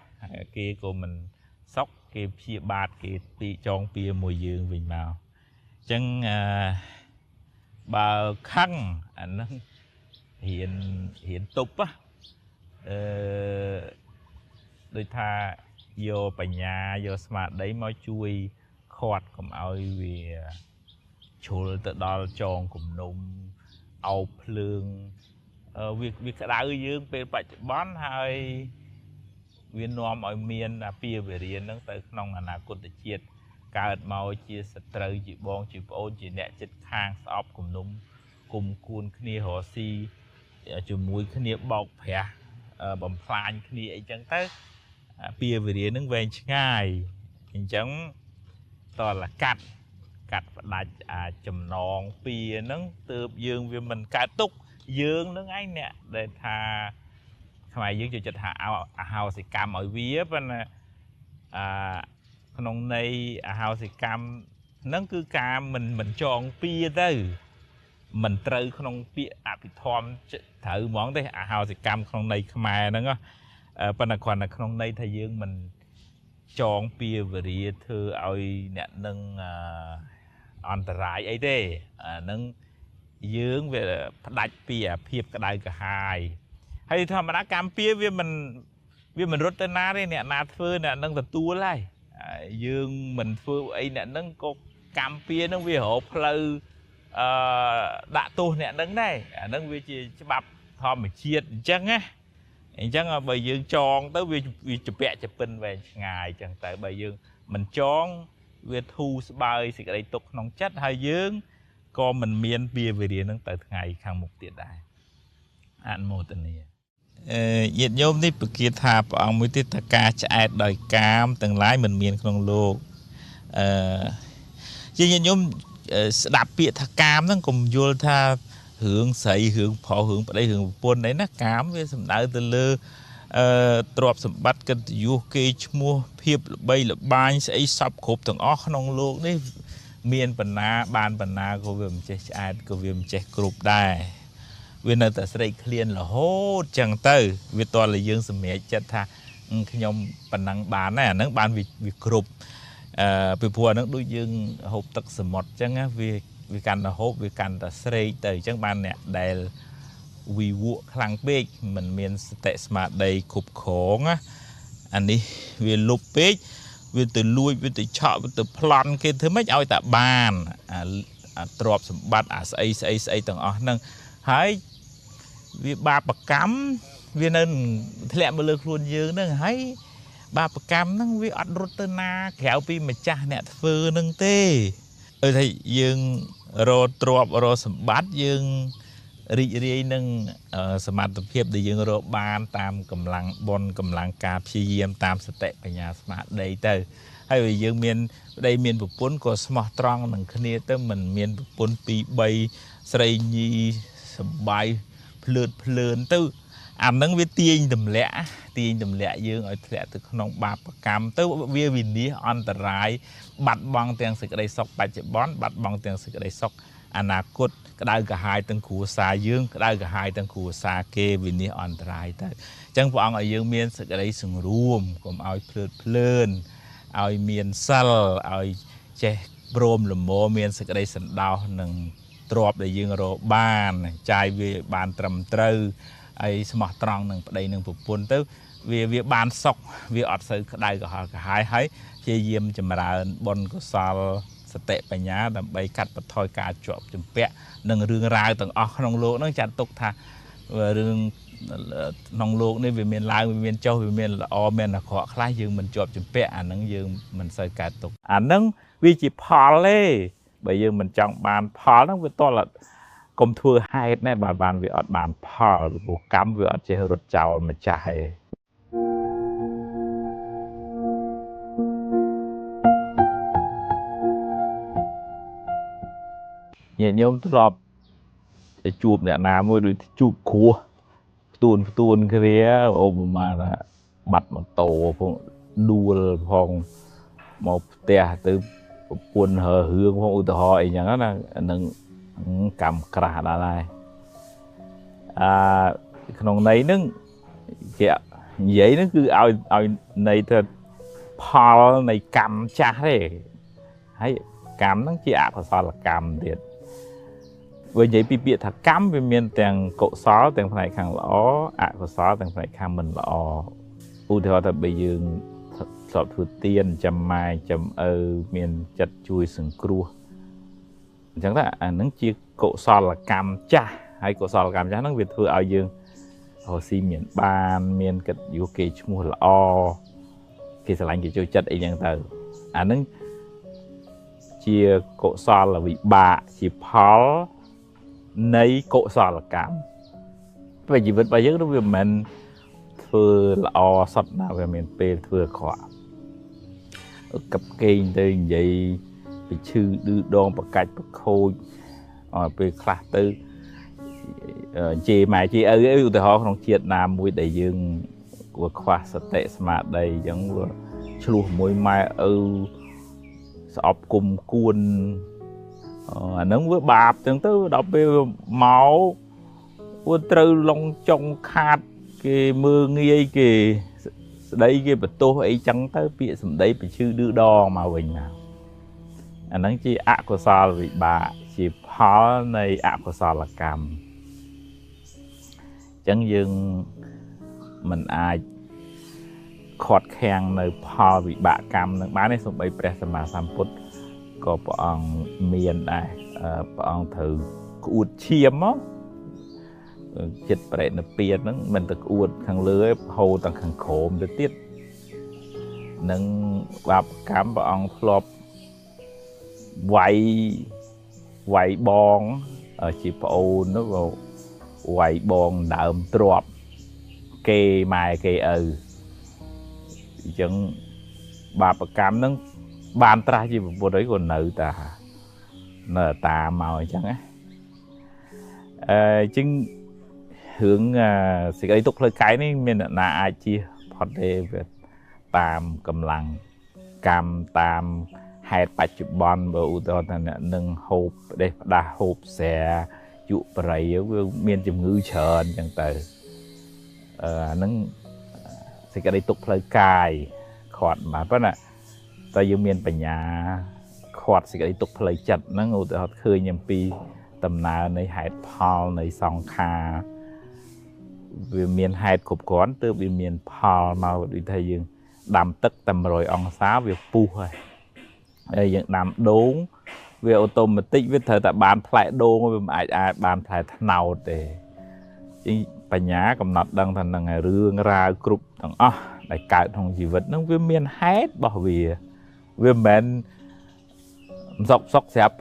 kia của mình sóc kia chia bạt kia bị tròn pia mùi dương về màu chẳng bà khăng anh hiện tục á đôi tha vô bà nhà vô smart đấy mới chui khọt cùng ao về chùa tự đó tròn cùng nung ao phượng việc đã ư dương về bạch bán hai viên nôm ở miền là pia về riêng nó tới nông là cột chiết cả màu chia sợi chỉ bong chỉ ôn chỉ nẹt chết khang sọp cùng nung cùng cuốn kia họ si chùm mũi kia bọc phè bầm phai kia ấy chẳng tới pia về riêng nó về ngay chẳng to là cắt lại chùm non pia nó từ dương vì mình cắt túc dương nó ấy nè để thà mày dương cho chật hào thì cam ở vía bên nông này hào thì cam nó cứ cam mình chọn pia tới mình trừ không pia bị thom thử món đấy hào thì cam không này mà nó bên là còn là không này thầy dương mình chọn pia về đi thưa ơi nè nâng an trai ấy đấy nâng dương về đặt pia phiệp cái đây cả hai hay thầm mà đã cam pia vì mình rút tới ná đấy nè nát phơi nè nâng tập tua lại dương mình phơi ấy nè nâng có cam pia nâng vì hộp lư đã tu nè nâng đây nâng vì chỉ bắp thòm mình chiết chăng á chăng bây giờ tròn tới vì chụp bẹ chụp pin về ngày chẳng tại bây giờ mình tròn vì thu bay thì cái đây tục nông chất hay dương còn mình miên bia về điện nâng tới ngày khang một tiệt đại anh một tình này nhiệt nhôm đi bực kia thạp ông mới tiết thà ca chạy đời cam từng lái mình miền không lô chứ nhiệt nhôm đạp bịa thà cam nó cùng vô tha hướng xây hướng phò hướng ở đây hướng buồn đấy nó cám với sầm đá từ lơ trọp sầm bắt cái du kê mua phiệp bay là ban sẽ sắp khốp từng óc nông luôn đấy miền bần na ban bần na có viêm chết ai có viêm chết group đài vì nơi tại đây clean là hốt chẳng tới vì toàn là dương sầm mẹ chết tha khi nhom bần năng bán này nó bán vì group vì phùa nó đối dương hộp tật sầm một chẳng á vì cần là hộp vì cần là xây từ chẳng ban nè đây vì vụ khăn bê mình miền tệ smart đây cục khổ á anh đi vì lục bê vì từ lui vì từ chọn vì từ plan cái thứ mấy ao tại bàn drop sầm bắt xây tầng nâng hãy vì ba bậc cắm vì nên lẹ mà lực luôn dương nâng hãy ba bậc cắm nâng vì ăn rốt tơ na kéo pi mà cha nè phơ nâng tê thì dương rồi drop rồi sầm bắt dươngรีนึงสมาร์ทเพียบได้ยังรบบานตามกำลังบนกำลังกาพิเยียมตามสเตปปัญญาสมาร์ทได้เตอให้ยังเมียนได้เมียนปุปนก็สมอตรองหนึ่งคณีเตอมันเมียนปุปนปีใบใส่ยีสบายเพลินเตออันนั้นวิธีดำแหละยังเอาแหละตึกขนมบาปกรรมเตอวินนี้อันตรายบัดบองเตียงสึกได้ซอกปัจจุบันบัดบองเตียงสึกได้ซอกอนาคตก็ได้กับหายตั้งขู่สายยืงก็ได้กับหายตั้งขู่สาเกวินนี้อันตรายแต่จังพวกเอายืงเมียนสึกอะไรสึงรวมก็เอาเพลินเอาเมียนซัลเอาเจโบรมหรือโมเมียนสึกอะไรสันดาวหนึ่งตรอบได้ยืงโรบ้านใจวิบานตรำตรือไอ้สมอตรองหนึ่งประเดี๋ยวหนึ่งปุปนเต้วิบานซอกวิอัดสึกได้กับหายให้เจียมจำราบนกุศลสเตปปัญญาแต่ใบกัดปะทอยกาจบจำเปะหนึ่งเรื่องราวต่างออกนองโลกนั่งจัดตกท่าเรื่องนองโลกนี่วิเมียนลายวิเมียนเจ้าวิเมียนอเมียนขอคล้ายยืมมันจบจำเปะอันนั้นยืมมันใส่กาตกอันนั้นวิจิพอลเล่ใบยืมมันจังบานพอลนั่งเป็นต้นละกรมทัวร์ให้แน่บานวิอัดบานพอลบุกกรรมวิอัดเจรถเจ้ามันใจเนี่ยโยมตลอดจูบเนี่ยน้ำด้วยจูบขัวตูนคือเรียโอมาละบัดมันโตพงดูพองมอเตะตือปวนเหอหือพงอุตหอยอย่างนั้นนะหนึ่งกำกระดาษอะไรขนมในนึงเกี่ยvậy nó cứ ao này thật pal này cầm cha đấy hay cầm nó chỉ ác là sao là cầm thiệt với vậy bị thật cắm với miền tàng cộ xó tàng phải khang lõ cộ xó tàng phải khang mình lõ u theo thật bây giờ sọt thừa tiền chầm mai chầm miền chặt chui sừng cua chẳng là nó chỉ cộ xó là cầm cha hay cộ xó là cầm cha nó việt thừa ao dương hồ si miền ban miền cật vô kỳ mua là kỳ sẽ lạnh kỳ chui chặt ấy chẳng từ nó chia cộ xó là vị bà chỉ pháoในโกศลกรรมไปจีบไปเยอะด้วยมันเธอละอสัตว์น่าไปมันเป็นเธอขวากับเกณฑ์ตัวใหญ่ไปชื่อดื้อดองประกาศประโคยไปคลาตื้อจีหมายจีอุตหะของเชียดนามมวยได้ยังว่าควาสเตสมาได้ยังว่าชลูมวยไม้สอบกลุ่มกุนnâng với bạp từng thứ đọc về máu quân trừ lòng trong khát cái mưa nghi kì đây cái bật tô ấy chẳng tới bị sầm đấy bị chữ đưa đo mà mình nào nâng chỉ của sao bị bà chỉ phá này của sao là cầm chẳng dừng mình ai khọt khen nơi phá bị bạ cầm nâng bán này xong bấy presma samput có bọn miền này bọn thử uột chiêm á chật bể nó piệt nó mình tự uột thằng lưới hầu thằng khăn khổ để tiết nâng bạp cám bọn flop quay bong ở chỉ bộ nó vào quay bong đợm trọp kê mai kê chẳng bạp cám nó bàn tra gì bộ đấy còn nợ ta màu chẳng á chứng hướng sự cái tục lời cái này mình là ai chia phật đề về tam cầm lăng cam tam hai bạch chụp bon bầu to thành nâng hộp đây đa hộp xe dụ bầy miền chùm ngư trơn chẳng từ nâng sự cái tục lời cái khọt mà bắt nè ta dương miền bành nhà khọt sự cái tục lời chặt nâng ưu to khơi nhầm pi tầm nàoในหายพอลในสองคาวิเมียนหายขบก้อนตัววิเมียนพอลมาวิธียังดำตึกตำรอยองศาวิปูเลยยังดำโด่งวิออโตเมติกวิธีแต่บานแผลโด่งวิอาจบานแผลทนาวเตจิปัญญากำหนดดังทันดังไงเรื่องราวกรุบต่างอ๋อในการทำชีวิตนั่งวิเมียนหายบ่เวียวิเมียนซอกแซบ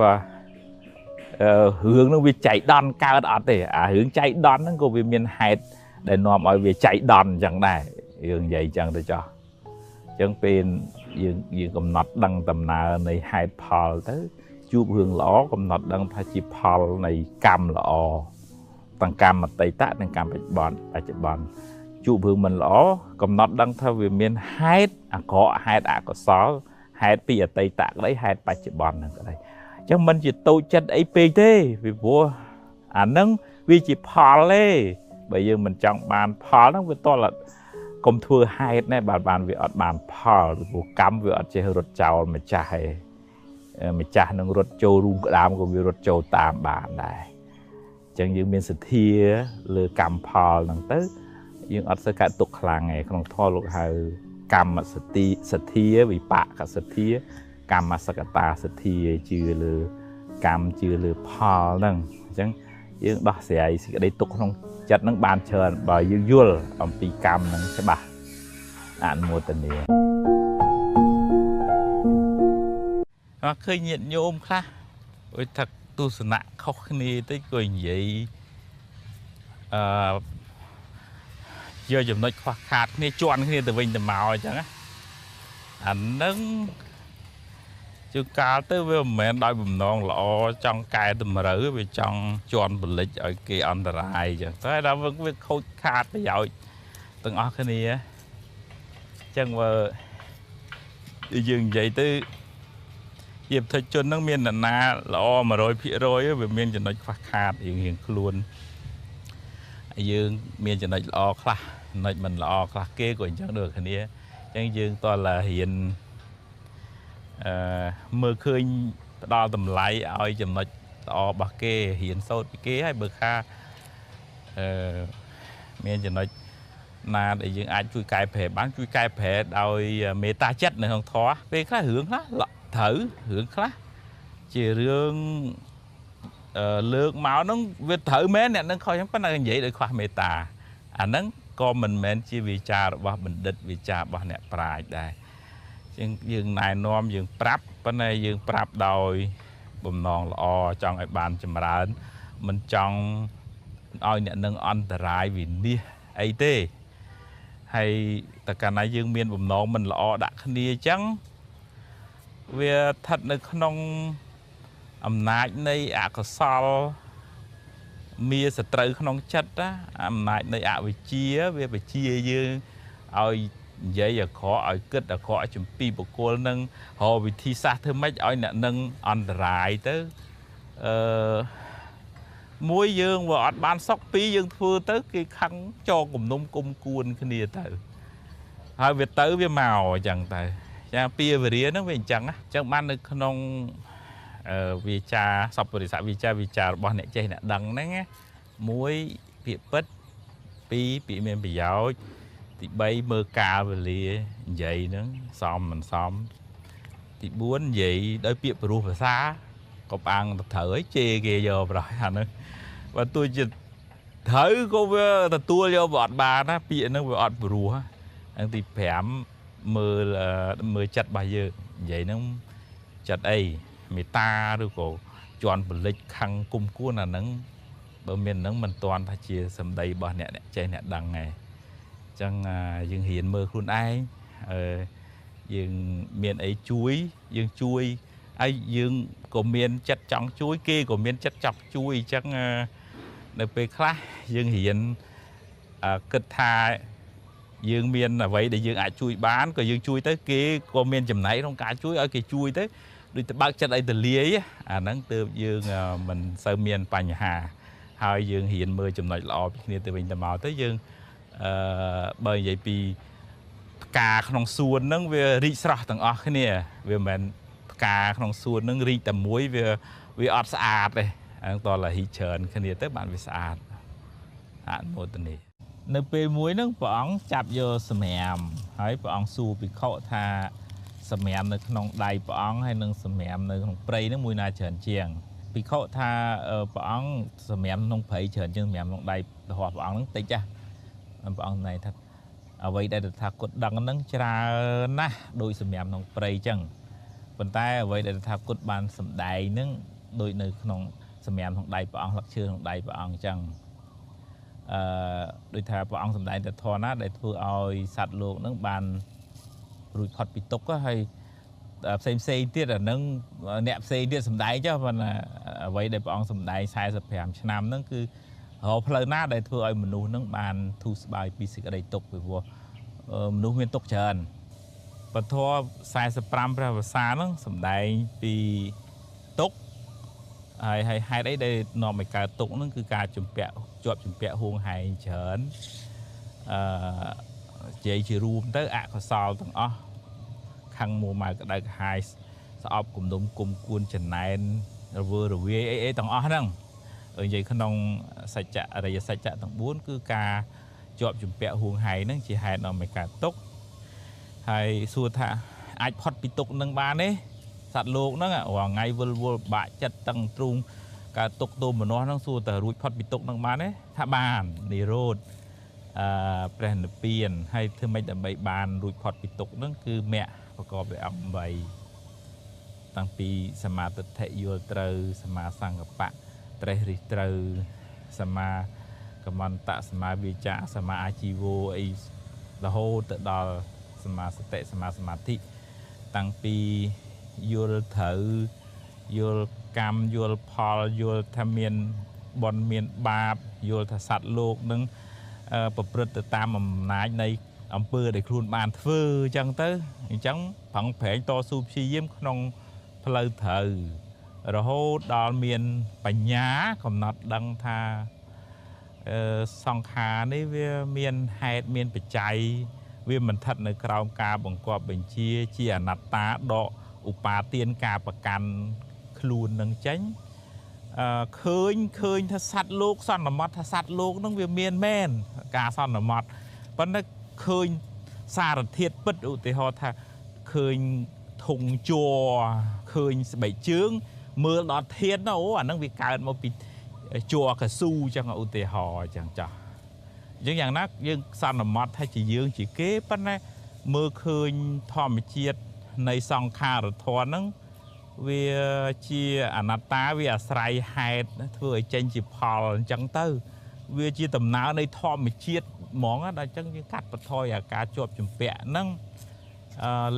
hướng nó bị chạy đòn cao ở đây hướng chạy đòn nó có bị miền hạt để nòm ở về chạy đòn chẳng này hướng vậy chẳng để cho chẳng bên dương cầm nọt đăng tầm nào này hai pal tới chụp hướng lõ cầm nọt đăng thay chỉ pal này cam lõ tăng cam mà tây tát nên cam bạch bòn chụp hướng mình lõ cầm nọt đăng thay về miền hạt có hạt có xó hạt bây giờ tây tát lấy hạt bạch bòn này ở đây chẳng mình chỉ tôi chân ấy pê thế vì vua nâng vì chỉ phò lê bây giờ mình chọn bàn phò nó với to là công thua hai này bàn vì ở bàn phò vua cắm vì ở chơi rốt chảo mà chả nâng rốt châu rung đám của vì rốt châu tam bàn này chẳng như mình sẽ thia lừa cắm phò nâng tới nhưng ở sẽ cả tục là ngày không thua lúc hai cắm mà sẽ thia vì bạ cả sẽ thia cam mà sắc ta sẽ thi chưa lừa cam chưa lừa phò nâng chẳng dương đó sẽ đây tục không chặt nâng bàn chờ bởi dương vua ông pi cam nâng sẽ bà ăn mua tình yêu khơi nhận nhôm khá ôi thật tu sửa nặng khóc này tới cười vậy giờ dùng nói khoa khát này chọn cái này từ vinh từ màu chẳng á anh nâng chú cá tới với mẹ đôi bùm non lọ trong cài tùm rỡ về trong chọn bịch lịch ở kia anh rài chứ tới đó vẫn biết khôi khát tới dội từng ở cái này á chân mà đi dừng vậy tới dịp thời chân nó miền là na lọ mà rồi phía rồi về miền cho nó phát khát hiện luôn dương miền cho nó lọ khá nói mình lọ khá kia của chẳng được cái này chân dương toàn là hiện mơ khơi đo tầm lại ơi chừng nó đo bạc kê hiện sâu kế hay bậc kha miền chừng nó na để những ai chui cài phê bán chui cài phê đòi mê ta chất này không thoa về khá hướng khá thử hướng khá chỉ riêng lượng máu nó việc thử mé này nó coi chẳng có năng vậy để khoa mê ta nó con mình mến chỉ vì cha và mình địch vì cha bà nè prai đây dương này nom dương prap bên này dương prap đòi bùm non lọ trong ai bàn chìm ra mình trong oi nhận nâng ăn trai vì đi ấy tê hay tất cả này dương miền bùm non mình lọ đã khnia trắng vì thật là không âm nại này có sao mía sẽ tới không chất á âm nại này về chia về chia dương oi vậy giờ khó ở kết là khó chấm pi bộ cô nâng họ vì thi xa thưa mấy ở nè nâng ăn rải tới muối dương và ban sóc pi dương thưa tới cái khăn cho cùng nông cung cuốn cái này tới hai việc tới với màu chẳng tới cha pi về đĩa nó về chẳng á chẳng ban được không vì cha sọc rồi sao vì cha bọn này chơi nè đằng đấy nghe muối bị bứt pi bị mềm bị giáo thì bay mơ ca về lìa vậy nữa xóm mình xóm thì buồn vậy đôi việc rùa phải xa có ăn thở chê kìa giờ rồi hả nữa và tôi chỉ thở cô tua vô bọt bà nó bị nó bọt rùa anh thì phèm mơ là mơ chặt bà giờ vậy nó chặt ấy mày ta rồi cổ chọn một lịch khăn cung cuốn là nắng bờ miền nắng mình toàn phải chia sầm đầy bà nè chơi nè đằng này chẳng dương hiện mơ luôn ai dương miền ấy chuối dương chuối ai dương của miền chất trọng chuối kia của miền chất chọc chuối chẳng នៅពេលខ្លះយើងរៀនគិតថាយើងមានអ្វីដែលយើងអាចជួយបានក៏យើងជួយទៅគេក៏មានចំណែកក្នុងការជួយឲ្យគេជួយទៅដូចទៅបើកចិត្តឲ្យទលាយអាហ្នឹងទើបយើងមិនសូវមានបញ្ហាហើយយើងរៀនមើលចំណុចល្អពីគ្នាទៅវិញទៅមកទៅយើងបើនិយាយពីផ្កាក្នុងសួនហ្នឹងវារីកស្រស់ទាំងអស់គ្នាវាមិនមែនផ្កាក្នុងសួនហ្នឹងរីកតែមួយវាអត់ស្អាតទេហ្នឹងតោះតែរីកច្រើនគ្នាទៅបានវាស្អាតអនុមោទនានៅពេលមួយហ្នឹងព្រះអង្គចាប់យកសម្រាមហើយព្រះអង្គសួរភិក្ខុថាសម្រាមនៅក្នុងដៃព្រះអង្គហើយនឹងសម្រាមនៅក្នុងព្រៃហ្នឹងមួយណាច្រើនជាងភិក្ខុថាព្រះអង្គសម្រាមក្នុងព្រៃច្រើនជាងសម្រាមក្នុងដៃរបស់ព្រះអង្គហ្នឹងតិចចាព្រះអង្គណែថាអ្វីដែលតថាគតដឹងហ្នឹងច្រើនណាស់ដោយសម្រាមក្នុងព្រៃចឹងប៉ុន្តែអ្វីដែលតថាគតបានសម្ដែងហ្នឹងដូចនៅក្នុងសម្រាមក្នុងដៃព្រះអង្គលឹកឈើក្នុងដៃព្រះអង្គចឹងដូចថាព្រះអង្គសម្ដែងតែធម៌ណាដែលធ្វើឲ្យសត្វលោកហ្នឹងបានរួចផុតពីទុក្ខហើយផ្សេងទៀតអានឹងអ្នកផ្សេងទៀតសម្ដែងចុះប៉ុន្តែអ្វីដែលព្រះអង្គសម្ដែង45ឆ្នាំហ្នឹងគឺរកផ្លូវណាដែលធ្វើឲ្យមនុស្សហ្នឹងបានធូរស្បើយពីសេចក្តីទុក្ខពីព្រោះមនុស្សមានទុក្ខច្រើនពធ45ព្រះវស្សាហ្នឹងសម្ដែងពីទុក្ខហើយហេតុអីដែលនាំឲ្យកើតទុក្ខហ្នឹងគឺការជាប់ជំពាក់ហួងហែងច្រើននិយាយជារួមទៅអកុសលទាំងអស់ខឹងមួម៉ៅក្តៅក្រហាយស្អប់គំនុំគុំគួនចំណែនរវើរវាយអីទាំងអស់ហ្នឹងនិយាយក្នុងសច្ចៈអរិយសច្ចៈទាំង4គឺការជាប់ជំពាក់ហួងហែងហ្នឹងជាហេតុនាំឲ្យកើតទុក្ខហើយសួរថាអាចផុតពីទុក្ខនឹងបានទេសត្វលោកហ្នឹងរាល់ថ្ងៃវិលវល់បាក់ចិត្តតឹងទ្រូងកើតទុក្ខទោមនស្សហ្នឹងសួរតែរួចផុតពីទុក្ខនឹងបានទេថាបាននិរោធព្រះនិព្វានហើយធ្វើម៉េចដើម្បីបានរួចផុតពីទុក្ខហ្នឹងគឺមគ្គប្រកបដោយអង្គ8តាំងពីសមាទិដ្ឋិយល់ត្រូវសមាសង្កបៈត្រេះរិះត្រូវសមាកមន្តៈសមាវិជ្ជាសមាអាជីវោអីរហូតទៅដល់សមាសតិសមាសមាធិតាំងពីយល់ត្រូវយល់កម្មយល់ផលយល់ថាមានបុណ្យមានបាបយល់ថាសត្វលោកនឹងប្រព្រឹត្តទៅតាមអំណាចនៃអំពើដែលខ្លួនបានធ្វើអញ្ចឹងទៅអញ្ចឹងប្រឹងប្រែងតស៊ូព្យាយាមក្នុងផ្លូវត្រូវរហូតដល់មានបញ្ញាកំណត់ដឹងថាសង្ខារនេះវាមានហេតុមានបច្ច័យវាមិនស្ថិតនៅក្រោមការបង្គាប់បញ្ជាអនត្តាដកឧបាទានការប្រកាន់ខ្លួននឹងចេញឃើញថាសត្វលោកសន្មតថាសត្វលោកនឹងវាមានមែនការសន្មតប៉ុន្តែឃើញសារធាតុពិតឧទាហរណ៍ថាឃើញធុងជ័រឃើញស្បែកជើងមើលដល់ធាតុណាអូអានឹងវាកើតមកពីជ័រកស៊ូចឹងឧទាហរណ៍ចឹងចាស់អញ្ចឹងយ៉ាងណាយើងសន្មតថាជាយើងជាគេប៉ុន្តែមើលឃើញធម្មជាតិនៃសង្ខារធម៌ហ្នឹងវាជាអនត្តាវាអាស្រ័យហេតុធ្វើឲ្យចេញជាផលអញ្ចឹងទៅវាជាដំណើរនៃធម្មជាតិហ្មងដល់អញ្ចឹងយើងកាត់បន្ថយអាការជាប់ជំពាក់ហ្នឹង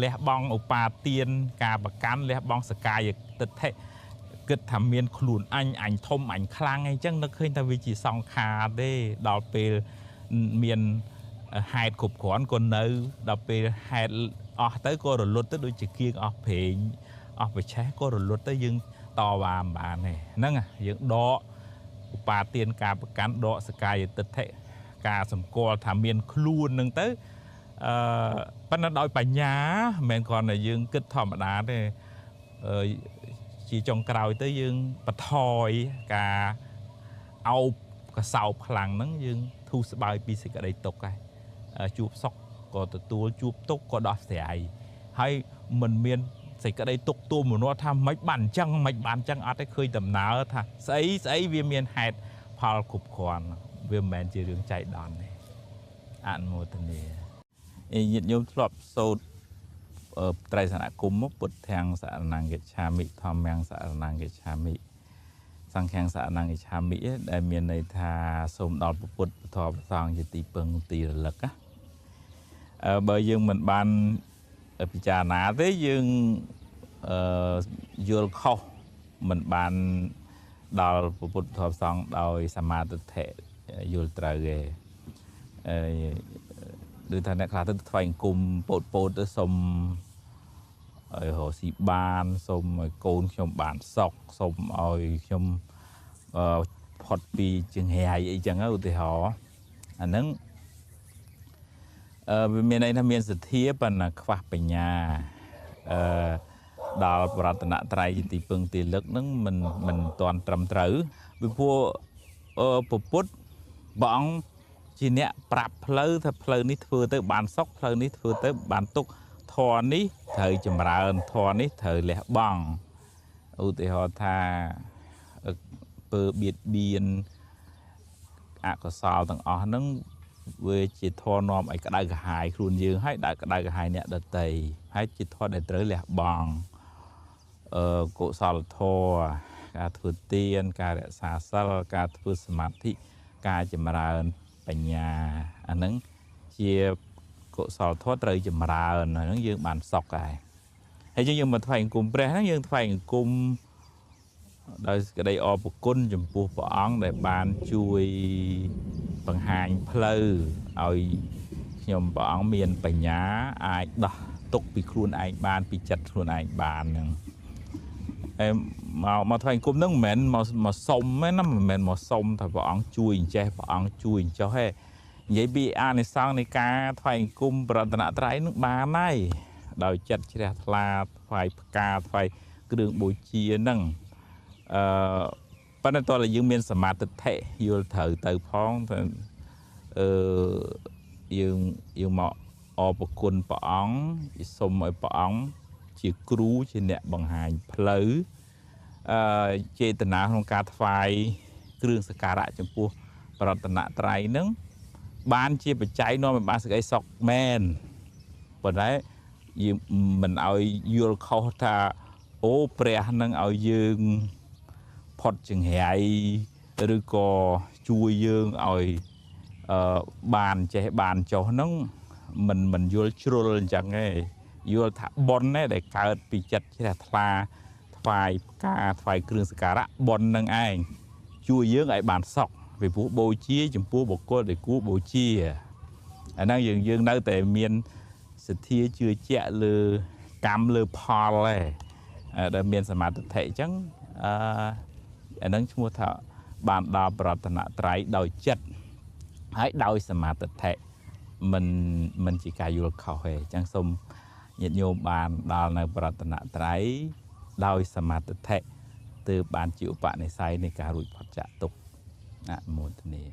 លះបង់ឧបាទានការប្រកាន់លះបង់សកាយទិដ្ឋិគិតថាមានខ្លួនអញធំអញខ្លាំងអីចឹងនឹកឃើញថាវាជាសង្ខារទេដល់ពេលមានហេតុគ្រប់គ្រាន់ក៏នៅដល់ពេលហេតុអស់ទៅក៏រលត់ទៅដូចជាគៀងអស់ព្រេងអស់ប្រឆេះក៏រលត់ទៅយើងតវ៉ាមិនបានទេហ្នឹងយើងដកឧបាទានការប្រកាន់ដកសកាយទិដ្ឋិការសម្គាល់ថាមានខ្លួននឹងទៅប៉ុន្តែដោយបញ្ញាមិនមែនគ្រាន់តែយើងគិតធម្មតាទេជាចុងក្រោយទៅយើងបន្ថយការអោបកសោបខ្លាំងហ្នឹងយើងធូរស្បើយពីសេចក្តីទុក្ខហើយជួបសុខក៏ទទួលជួបទុក្ខក៏ដោះស្រាយហើយមិនមានសេចក្តីទុក្ខទូមនោថាមិនបានអញ្ចឹងអត់ទេឃើញដំណើរថាស្អីវាមានហេតុផលគ្រប់គ្រាន់វាមិនមែនជារឿងចៃដន្យទេអនុមោទនាញាតិញោមធ្លាប់សូត្រត្រៃសនគមពុទ្ធទាំងសរណង្គិច្ឆាមិធម្មទាំងសរណង្គិច្ឆាមិសង្ឃាំងសរណង្គិច្ឆាមិដែលមានន័យថាសូមដល់ពុទ្ធធម៌ប្រសងជាទីពឹងទីរលឹកបើយើងមិនបានពិចារណាទេយើងយល់ខុសមិនបាន ដល់ពុទ្ធធម៌សង្ឃដោយសមាទិដ្ឋិយល់ត្រូវឯដូចថាអ្នកខ្លះទៅថ្វាយអង្គមពោតទៅសុំឲ្យរកស៊ីបានសុំឲ្យកូនខ្ញុំបានសុខសុំឲ្យខ្ញុំផុតពីចង្រៃអីចឹងឧទាហរណ៍អាហ្នឹងវាមានន័យថាមានសទ្ធាប៉ុន្តែខ្វះបញ្ញាដល់ប្រតនត្រ័យជាទីពឹងទីលឹកហ្នឹងមិនទាន់ត្រឹមត្រូវពីព្រោះពុទ្ធព្រះអង្គជាអ្នកប្រាប់ផ្លូវថាផ្លូវនេះធ្វើទៅបានសុខផ្លូវនេះធ្វើទៅបានទុក្ខធម៌នេះត្រូវចម្រើនធម៌នេះត្រូវលះបង់ឧទាហរណ៍ថាពើបៀតបៀនអកុសលទាំងអស់ហ្នឹងវាជាធម៌នាំឲ្យក្តៅក្រហាយខ្លួនយើងហើយដាក់ក្តៅក្រហាយអ្នកដទៃហើយជាធម៌ដែលត្រូវលះបង់កុសលធម៌ការធ្វើទានការរក្សាសិលការធ្វើសមាធិការចម្រើនបញ្ញាអាហ្នឹងជាកុសលធម៌ត្រូវចម្រើនហ្នឹងយើងបានសុខហើយយើងមកថ្វាយអង្គមព្រះហ្នឹងយើងថ្វាយអង្គមដោយក្តីអរគុណចំពោះព្រះអង្គដែលបានជួយបង្ហាញផ្លូវឲ្យខ្ញុំព្រះអង្គមានបញ្ញាអាចដោះទុកពីខ្លួនឯងបានពីចិត្តខ្លួនឯងបានហ្នឹងមកថ្វាយអង្គមហ្នឹងមិនមែនមកសុំទេណាមិនមែនមកសុំថាព្រះអង្គជួយអញ្ចេះព្រះអង្គជួយអញ្ចោះទេនិយាយពីអានិសង្សនៃការថ្វាយអង្គមប្រតនត្រ័យនឹងបានហើយដោយចិត្តជ្រះថ្លាថ្វាយផ្កាថ្វាយគ្រឿងបូជាហ្នឹងប៉ុន្តែតើយើងមានសមាធិយល់ត្រូវទៅផងទៅយើងមកអរគុណព្រះអង្គសូមឲ្យព្រះអង្គជាគ្រូជាអ្នកបង្ហាញផ្លូវចេតនាក្នុងការថ្វាយគ្រឿងសក្ការៈចំពោះប្រតនត្រ័យហ្នឹងបានជាបច្ច័យនាំឲ្យបានសេចក្តីសុខមែនប៉ុន្តែយើងមិនឲ្យយល់ខុសថាអូព្រះនឹងឲ្យយើងផុតចង្រៃឬក៏ជួយយើងឲ្យបានចេះបានចុះហ្នឹងមិនយល់ជ្រុលអញ្ចឹងទេយល់ថាបុណ្យទេដែលកើតពីចិត្តជ្រះថ្លាថ្វាយផ្កាថ្វាយគ្រឿងសក្ការៈបុណ្យនឹងឯងជួយយើងឲ្យបានសុខពីព្រោះបូជាចំពោះបុគ្គលដែលគួរបូជាអាហ្នឹងយើងនៅតែមានសទ្ធាជឿជាក់លើកម្មលើផលឯងដែលមានសមាធិអញ្ចឹងអាហ្នឹងឈ្មោះថាបានដល់ប្រតនត្រ័យដោយចិត្តហើយដោយសមាធិមិនជាការយល់ខុសទេអញ្ចឹងសូមញាតិញោមបានដល់នៅប្រតនត្រ័យដោយសមាធិទើបបានជាឧបនិស្ស័យនៃការរួចផុតចាកទុក្ខអនុមោទនា